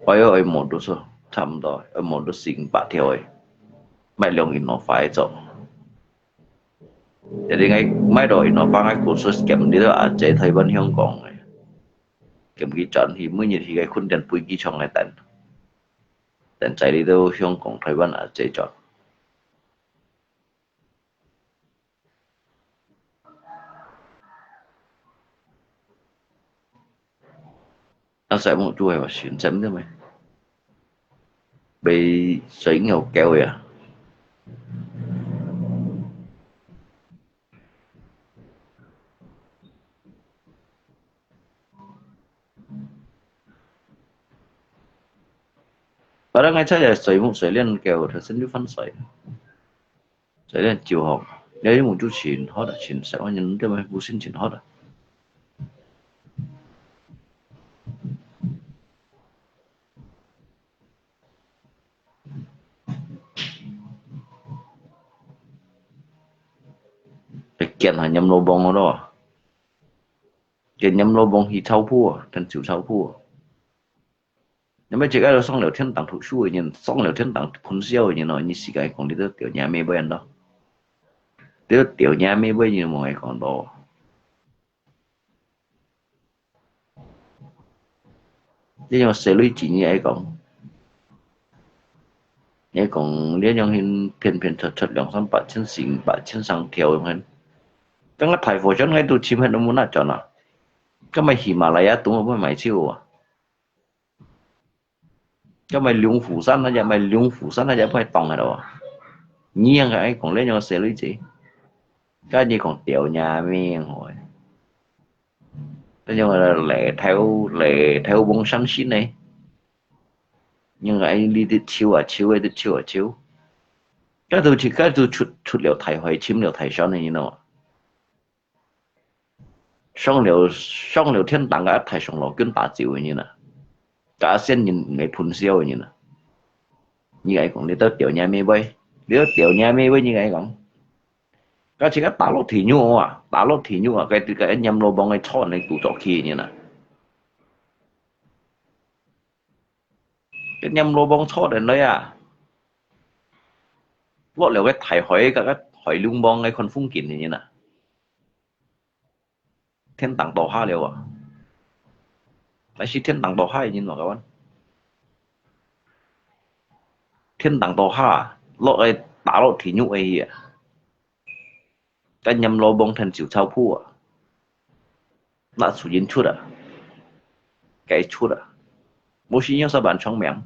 ayo ai modus chăm rồi ai modus sinh bạc theo ấy mày lòng in nó phải rồi jadi ngay mấy đội nó bằng cái kursus kiểm đi đó à chạy thời bên Hồng Kông này kiểm kỹ trận thì mới nhìn thì cái khuôn đèn bùi kỹ trong này tận chạy đi đâu Hồng Kông thời bên à chạy chọn nó sẽ một chuỗi và xuyên chấm thế mày bị sấy nghèo keo à ở đó ngay chắc là sấy một sấy lên keo thì xin chú phân sấy lên chiều học nếu một chút chuyện hết là chuyện sẽ có những cái mà vô sinh chuyện hết rồi kiện là nhâm lô bông ở đó kiện nhâm lô bông thì thâu phua thành chịu thâu phua nhưng mà chỉ cái đó xong liệu thiên tặng thuộc xuôi nhìn xong liệu thiên tặng phun siêu như nói như xí cái còn đi tới tiểu nhà mê bên đó tới tiểu nhà mê bên như mọi còn đó nhưng mà sẽ lui chỉ như ấy còn nếu còn nếu như hình phiền thật lượng xong bạn chân xỉn bạn chân sang theo hơn cái ngắt thải phổ cho ngay tôi chim hết nó muốn là cho nào cái mày Himalaya tụng ở mày chiêu à cái mày lung phủ山nó giờ mày lung phủ山nó giờ phải tòng ở đâu nhiên cái còn lấy nhau sẽ lấy gì cái gì còn tiểu nhà miền rồi thế nhưng mà lệ theo bông xanh xí này nhưng mà anh đi chiêu cái tôi chút liệu thải hoài chim liệu thải sao này như nào xong liệu thiên tàng cái thải xong lò kiến tả chịu như nào cả sen nhìn ngày phun siêu như nào như vậy còn đi tới tiểu nhà mê bay nếu tiểu nhà mê bay như vậy còn cái chỉ cái打落田nhau à打落田nhau à cái nhâm lô bông cái chọn này tụ chọc khí như nào cái nhâm lô bông chọn đến đấy à lót liệu cái thải hỏi cái hỏi lung bông cái con phun kín như nào thiên tàng tổ ha liệu à lại chỉ thiên tàng tổ ha như nào các bạn thiên tàng tổ ha lót cái打落田nhau ấy à cái nhâm lô bông thành chịu thao phu à là chủ nhân chút à cái chút à mỗi khi nhớ sao bạn trong miệng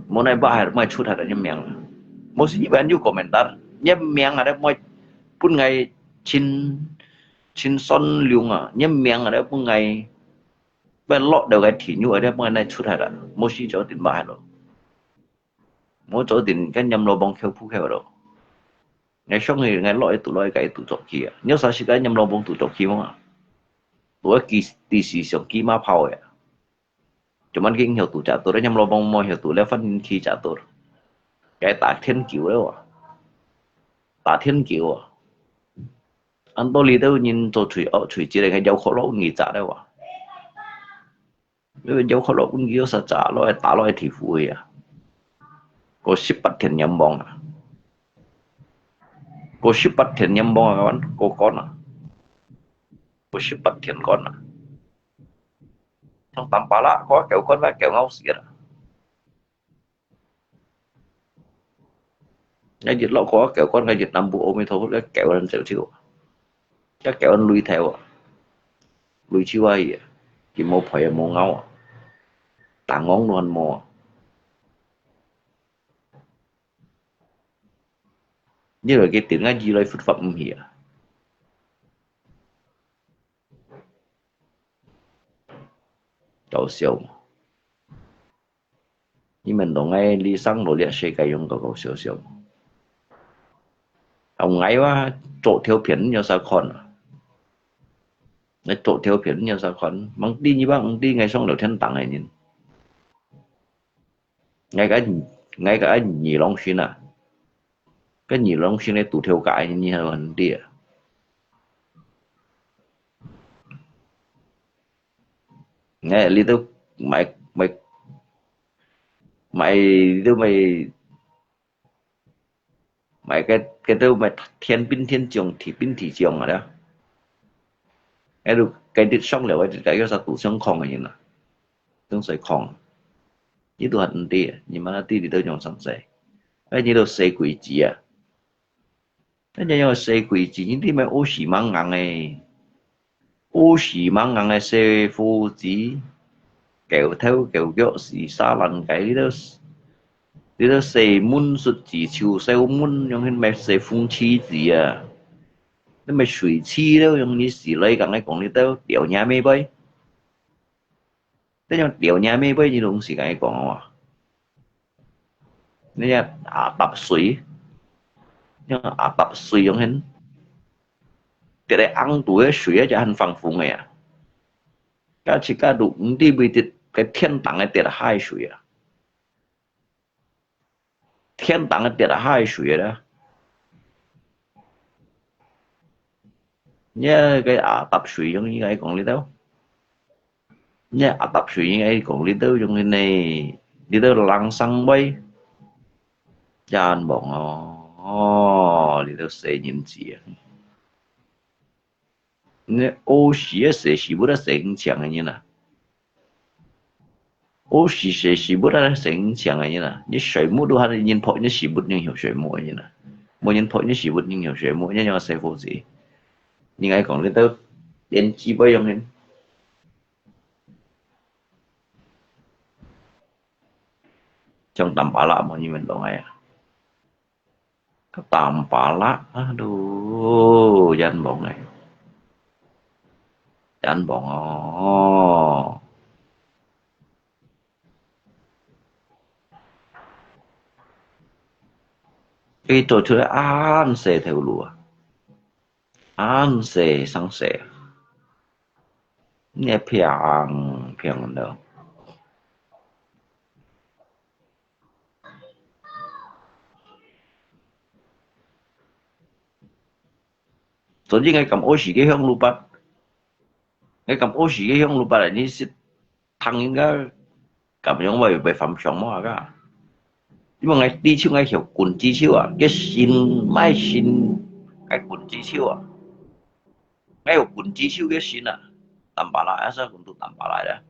mỗi này ba hai mai chút hạt ở nhâm miệng mỗi khi bạn yêu komentar nhâm miệng ở đây mỗi phút ngày chín son liung à nhâm miệng ở đây phút ngày bên lọt đầu cái thỉ nhu ở đây mỗi này chút hạt à mỗi khi chỗ tiền ba hai rồi mỗi chỗ tiền cái nhâm lô bông kêu phu kêu rồi ngày sau ngày loại tụ loại cái tụ chọc kia nhớ sao cái nhâm lô bông tụ chọc kia không à tụ cái kỳ xì sòng kỳ ma phao ấy cuman cái hiểu tụ catur nhằm lo bong mo hiểu tụ lẽ phân khi catur cái tạ thiên kiều đấy à tạ thiên kiều à anh tôi lý đâu nhìn tôi chửi chỉ là cái dấu khó lỗ nghĩ trả đấy à nếu dấu khó lỗ cũng nghĩ sao trả lo tạ lo thì vui à có ship bắt thiên nhầm bong à có ship bắt thiên nhầm bong à các bạn có con à có ship bắt thiên con à trong tầm bả lá có kéo con và kéo ngao xịt à cái dịch lo có kéo con cái dịch năm bộ mới thôi cái kéo lên chịu chịu chắc kéo anh lui theo à lui chiêu ai chỉ một phải một ngao tàng ngón luôn mò như là cái tiếng Anh gì lại phức phẩm hiểu搞笑你们懂爱理想罗列世界用搞笑笑ông ấy quá trộn theo phiến nhau sao còn nó trộn theo phiến nhau sao còn mang đi như bác đi ngày xong đầu thiên tặng này nhìn ngay cả nhị long xuyên à cái nhị long xuyên này tụ theo cái như là vấn đề nghe lý đâu mày mày mày đâu mày mày cái đâu mày thiên binh thiên trường thì binh thị trường mà đó cái được cái đứt xong rồi cái sao tụ xong không này nhìn nè tương sai không như tụ hận đi nhưng mà đi đâu nhung sáng say cái như đâu say quỷ gì à cái như say quỷ gì nhữngที่ mày ô xì mang ngang này ô xì mang ngang này say phu gì kéo theo kéo kéo xì xa lần cái đó say muốn xuất gì chiều say muốn用cái mày say phong chi gì à nó mày水chi đâu用你死来讲来讲你都掉nhà mấy bay thế nhưng掉nhà mấy bay như đồng sĩ cái講啊nên tập水nhưng tập水用hình cái đấy ăn tuổi水cho hành phẳng phụng này à cái chỉ cái đúng đi bị cái thiên tặng cái tiền hai水啊thiên tặng cái tiền hai水đó nhớ cái tập水giống như cái còn đi đâu nhớ tập水như cái còn đi đâu trong cái này đi đâu lăng xăng bay chan bọn đi đâu sẽ nhìn gì nè ô xí sẽ xí bữa đó sẽ chẳng như nè ô xí sẽ xí bữa đó sẽ chẳng như nè như水母都还nhìn thấy như xí bữa như hiểu水母như nè mỗi nhìn thấy như xí bữa như hiểu水母như nhau sẽ vô gì nhưng ai còn đi đâu đến chi bây giờ nên trong tầm bả lạ mà như mình đồng này cái tầm bả lạ aduh danh bọn này danh bọn cái trò chơi ăn xe theo lùa ăn xe sang xe nghe phiền phiền đâu总之，我咁我自己向路筆，我咁我自己向路筆嚟，你是騰應該咁樣為phạm上麼㗎？因為我啲超我條棍子超啊，cái xin mai xin cái棍子超啊，我條棍子超嘅xin啊，淡白啦，一陣咁都淡白嚟啦，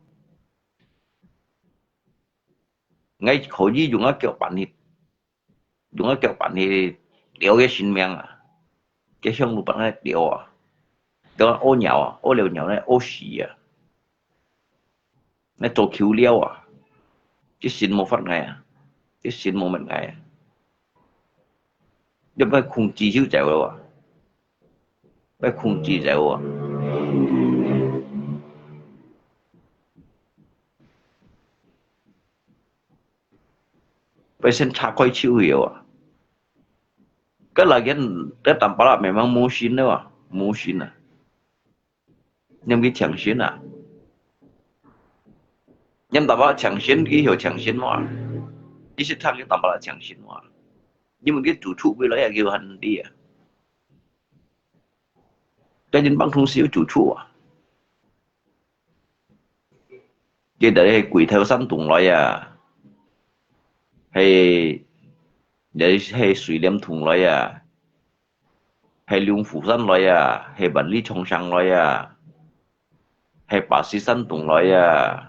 我可以用一腳板去，用一腳板去撩嘅sin命啊。cái hướng lục này điều à đó ô nhậu à ô liều nhậu này ô xì à này tổ cứu liêu à chứ xin một phát ngày à chứ xin một mình ngày à nhưng mà không chỉ chịu chịu đâu à phải không chỉ chịu à phải xem cha coi chịu hiểu à cái là cái tầm bảo là mày mang mua xin đâu à mua xin à nhưng cái chẳng xin à nhưng tạm bảo chẳng xin cái hiểu chẳng xin mà đi sẽ thằng cái tạm bảo là chẳng xin mà nhưng mà cái chủ trụ với lấy là kêu hành đi à cái nhân băng thông xíu chủ trụ à cái đấy quỷ theo săn tùng loại à hay để hay suy liêm thùng loại à hay lương phủ săn loại à hay bản lý trong sang loại à hay bà sĩ săn tùng loại à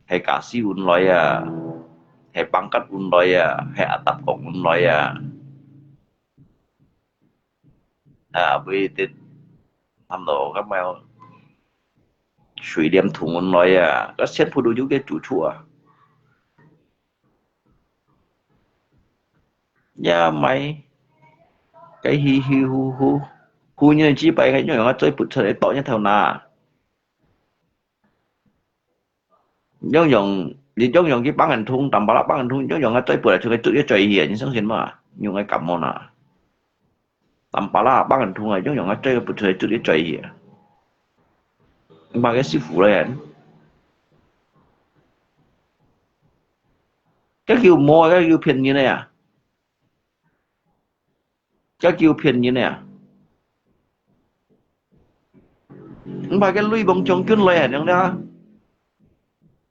hay cả sĩ un loại à hay băng cắt un loại à hay áp tập cộng un loại à với tên tham đồ các mèo suy liêm thùng un loại à các xét phụ đồ cái chủ trụ à nhà mày cái hi hi hu hu hu như chỉ bay cái nhỏ chơi bự chơi tỏ như theo na giống giống đi giống giống cái bán hành thun tầm bao bán hành thun giống giống cái chơi bự là chơi cái chơi hiện như sáng sinh mà dùng cái cầm món à tầm bao bán hành thun là giống giống cái chơi bự cái chơi hiện ba cái sư phụ này cái kiểu mua cái kiểu phiền như này à cái kiểu phiền như này à ba cái lưới bông trong chuyên lệ giống đó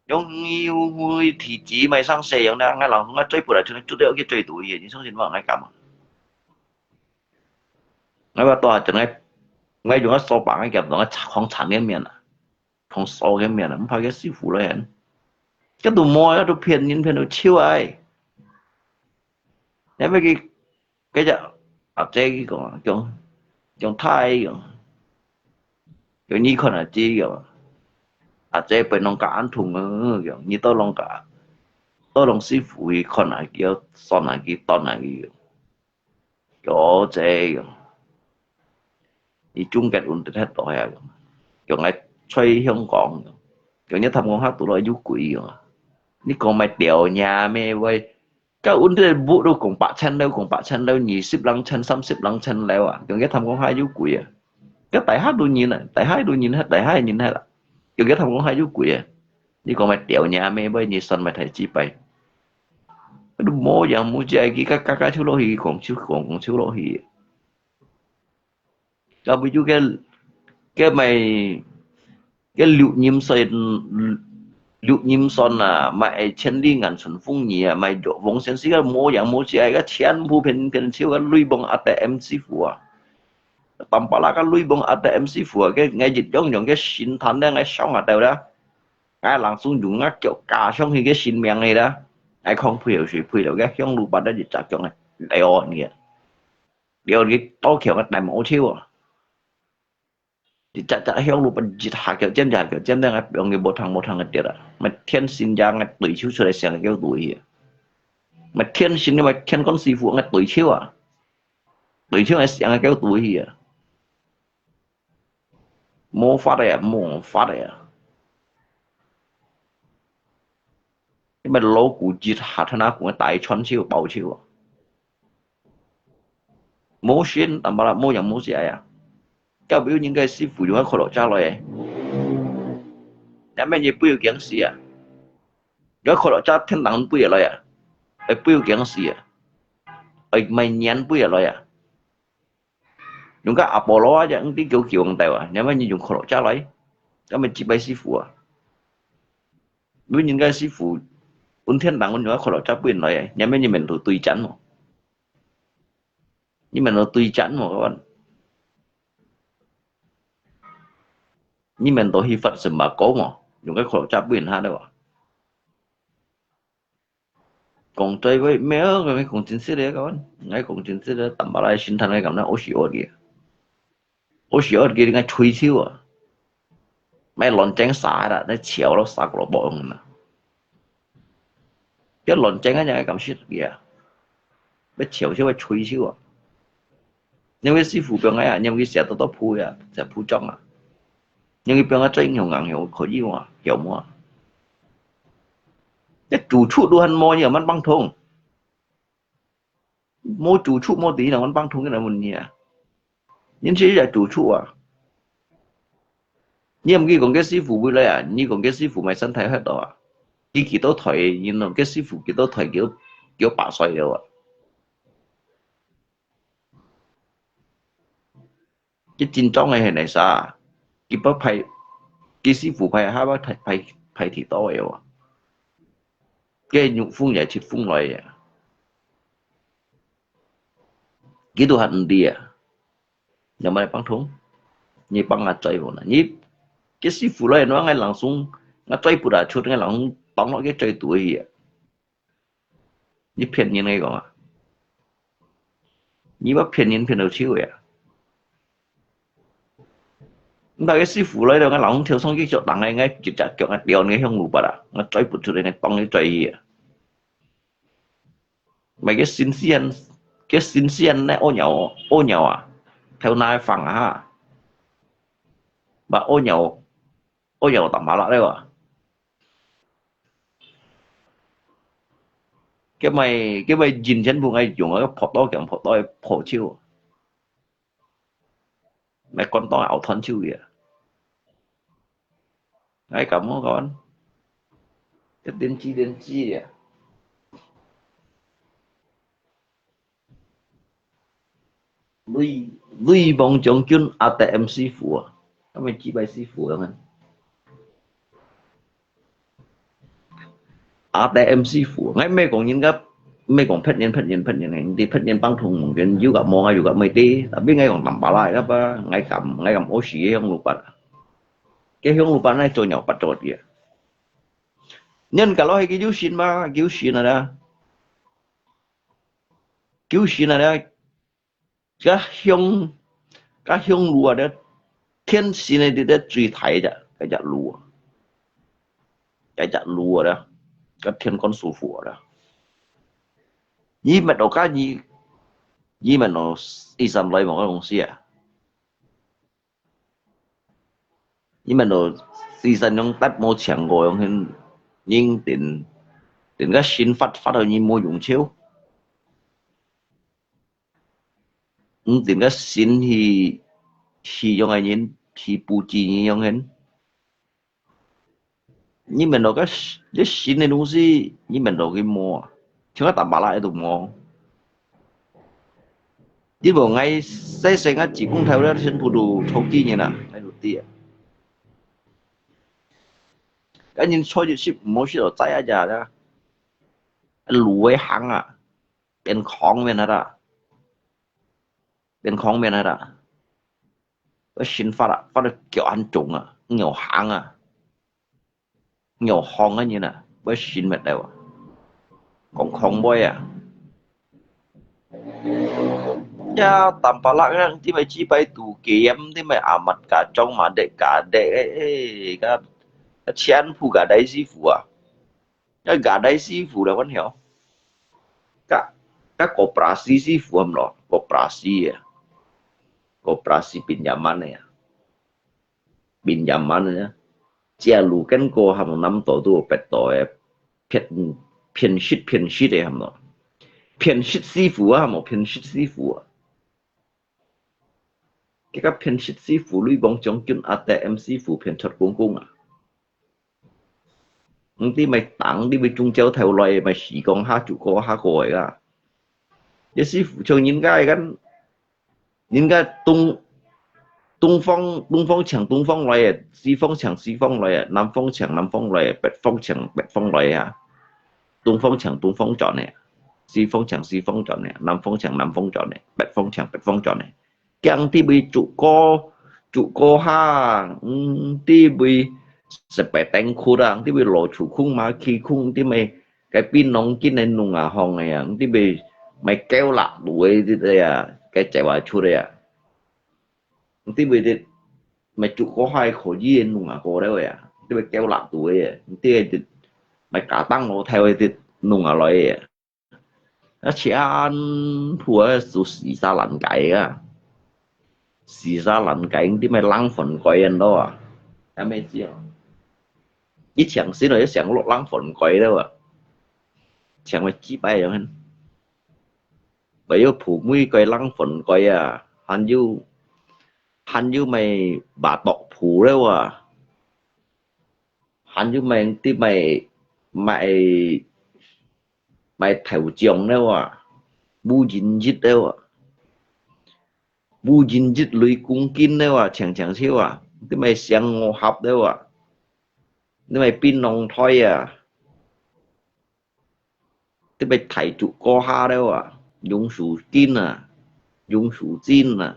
giống nhiều người thì chỉ mày sang xe giống đó ngay lòng ngay chơi bữa là chút đỡ cái chơi tuổi gì xong xin vào ngay cầm ngay ba tòa chẳng ngay dùng cái số bảng ngay kẹp nó không sản cái miệng à không số cái miệng à không phải cái sư phụ này cái đồ mua đồ phiền đồ chiêu ai nếu mấy cái chợ ở đây cái Thái cái như con là chi ở đây bên nông cả ăn thùng như tôi lòng sư phụ con là kiểu son là cái ton là cái đây thì chung kết ổn định hết rồi à kiểu ngay chơi香港kiểu như thầm con hát tụi nó du quỷ rồi ní còn mày đèo nhà mẹ vậy cái ổn định bộ đâu cũng bạc chân đâu nhì ship lăng chân xăm ship lăng chân leo à kiểu như thầm con hai du quỷ à cái tại hát đôi nhìn này tại hai đôi nhìn hết tại hai nhìn hết à kiểu cái thầm con hai du quỷ à ní còn mày đèo nhà mẹ vậy nhì sân mày thấy chi bay cái đồ mua dạng mua chạy cái thiếu lỗ hì còn thiếu lỗ hì cái ví dụ cái mày cái liệu nhiễm son à mày chân đi ngàn xuân phong nhỉ à mày độ vong sen sĩ cái mua dạng mua chạy cái钱不偏偏少cái lùi bông ATM sư phụ à tầm bả là cái lùi bông ATM sư phụ à cái ngay dịch giống những cái xin thành đó ngay xong ở đâu đó ngay làng xuống dùng cái kiểu cà xong thì cái xin miệng này đó ai không hiểu gì hiểu được cái xong lùi bắt đó dịch chặt cho này đeo nè đeo cái to kiểu cái đại mẫu chiêu à thì chắc hiểu luôn bên chỉ hạ kiểu chân đang ngay bằng cái một thằng cái tiệt à mà thiên sinh ra ngay tuổi chiếu sửa lại sang cái tuổi mà thiên sinh mà thiên con sư phụ ngay tuổi chiếu à tuổi chiếu ngay sang cái tuổi à mô phát đấy à cái mà lỗ cụ chỉ hạ thằng nào cũng đại穿chiếu bảo chiếu à mô xin tầm bao là mô dạng mô gì à cái biểu những cái sư phụ dùng cái khổ lỗ cha rồi nếu mà như biểu kiến sĩ à cái khổ lỗ cha thiên đàng biểu rồi à cái biểu kiến sĩ à cái mày nhắn biểu rồi à dùng cái Apollo chứ những cái kiểu bằng tàu à nếu mà như dùng khổ lỗ cha lấy cái mình chỉ bay sư phụ à biểu những cái sư phụ un thiên đàng un nói khổ lỗ cha biểu rồi nếu mà như mình tùy chắn mà nhưng mà nó tùy chắn mà các bạn nhưng mình tổ hy phật sự mà cố mà dùng cái khổ chấp quyền ha đâu còn chơi với mấy cái cùng chính xác đấy các bạn ngay cùng chính xác đấy tầm bao lại sinh thành cái cảm giác ố xì ớt kia ngay chui chiêu à mấy lon trắng xả đã nó chéo nó xả của bộ ông nè cái lon trắng cái cảm xúc kìa mấy chéo chứ mấy chui chiêu à nhưng cái sư phụ 병 ấy nhưng cái xe to phui à sẽ phui trong à nhưng cái 병 ấy nhiều ngang hiểu khó gì mà hiểu mà cái chủ trụ đồ ăn mua nhiềuมันbăng thông mua chủ trụ mua tí làมันbăng thông cái này mình nhỉ nhưng chỉ là chủ trụ à nhưng mà cái còn cái sư phụ bây giờ à như còn cái sư phụ mày sân thấy hết rồi à kỳ tố thời nhìn nó cái sư phụ kỳ tố thời kiểu kiểu bà xoay rồi cái chính trong này này sao cái bác phải cái sư phụ phải hai bác phải thì to rồi cái nhục phun vậy thì phun lại cái đồ hận đi à nhà máy băng thúng như băng là chơi rồi như cái sư phụ lại nó ngay langsung nó chơi bữa đã chút ngay langsung băng nó cái chơi tuổi như phiền như này còn à như bác phiền đầu chiếu vậy nhưng cái sư phụ lại đó ngay langsung theo xong cái chỗ đằng này ngay chỉ chặt kiểu ngay điều ngay không ngủ bà đã nó chơi bữa chút này băng cái chơi mấy cái xin xiên này ô nhau à theo nai phẳng ha bà ô nhau tầm mà lại đấy à cái mày nhìn chân vùng ấy dùng cái phốt đó phổ chiêu mày con to ảo thân chiêu vậy ngay cả món con cái tiên tri à lui bóng chống chun ATM sư phụ à cái mày chỉ bài sư phụ đó anh ATM sư phụ ngay mấy còn những cái mấy còn phết nhân này đi phết nhân băng thùng cái juga mau juga mấy tí tapi ngay còn tầm bả lại đó ba ngay cầm ô xí không lupa cái không lupa này cho nhau bắt trộn vậy nhân cả lo cái cứu xin là đó cái không lùa đó thiên sinh này để truy thái đó cái chặt lùa đó cái thiên con sư phụ đó nhưng mà đâu cái gì nhưng mà nó ý xâm lại một cái东西à nhưng mà nó ý xâm những tách mô chẳng ngồi ông hình nhưng tiền cái xin phát ở như mô dùng chiếu tiền cái xin thì trong ai nhìn thì bù trì như trong hình nhưng mà nó cái xin này đúng gì nhưng mà nó cái mô chứ có tạm bả lại được mô chứ bộ ngay xây xây ngắt chỉ cũng theo đó xin phụ đủ thấu kỳ như nào ngay đầu tiên cái nhìn soi được ship mỗi ship ở tay à già đó lùi với hàng à bên khóng bên đó bên khóng bên đó cái xin phát được kiểu ăn trùng à nhiều hàng à nhiều hong á như nè với xin mệt đều còn không bôi à ya tanpa larang ti mai chi pai tu kiếm ti mai amat cả trong mà để cái chén phụ cả đấy sư phụ à cái cả đấy sư phụ là vẫn hiểu cái koperasi sư phụ em lo koperasi pinjaman ya chia lu kan ko ham năm tổ tu pet tổ phiền phiền shit đấy ham lo phiền shit sư phụ à mà phiền shit sư phụ à cái phiền shit sư phụ lui bóng chống chun ATM sư phụ phiền thật cung à tí mày tặng đi với trung châu theo loài mày chỉ còn hai chủ có hai gọi à cái sư phụ cho những cái东方抢东方来啊，西方抢西方来啊，南方抢南方来啊，北方抢北方来啊，东方抢东方转呢，西方抢西方转呢，南方抢南方转呢，北方抢北方转呢。Yang ti bị trụ co ha, ti bị sepe teng kurang, ti bị lộ chủ khung mà khi khung ti mày cái pin nóng kia nên nung à hòn này à, ti bị mày kéo lạc đuổi đi đây à, cái chạy vào chu đây à. Tí bây giờ mày chụp có hai khổ duyên luôn à cô đấy vậy à tí bây kéo lạc tuổi à tí bây mày cả tăng nó theo thì nung à loại à nó chỉ ăn thua số xì ra lăn cái à xì ra lăn cái tí mày lăng phần quay anh đó à em biết chưa ít chẳng xí rồi chẳng lột lăng phần quay đâu à chẳng mày chỉ bay rồi anh bây giờ phụ mũi quay lăng phần quay à hắn như mày bà tộc phủ đâu à hắn như mày tí mày mày mày thầu chồng đâu à bu dính dít đâu à bu dính dít lưới cung kín đâu à chẳng chẳng xíu à thế mày sang ngô học đâu à thế mày pin nòng thôi à thế mày thầy trụ co ha đâu à dùng sủ kín à dùng sủ chín à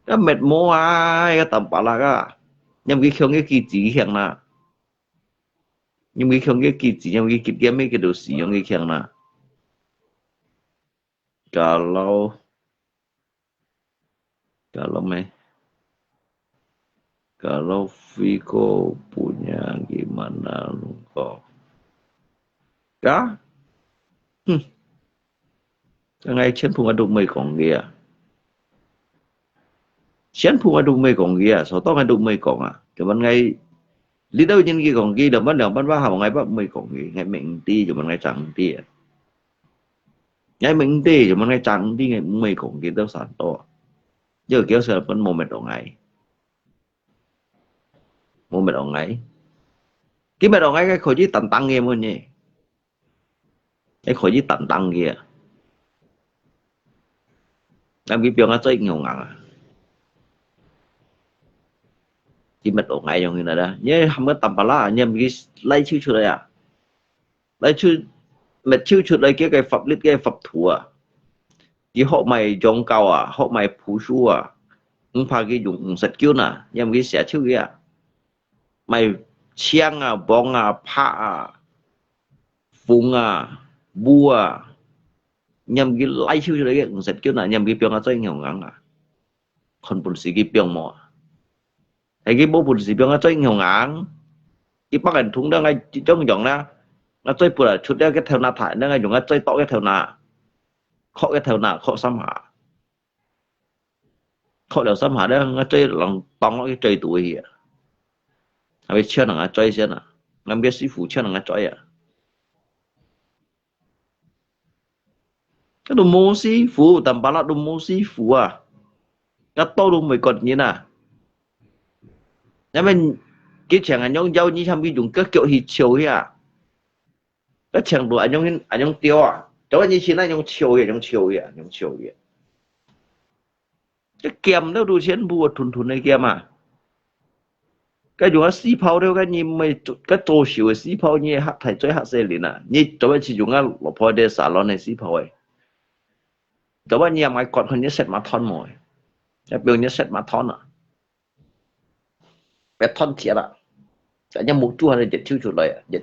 cái mệt mồ à cái tầm bả là cái nhưng cái không cái kỳ chỉ hiện là nhưng cái không cái kỳ chỉ nhưng cái kia mấy cái đồ sử dụng cái hiện là kalau kalau mày kalau Vico punya gimana lu kok ya ngay trên phùng aduk mày còn kia trên phùng aduk mày còn kia sao tao aduk mày còn à cuman ngay lý đâu nhân kia còn kia đừng bắt đầu bắt vào hào ngay bắt mày còn kia ngay mình đi cuman ngay chẳng đi ngay mình đi cuman ngay chẳng đi ngay mày còn kia tao sản to giờ kéo sẽ vẫn một mệt ở ngay một mệt ở ngay cái mệt ở ngay cái khối chỉ tận tăng em luôn nhỉ cái khối chỉ tận tăng kia làm cái việc nó chơi nhiều ngàn à chỉ mệt ở ngay trong này đó nhớ không có tầm bala nhớ cái lấy chữ đây à lấy chữ mệt chữ đây cái pháp lý cái pháp thủ à cái họ mày trồng cao à họ mày phú su à không phải cái dùng sạch kêu nè nhớ cái sẽ chữ kia mày chiang à bong à pa à phung à bu à nhằm cái lấy chữ đấy cái sạch kêu nè nhằm cái việc nó chơi nhiều ngàn à còn bốn sĩ cái việc mà cái bố bốn sĩ việc nó chơi nhiều ngàn cái bác anh thúng đó ngay trong dòng đó nó chơi bữa chút đó cái theo na thải nó ngay dùng nó chơi to cái theo na khó cái theo na khó xăm hạ khó đều xăm hạ đó nó chơi lòng tông cái chơi tuổi hiện bây chưa là chơi xem à ngắm biết sĩ phụ chưa là chơi à cái đồ mô sĩ phụ tầm bá là đồ mô sĩ phụ à cái to đồ mới còn như nào nếu mình cái chẳng anh nhông dâu như tham cái dùng các kiểu hít chiều ấy à cái chẳng đồ anh nhông tiêu à đó như thế này nhông chiều ấy nhông chiều ấy cái kem đâu đồ chén bùa thun này kem à cái dùng xí phao đâu cái như mấy cái tổ xíu xí phao như hạt thải chơi hạt xe liền à như đó chỉ dùng cái lọ phao để xả lon này xí phao ấy đó như mà còn hơn nhất set mà thon mồi cái biểu nhất set mà thon à bé thon thiệt à chả như một chua này giật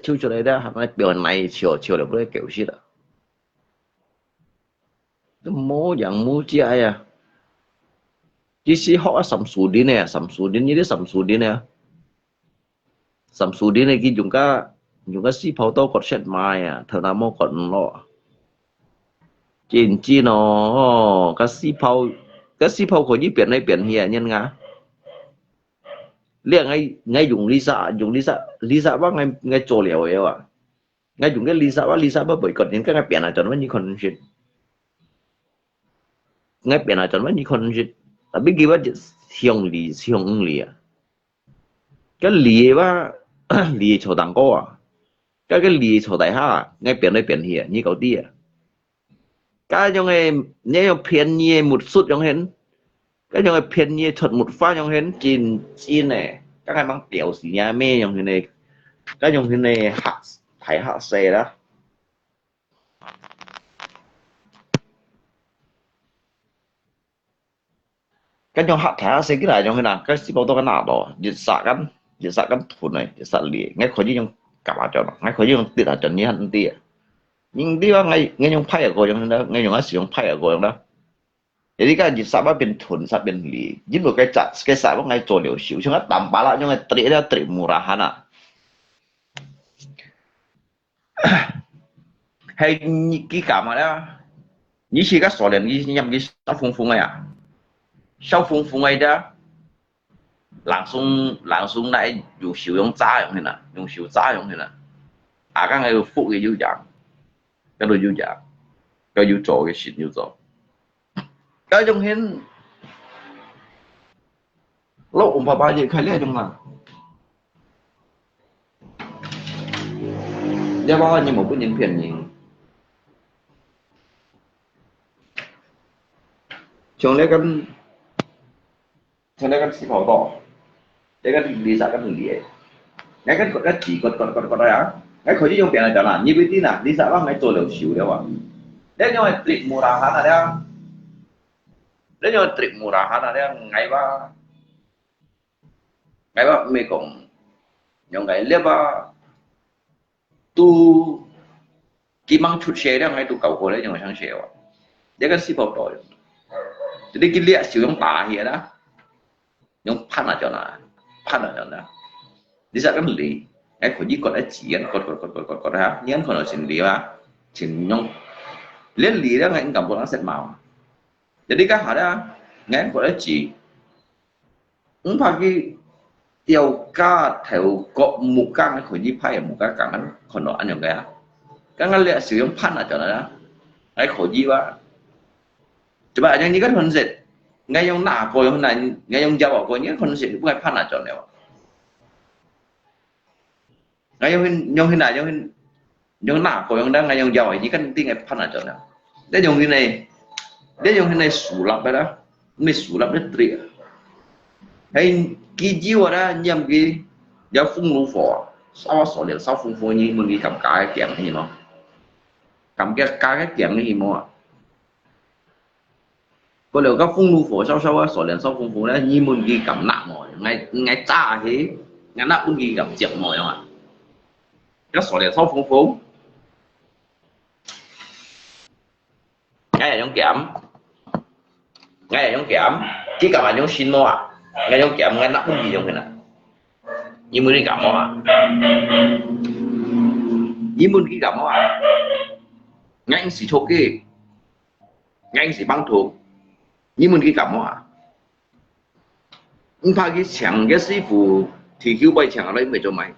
chiêu chuột này đó hàng này biểu này chiều được với kiểu gì đó cái mố dạng mố chi ai à chỉ sĩ họ sắm sủ đi nè sắm sủ đi như thế sắm sủ đi nè sắm sủ đi này kia dùng cái xí phao to còn set mai à thằng nào mua còn lo chín chi nó cái xí phao của như biển này biển hiền nhân ngã liền ngay dùng Lisa bác ngay trồ liều ấy à ngay dùng cái Lisa bác bởi còn những cái biển này chọn vẫn như con shit ngay biển này chọn vẫn như con shit tapi kia bác siung lì à cái lì bác lì chỗ đằng cô à cái lì chỗ đại ha ngay biển này biển hiền như cậu đi à cái trong này nếu phiền nhiều một suất trong hến cái trong này phiền nhiều thuật một pha trong hến chín này các cái mang tiểu xì nhà mê trong thế này cái trong thế này hạ xe đó cái trong hạ xe cái này trong thế nào cái xí bao to cái nào đó dịch xạ cái thùng này dịch xạ lì ngay khỏi trong cả ba cho nó ngay khỏi trong tiệt là chuẩn như hắn tiệt nhưng đi vào ngay trong phai ở gọi trong đó ngay trong sử dụng phai ở gọi trong đó jadi cái dịch xạ bên thùng xạ bên lì dính một cái xạ vào ngay chỗ liều xíu cho nó tạm bá lại cho ngay tỉ ra tỉ murahan à hay cái cả mà đó như khi các sổ liền như nhầm cái sao phung này à sao phung này đó langsung lại dùng sử dụng giá giống thế nào dùng sử giá giống thế nào à các người phụ cái dữ dạng cái đồ dữ dạng cái dữ chỗ cái shit dữ chỗ cái trong hiện lâu bà gì khai lẽ trong nào dia bawa ni maupun yang pian ni trong lẽ kan si phò to để kan đi sa kan đi ngay cái chỉ còn đây á ngay khỏi dùng tiền là cho là như bây giờ là đi sa bác ngay做了少了啊để nhau trịch mù ra hả đấy để nhau trịch mù ra hả đấy ngay ba mấy cùng những cái liếp ba tu kỹ năng chút xe đấy ngay tu cầu của đấy nhưng mà sang xe à để cái si phò to jadi cái liệt sử dụng tả hiện đó những pan là cho nó đi ra cái lý cái khỏi gì còn đã chỉ còn ha nhớ còn là chuyện lý mà chuyện nhung liên lý đó ngay cầm của nó sẽ màu jadi cái hả đó nghe còn đã chỉ cũng phải cái tiêu ca theo có một cái khỏi gì phải một cái càng còn nó ăn những cái liệt sử dụng pan là cho nó đó cái khỏi gì quá chứ bạn như cái phần dịch ngay trong nã coi hôm nay ngay trong giao của những phần dịch cũng phải pan là chọn này ngay trong hình này trong nã coi hôm nay ngay trong giao ấy cái tiếng ngay pan là chọn này để trong cái này sủ lắm đấy đó mới sủ lắm rất tuyệt hay cái chiêu đó nhầm cái giáo phung lũ phò sau số liệu sau phung phò như mình đi cầm cái kèm cái gì nó cầm cái kèm cái gì mà có điều các phung lũ phổ sau số lượng sau phung phổ đấy như muốn ghi cầm nặng rồi ngay cha thế ngay nặng cũng ghi cầm chậm rồi mà các số lượng sau phung phổ ngay là trong kẽm chỉ cầm là trong xin mà ngay trong kẽm ngay nặng cũng ghi trong cái này như muốn đi cầm mà như muốn ghi cầm mà ngay anh xì thuộc cái ngay anh xì băng thuộc你们去干嘛？你怕去抢个师傅提球杯抢来没做买？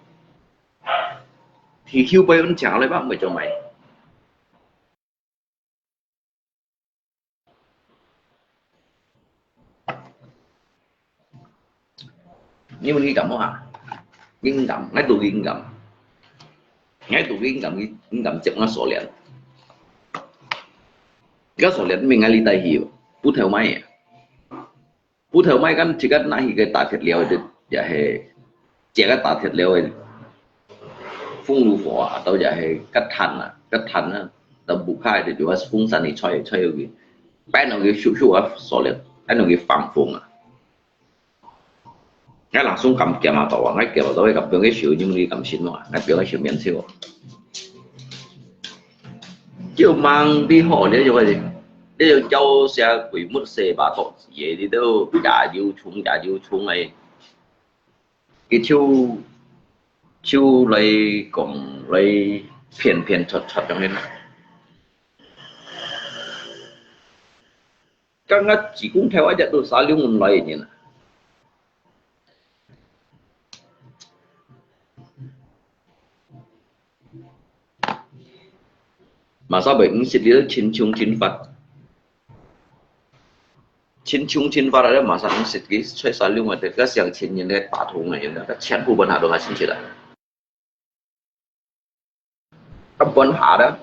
提球杯抢来吧没做买？你们去干嘛？你干，俺都去干，俺都去干，你干接我锁链，cái锁链mình ngay tay hiểu bút theo máy kan chỉ cần nãy cái tạt thiệt liều thì giờ hè chỉ cái tạt thiệt liều phun lũ phỏ tao giờ hè cắt thành á tao bục khai thì chúng ta phun sẵn thì chơi cái bé nó cái sưu á số liệu cái nó cái phẳng phun à cái là xuống cầm kiếm mà tao cái kiếm mà tao gặp cái sưu nhưng đi cầm xin mà cái cái sưu miễn siêu chiều mang đi họ để cho cái gì để cho xe quỷ mất xe bà thọ gì đi đâu giả diêu chung này cái chiêu lấy còn lấy phiền thật trong nên các ngắt chỉ cũng theo ai nhận được sao liên một loại như này mà sao bệnh sẽ đi chiến chung chiến phật chiến chung chiến phật đó mà sao sẽ cái xoay sao liên quan tới các dạng chiến như này bả thùng này như này các chiến phụ bận hạ đồ hay chiến là các bận hạ đó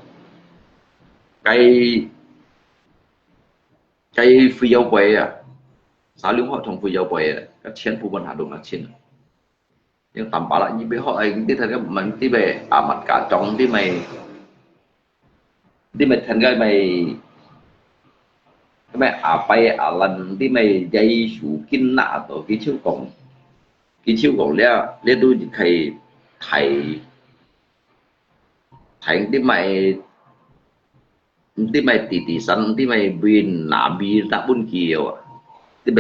cái phi dấu quay à sao liên họ trong phi dấu quay các chiến phụ bận hạ đồ là chiến nhưng tầm bảo lại như bây họ ấy tí thật các mình tí về mặt cả trong tí mày thành cái mày bay lần tí mày dây số kinh nạ tổ cái chiếu cổng lẽ đôi thầy tí mày tỉ sẵn tí mày biên nạ bi đã bốn kiều tí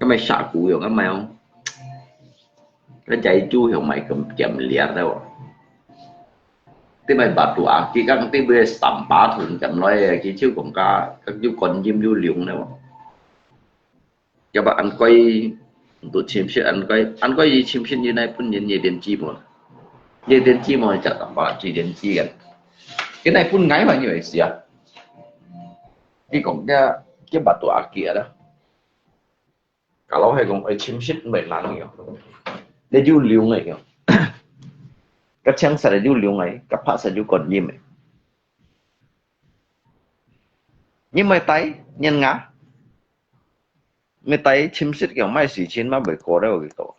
mày xả cú hiểu các mày không cái chạy chu hiểu mày cầm chậm liệt đâu tí mày bắt tụ ác chỉ các tí bê sắm bá thùng chậm nói cái chiếu cổng ca các chú còn diêm du liều đâu cho bạn ăn quay tụ chim sẽ ăn quay gì chim xin như này phun nhìn điện chi một như điện chi mà chả tầm bảo chỉ điện chi cái này phun ngáy mà như vậy gì à cái cổng cái bắt tụ ác kia đó cả lâu hay còn ở chim xin mệt lắm nhiều để du liều này kìa cái chăng sẽ du liu ngay cái phát sẽ du còn gì mày nhưng mà tay nhân ngã mà tay chim xịt kiểu mai xì chín mà bởi có đâu cái tổ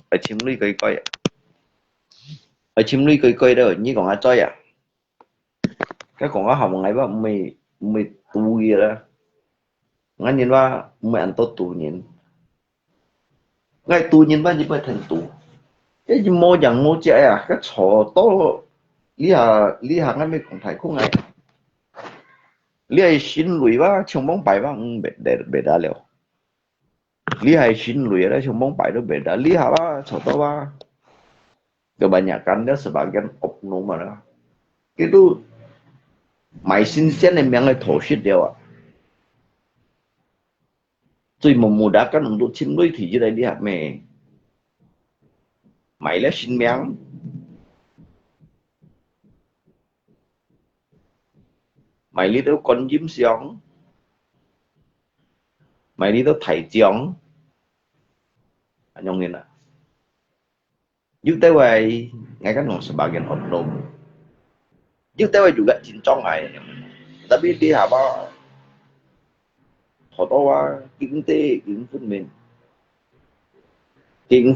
ở chim nuôi cây coi ở chim nuôi cây coi đâu như còn ai chơi à cái còn có học ngày ba mày mày tu gì đó ngay nhìn ba mày ăn tốt tu nhìn ngay tu nhìn ba như mày thành tu cái gì mua chẳng mua chạy à cái chỗ to lý hà ngay mày cũng thấy không ngay lý hà xin lùi ba trong bóng bài ba bể đá liều lý hà xin lùi đó trong bóng bài đó bể đá lý hà ba chỗ to ba kebanyakan dia sebagian oknum lah itu mai sinsian yang yang toshit dia wah 最 memudahkan untuk cindui thì dưới đây đi học mẹ mày là xin miếng mày đi tới con diếm xiong mày đi tới thầy chiong anh nhông nghe nè giúp tới vậy ngay cái nòng sebagian oknum giúp tới vậy juga cincong này tapi đi học họ to quá kinh tế kinh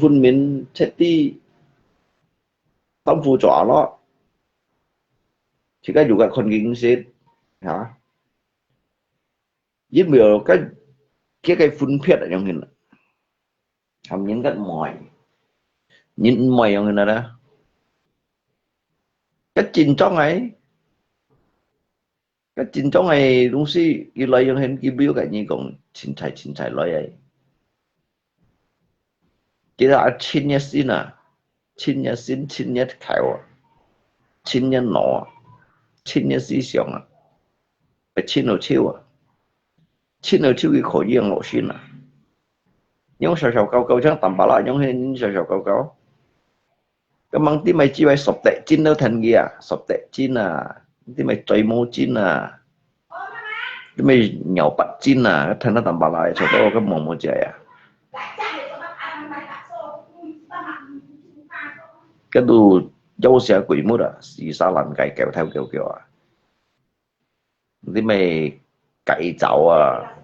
phun mình chết đi tâm phụ trọ nó chỉ cái juga con kinh xét hả giúp biểu cái phun phiệt ở trong hình làm những cái mỏi nhìn mỏi ở người nào đó cái chín trong ấy cái chín trong này đúng xí cái lời yang hình cái biểu cái như còn chín chạy lời ấy cái là chín nhất xin à chín nhất khai à chín nhất nọ chín nhất思想啊phải chín đầu chiêu à chín đầu chiêu cái khẩu yên ngộ xin à những sầu cao chẳng tầm bả lại những hình sầu cao cái mang tí mày chỉ phải sập tệ chín đâu thành gì à sập tệ chín à tí mày chơi mô chín à tí mày nhậu bắt chín à cái thành nó tầm bả lại sau đó cái mồm chạy à cái đồ dâu xe quỷ mút à xì xa lần cày kéo theo kiểu à tí mày cày chậu à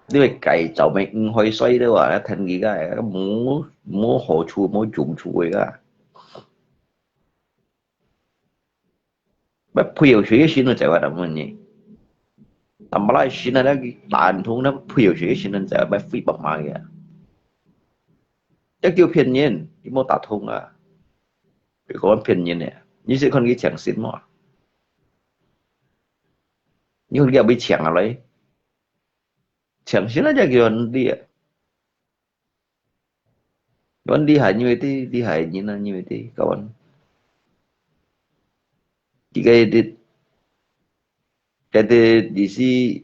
tí mày cày chậu mày hơi xoay đó à thành gì cái mua hồ chu mua dụng chu cái bắt phiêu chuyện xin nó chạy vào đâu nhỉ tầm bao xin nó cái đàn thùng nó phiêu chuyện xin nó chạy bắt phi bọc mà kìa chắc kêu phiền nhiên cái mô tả thùng à cái con phiền nhiên này như sẽ con cái chẳng xin mà nhưng cái bị chẳng là lấy chẳng xin nó chắc kêu đi à vẫn đi hải như vậy đi hải như là như vậy các bạn thì cái đi si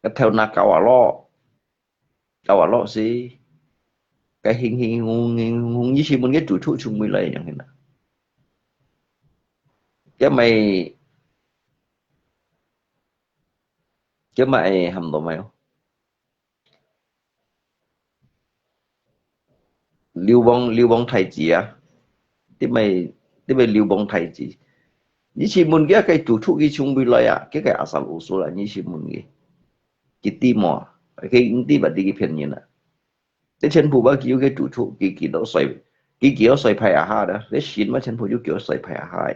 cái theo na cao lọ si cái hình hung như chỉ muốn cái chủ trụ chung mới lấy chẳng hạn cái mày hầm đồ mày không lưu bong thầy gì à thế mày lưu bong thầy gì như chỉ muốn cái chủ trụ cái chung mới lấy à cái asal usul là như chỉ muốn cái tim mà cái tim là đi cái phiền nhiên à thế chân phụ bao nhiêu cái chủ trụ kỳ đó xoay phải à ha đó để xin mà chân phụ kiểu xoay phải à ha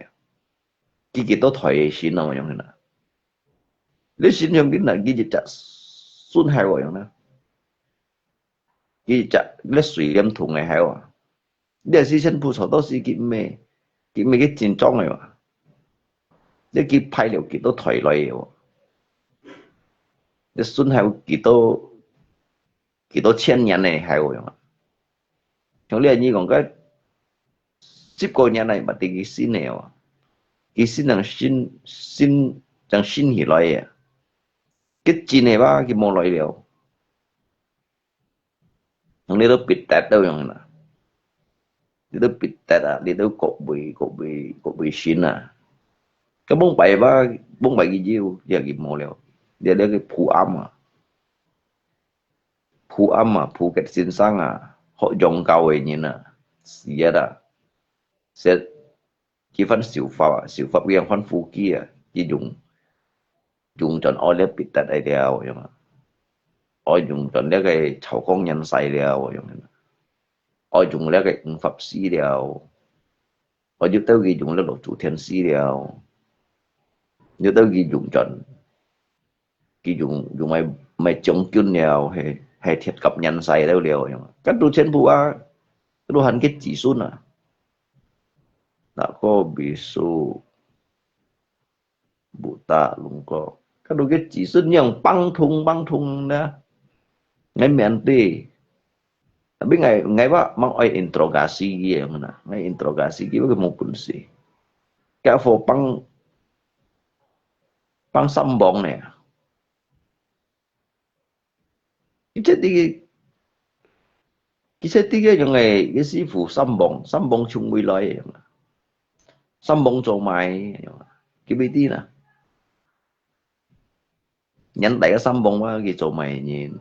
kỳ đó thoại xin nào như thế nào để xin trong cái là cái gì chả xuân hai rồi đó cái chả lấy suy liêm thùng ngày hai rồi để xin chân phụ sau đó xin cái mấy cái chiến trong này mà để cái phải liệu cái đó thoại lại rồi để xuân hai cái đó千年này hai rồi mà trong này như còn cái chip cô nhà này mà cái xin này mà cái xin là xin chẳng xin hiểu lại à cái chi này ba cái món lại liệu trong này đó bịt tẹt đâu vậy nè đi đó bịt tẹt à đi đó cột bì xin à cái bông bảy cái gì giờ cái món liệu giờ đây cái phụ âm à phụ cái xin sang à họ dùng cao vậy như nè xía đó sẽ chỉ phân xỉu pháp viên phân phú kia chỉ dùng chọn oi lép bịt tại đây đeo vậy mà oi dùng chọn lấy cái chậu con nhân sai đeo vậy mà oi dùng lấy cái ứng pháp sĩ đeo oi giúp tao ghi dùng lấy lục chủ thiên sĩ đeo nếu tao ghi dùng chọn ghi dùng mày mày chống chuyên đeo hay thiệt cập nhân sai đeo đeo vậy mà các đồ trên bùa cái đồ hắn cái chỉ số à đã có bị số buta luôn có các đồ cái chỉ số nhiều băng thùng đó ngay miền tây tapi ngay ba mang oi interogasi gitu mana ngay interogasi gitu cái một cuốn gì cái phố băng sambong này cái tiga yang cái sư phụ sambong chung với lại sambong cho mày cái bí tí nè nhắn đại cái sambong á cái cho mày nhìn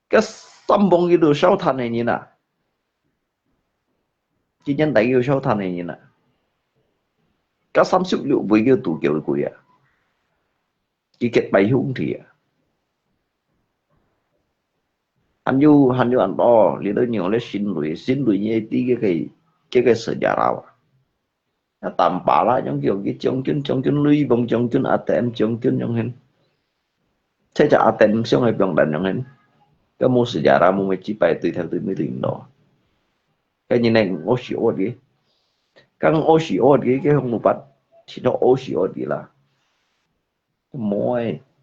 cái sambong cái đồ sáu thành này nhìn nè chỉ nhắn đại cái sáu thành này nhìn nè cái 36 với cái tủ kiểu của à cái kết bài hung thì anh yêu anh đó lý do nhiều là xin lỗi như tí cái sejarah nó tạm bả lại giống kiểu cái trong chân nuôi bông trong chân ATM trong chân trong hình thế cho ATM xong hay bằng đàn trong hình cái mô sejarah mô chỉ bài tùy theo mấy tiền đó cái như này ô xỉ ô đi cái ô xỉ ô đi cái không một bắt thì nó ô xỉ ô đi là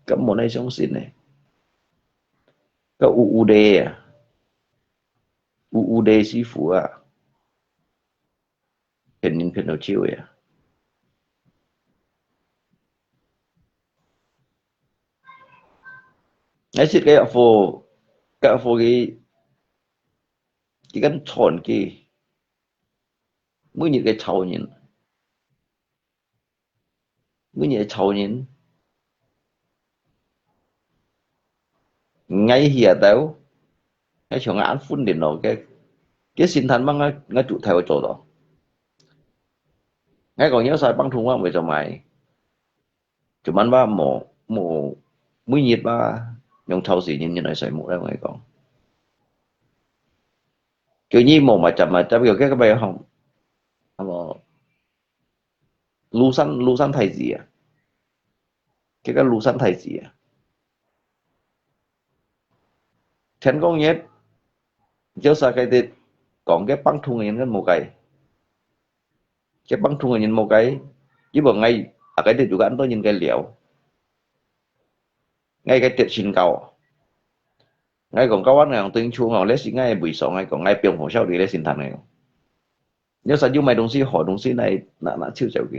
cái mô này xong xin này cái UUD sư phụ à hình nhìn đầu chiều à ấy xịt cái phô cái gắn tròn kia mới như cái trâu nhìn ngay hiện đâu cái chỗ án phun điện nó cái xin thành bằng ngay trụ theo chỗ đó ngay còn nhớ sai băng thùng không vậy cho mày chúng ăn ba mổ mới nhiệt ba nhung thâu gì như này sai mũ đâu ngay còn kiểu như mổ mà chậm kiểu cái bài không lu san thầy gì à cái lu san thầy gì à thành công nhất nhớ sai cái gì còn cái băng thùng nhìn cái một cái băng thùng nhìn một cái chứ bằng ngay cái thì juga anh tôi nhìn cái liệu ngay cái tiệt xin cầu ngay còn có anh nào tiếng chuông họ lấy xin ngay buổi sáng ngay còn ngay pion hồ sau đi lấy xin thành này nhớ sao như mày đồng sĩ hỏi đồng sĩ này là chưa chịu kỹ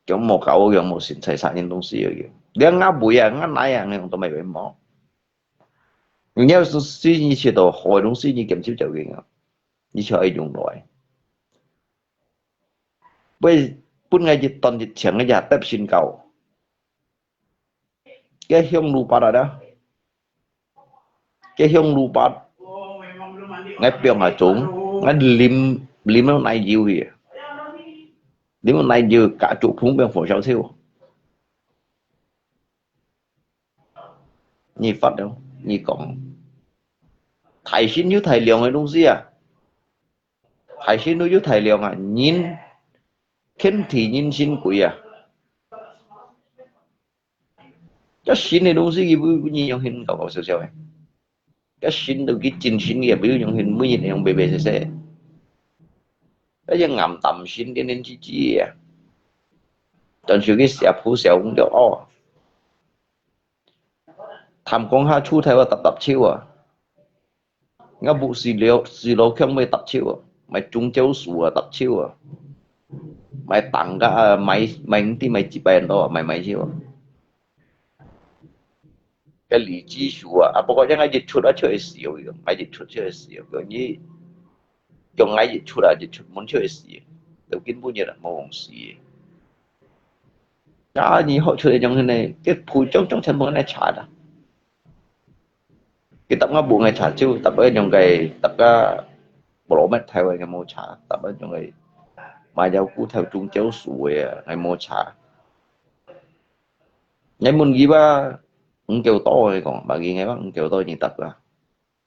kiểu một cậu kiểu một xin sai sai những đồng sĩ rồi để ngã bụi à ngã nai à người tụi mày bị mỏ nhớ suy như chế độ hỏi đồng sĩ như kiểm chiếu chịu kỹ như cho ai dùng rồi bây bún ngay dịch toàn dịch chẳng cái giả tép xin cầu cái hiông lupa đó cái hiông lupa ngay pion là chúng ngay lim nó này nhiều gì lim nó này nhiều cả chục phúng bên phổ sáu siêu nhị phát đâu nhị còn thầy xin như thầy liệu hay đúng gì à thầy xin như thầy liệu à nhìn khen thì nhìn xin quỷ à cái xin này đúng gì với nhiều hình cậu sao ấy cái xin từ cái trình xin nghiệp với những hình mới nhìn형 bề xe cái gì ngầm tầm xin đến đến chi à toàn sự cái xẹp phú xẻo cũng được o tham công ha chu theo tập chiêu à ngã bộ xì lô không mấy tập chiêu à mày trung châu sủa tập chiêu à mày tặng cả mày thì mày chỉ bền đó mày chiêu cái lý trí sủa à bao giờ ngay dịch出đã chơi xỉu rồi mày dịch出chơi xỉu rồi như trong ngay dịch出là dịch出muốn chơi xỉu đầu tiên bao nhiêu là mong xỉu đó như họ chơi trong thế này cái phù trong chân món này trả đó Kita nga bunga cha chu tập ở trong cái tập cái bộ mét theo cái mô cha tập ở trong cái mà giáo cú theo trung chéo suối cái mô cha nhảy muốn gì ba không kêu to rồi còn bà ghi ngay bác không kêu to như tập là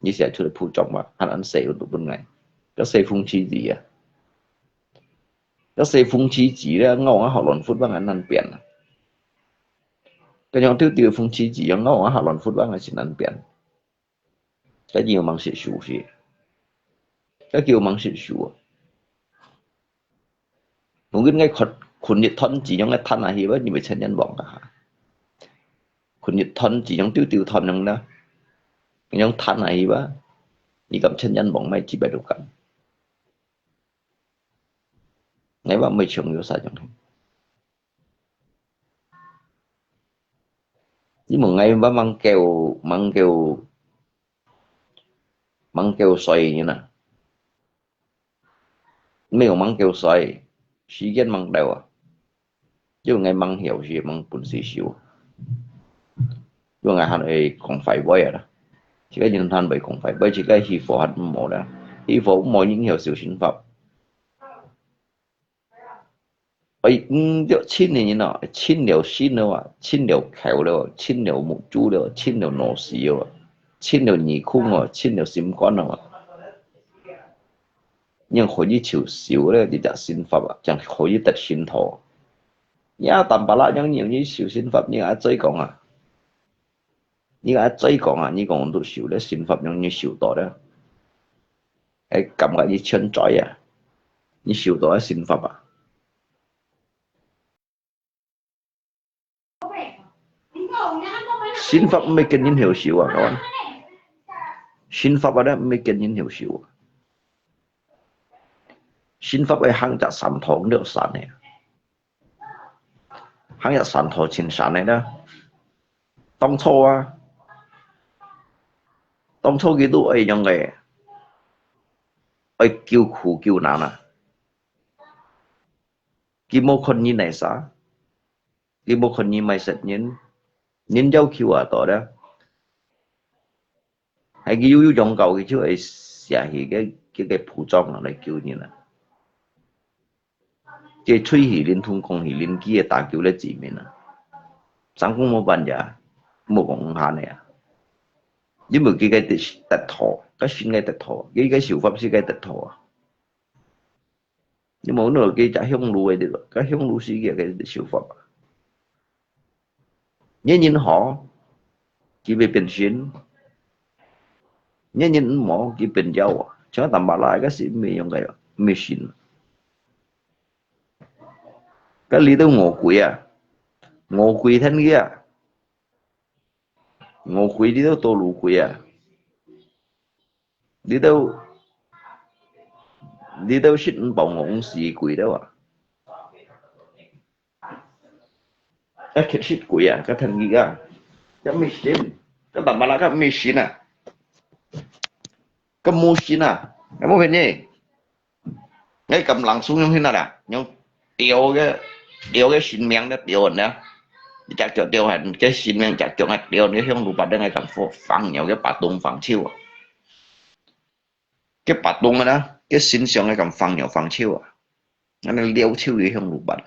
như sẽ cho được phụ trọng mà hắn ăn xế của tụi bên này cái xế phun chi gì à cái xế phun chi gì đó ngon á họ luận phút bác ăn biển cái nhóm tiêu tiêu phun chi gì ngon á họ luận phút bác ăn biển cái gì mà sẽ sủ gì cái kiểu mà sẽ sủ mungkin ngay khuẩn nhiệt thân chỉ trong cái thân này thì như vậy chân nhân bỏng cả khuẩn nhiệt thân chỉ trong tiêu tiêu thân trong đó trong thân này ba như cầm chân nhân bỏng mày chỉ phải được cầm ngay ba mấy trường yêu sai chẳng hạn nhưng mà ngay ba mang keo xoay như nè mấy ông mang keo xoay sĩ dân mang đều à chứ ngay mang hiểu gì mang bún xì xíu chứ ngay hắn ấy còn phải bơi à đó chỉ cái nhân thân bởi còn phải bơi chỉ cái hi phổ hắn mổ đó hi phổ mỗi những hiểu sự sinh pháp ấy điều chín này như nào chín điều xin đâu à chín điều khéo đâu chín điều mục chú đâu chín điều nổ xì đâu chín điều nhị khung à chín điều sim quan đâu nhưng hồi đi chịu xíu đấy thì đã sinh pháp à chẳng hồi đi tật sinh thọ nhá tầm bà lại những nhiều như chịu sinh pháp như ai chơi còn à như ai chơi còn à như còn tôi chịu đấy sinh pháp những như chịu tỏ đó cái cầm cái như chân trói à như chịu tỏ sinh pháp à sinh pháp mới cần những hiểu xíu à các bạn sinh pháp ở đó mới cần những hiểu xíu à sinh pháp ấy hàng giả sản thọ được sản này hàng giả sản thọ chính sản này đó tông thô à tông thô cái đồ ấy trong cái ấy kêu khổ kêu nạn à cái mô con như này sao cái mô con như mày sẽ nhìn dấu kêu à tỏ đó hay cái yếu trong cầu cái chú ấy xả thì cái phụ trọng nó lại kêu như là cái吹hỉ liên thông công hỉ liên kia ta kêu là gì mình à sáng cũng một bạn giả một con hà này à nhưng mà cái tật thọ cái sinh cái tật thọ cái siêu pháp sinh cái tật thọ nhưng mà nó cái trả không lùi được cái không lùi sĩ cái siêu pháp nhớ nhìn họ chỉ về bình sinh nhớ nhìn mỏ chỉ bình dâu cho tầm bà lại cái sĩ mì trong cái machine cái lý do ngộ quỷ thân kia ngộ quỷ đi đâu tô lù quỷ à đi đâu xin bảo ngộ sĩ quỷ đâu à cái shit quỷ à cái thân kia cái machine cái tầm bà lại cái machine à cái machine à cái mô hình gì cái cầm lăng xuống như thế nào nè nhưng điều cái xin miếng đó điều nữa chắc cho điều hành cái xin miếng chắc cho ngay điều nếu không đủ bắt được ngay cầm phẳng nhiều cái bát tung phẳng chiêu cái bát tung đó cái xin xong ngay cầm phẳng chiêu anh liêu chiêu gì không đủ bắt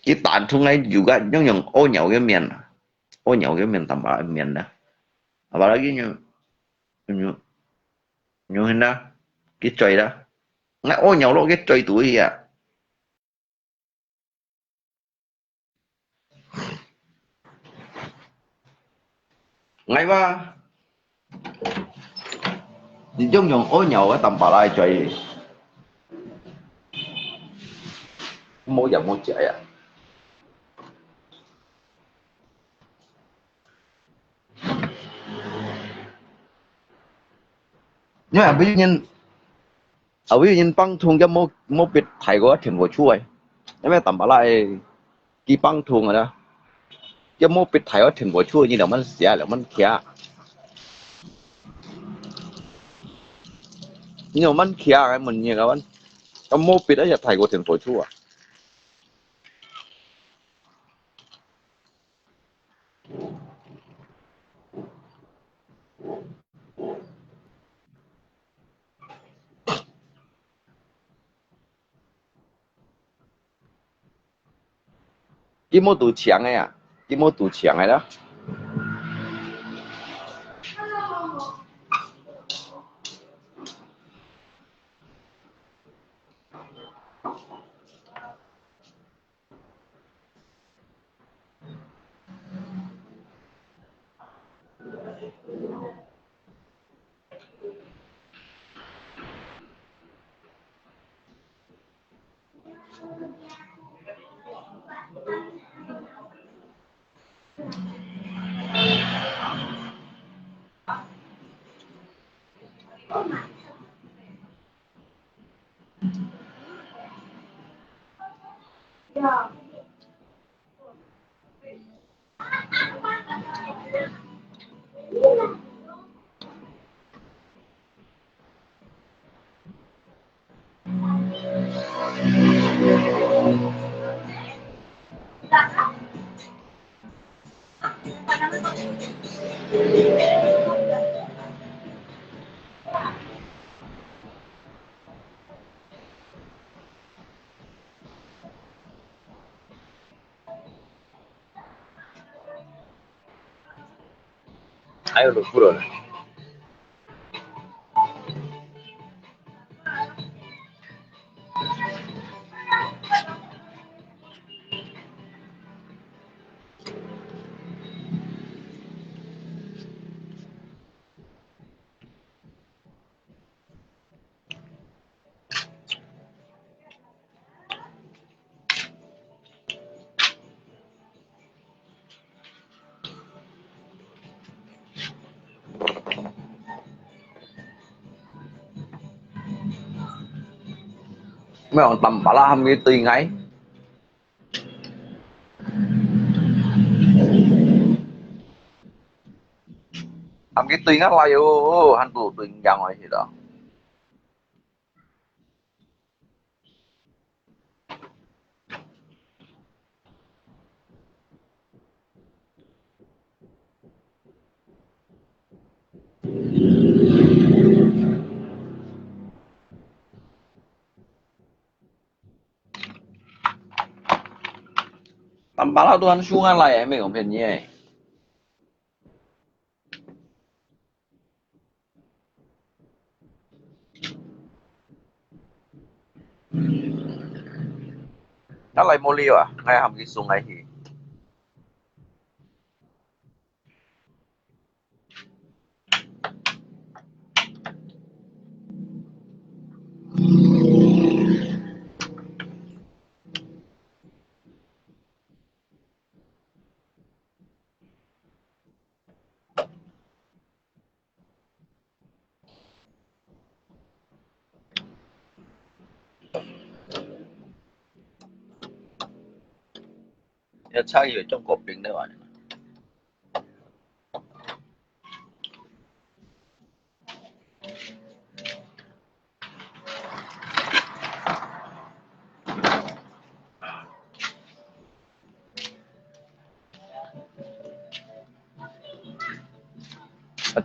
cái tàn thung này juga giống như ô nhậu cái miền tầm ở miền đó và đó cái như hình đó cái trời đó ngay ô nhậu đó cái trời tuổi gì à ngay ba thì giống như ô nhậu cái tầm bà lại trời mỗi giờ mỗi trời à nhưng mà ví dụ như băng thùng cho một biết thầy có thuyền của chuối nhưng mà tầm bà lại cái băng thùng rồi đó cho một biết thầy có thuyền của chuối như là mình xé là mình kia nhưng mà mình kia cái mình như là mình có một biết đó là thầy có thuyền của chuối Kim mô tù chiang ấy à? Kim mô tù chiang ấy đó. Ayo lu puro. Mấy ông tầm bà la hâm cái tiền ấy. Hâm cái tiền á là vô hắn tụ tiền ra ngoài thì đó. Tầm bà la tuh hắn xuống lại mấy ông phiền nhé. Nó lại mua liều à? Ngay hâm cái xuống ấy thì. Nó chắc ở trong cột bình đấy bạn.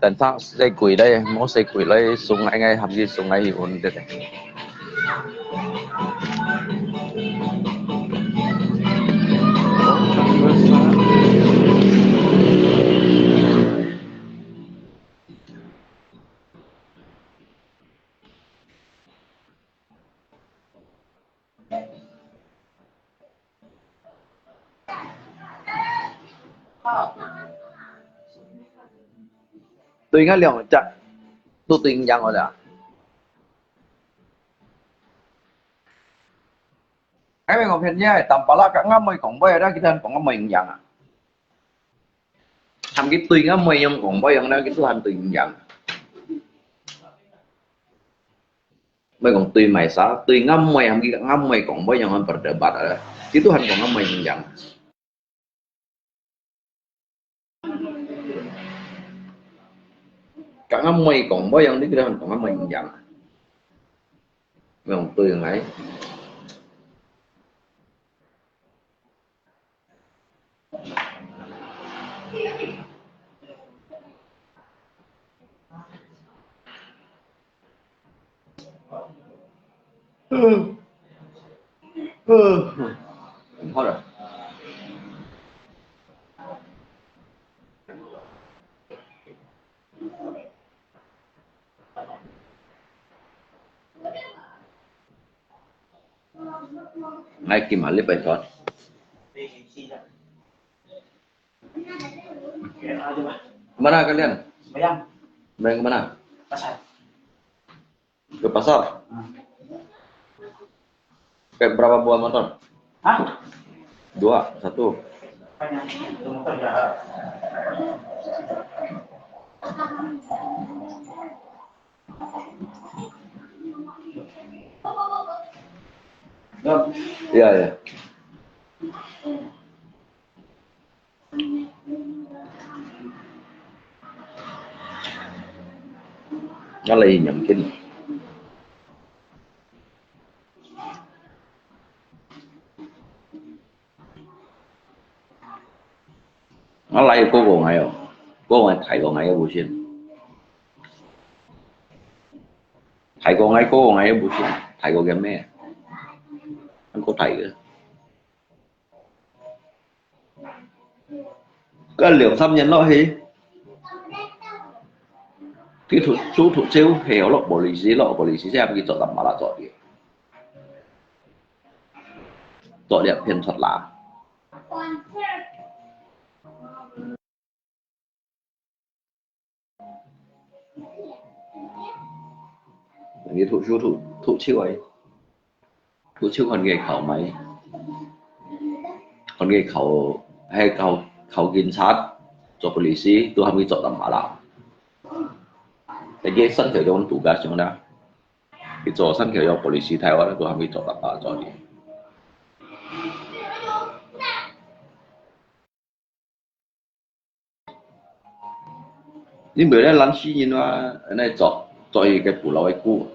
Tận sao dây quỷ đây, mỗi dây quỷ lấy súng anh ấy hầm gì súng ấy ổn được. Tôi nghe liệu chắc tôi tin rằng rồi đã. Cái mình còn phiền nhé, tầm bà la cả ngắm mày còn bây đó cái thân còn ngắm mình rằng à. Thầm cái tuyên ngắm mày nhưng còn bây giờ đó cái thứ hành tuyên rằng. Mày còn tuyên mày sao? Tuyên ngắm mày hầm cái ngắm mày còn bây giờ hơn berdebat ada. Cái thứ hành còn ngắm mày rằng. Cả ngắm mày còn bây giờ cái thứ hành còn ngắm mày rằng. Mày còn tuyên ấy. Thôi rồi. ngay kim mà lip bài tròn mana kalian main kemana ke pasar kayak berapa buah motor dua satu iya ya nó lì nhầm kinh nó lay cô còn ngày không cô ngày thầy còn ngày ở buổi xin thầy còn ngày cô còn ngày ở buổi xin thầy còn game mẹ anh có thầy nữa cái liệu thăm nhân nó hi cái chú thủ chiếu hiểu lộc bộ lý sĩ xem cái chỗ tầm mà là chỗ điểm phiền thuật là cái thủ chiếu ấy thủ chiếu còn nghề khẩu máy còn nghề khẩu hay khẩu kinh sát cho bộ lý sĩ tôi không biết chỗ tầm mà là cái sân khởi trong tủ gà trong đó cái chỗ sân khởi trong polisi Thái Lan tôi không biết chỗ đặt ở chỗ đi nhưng bữa nay lăn xí nhìn nó này chỗ cái phủ lâu cái cũ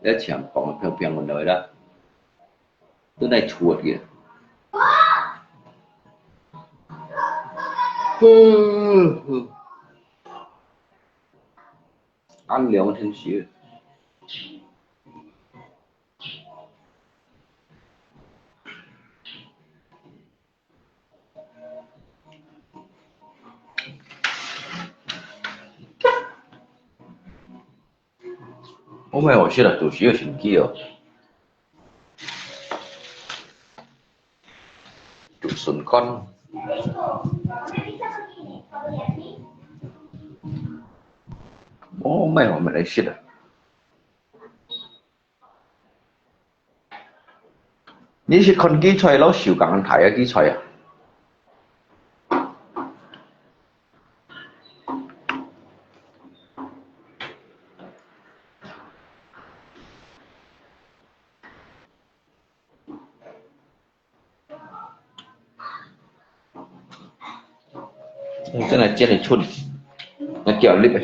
để chém còn phiền phiền một đời đó từ này chuột kìa ăn liều thiên sĩ我没有写的主席有心机哦，主顺con我没有没来写的。你是คนกี่ช่วยแล้วสิวกังถ่ายอะกี่ช่วยอะ真係ชุนนักเกี่ยวลิบไป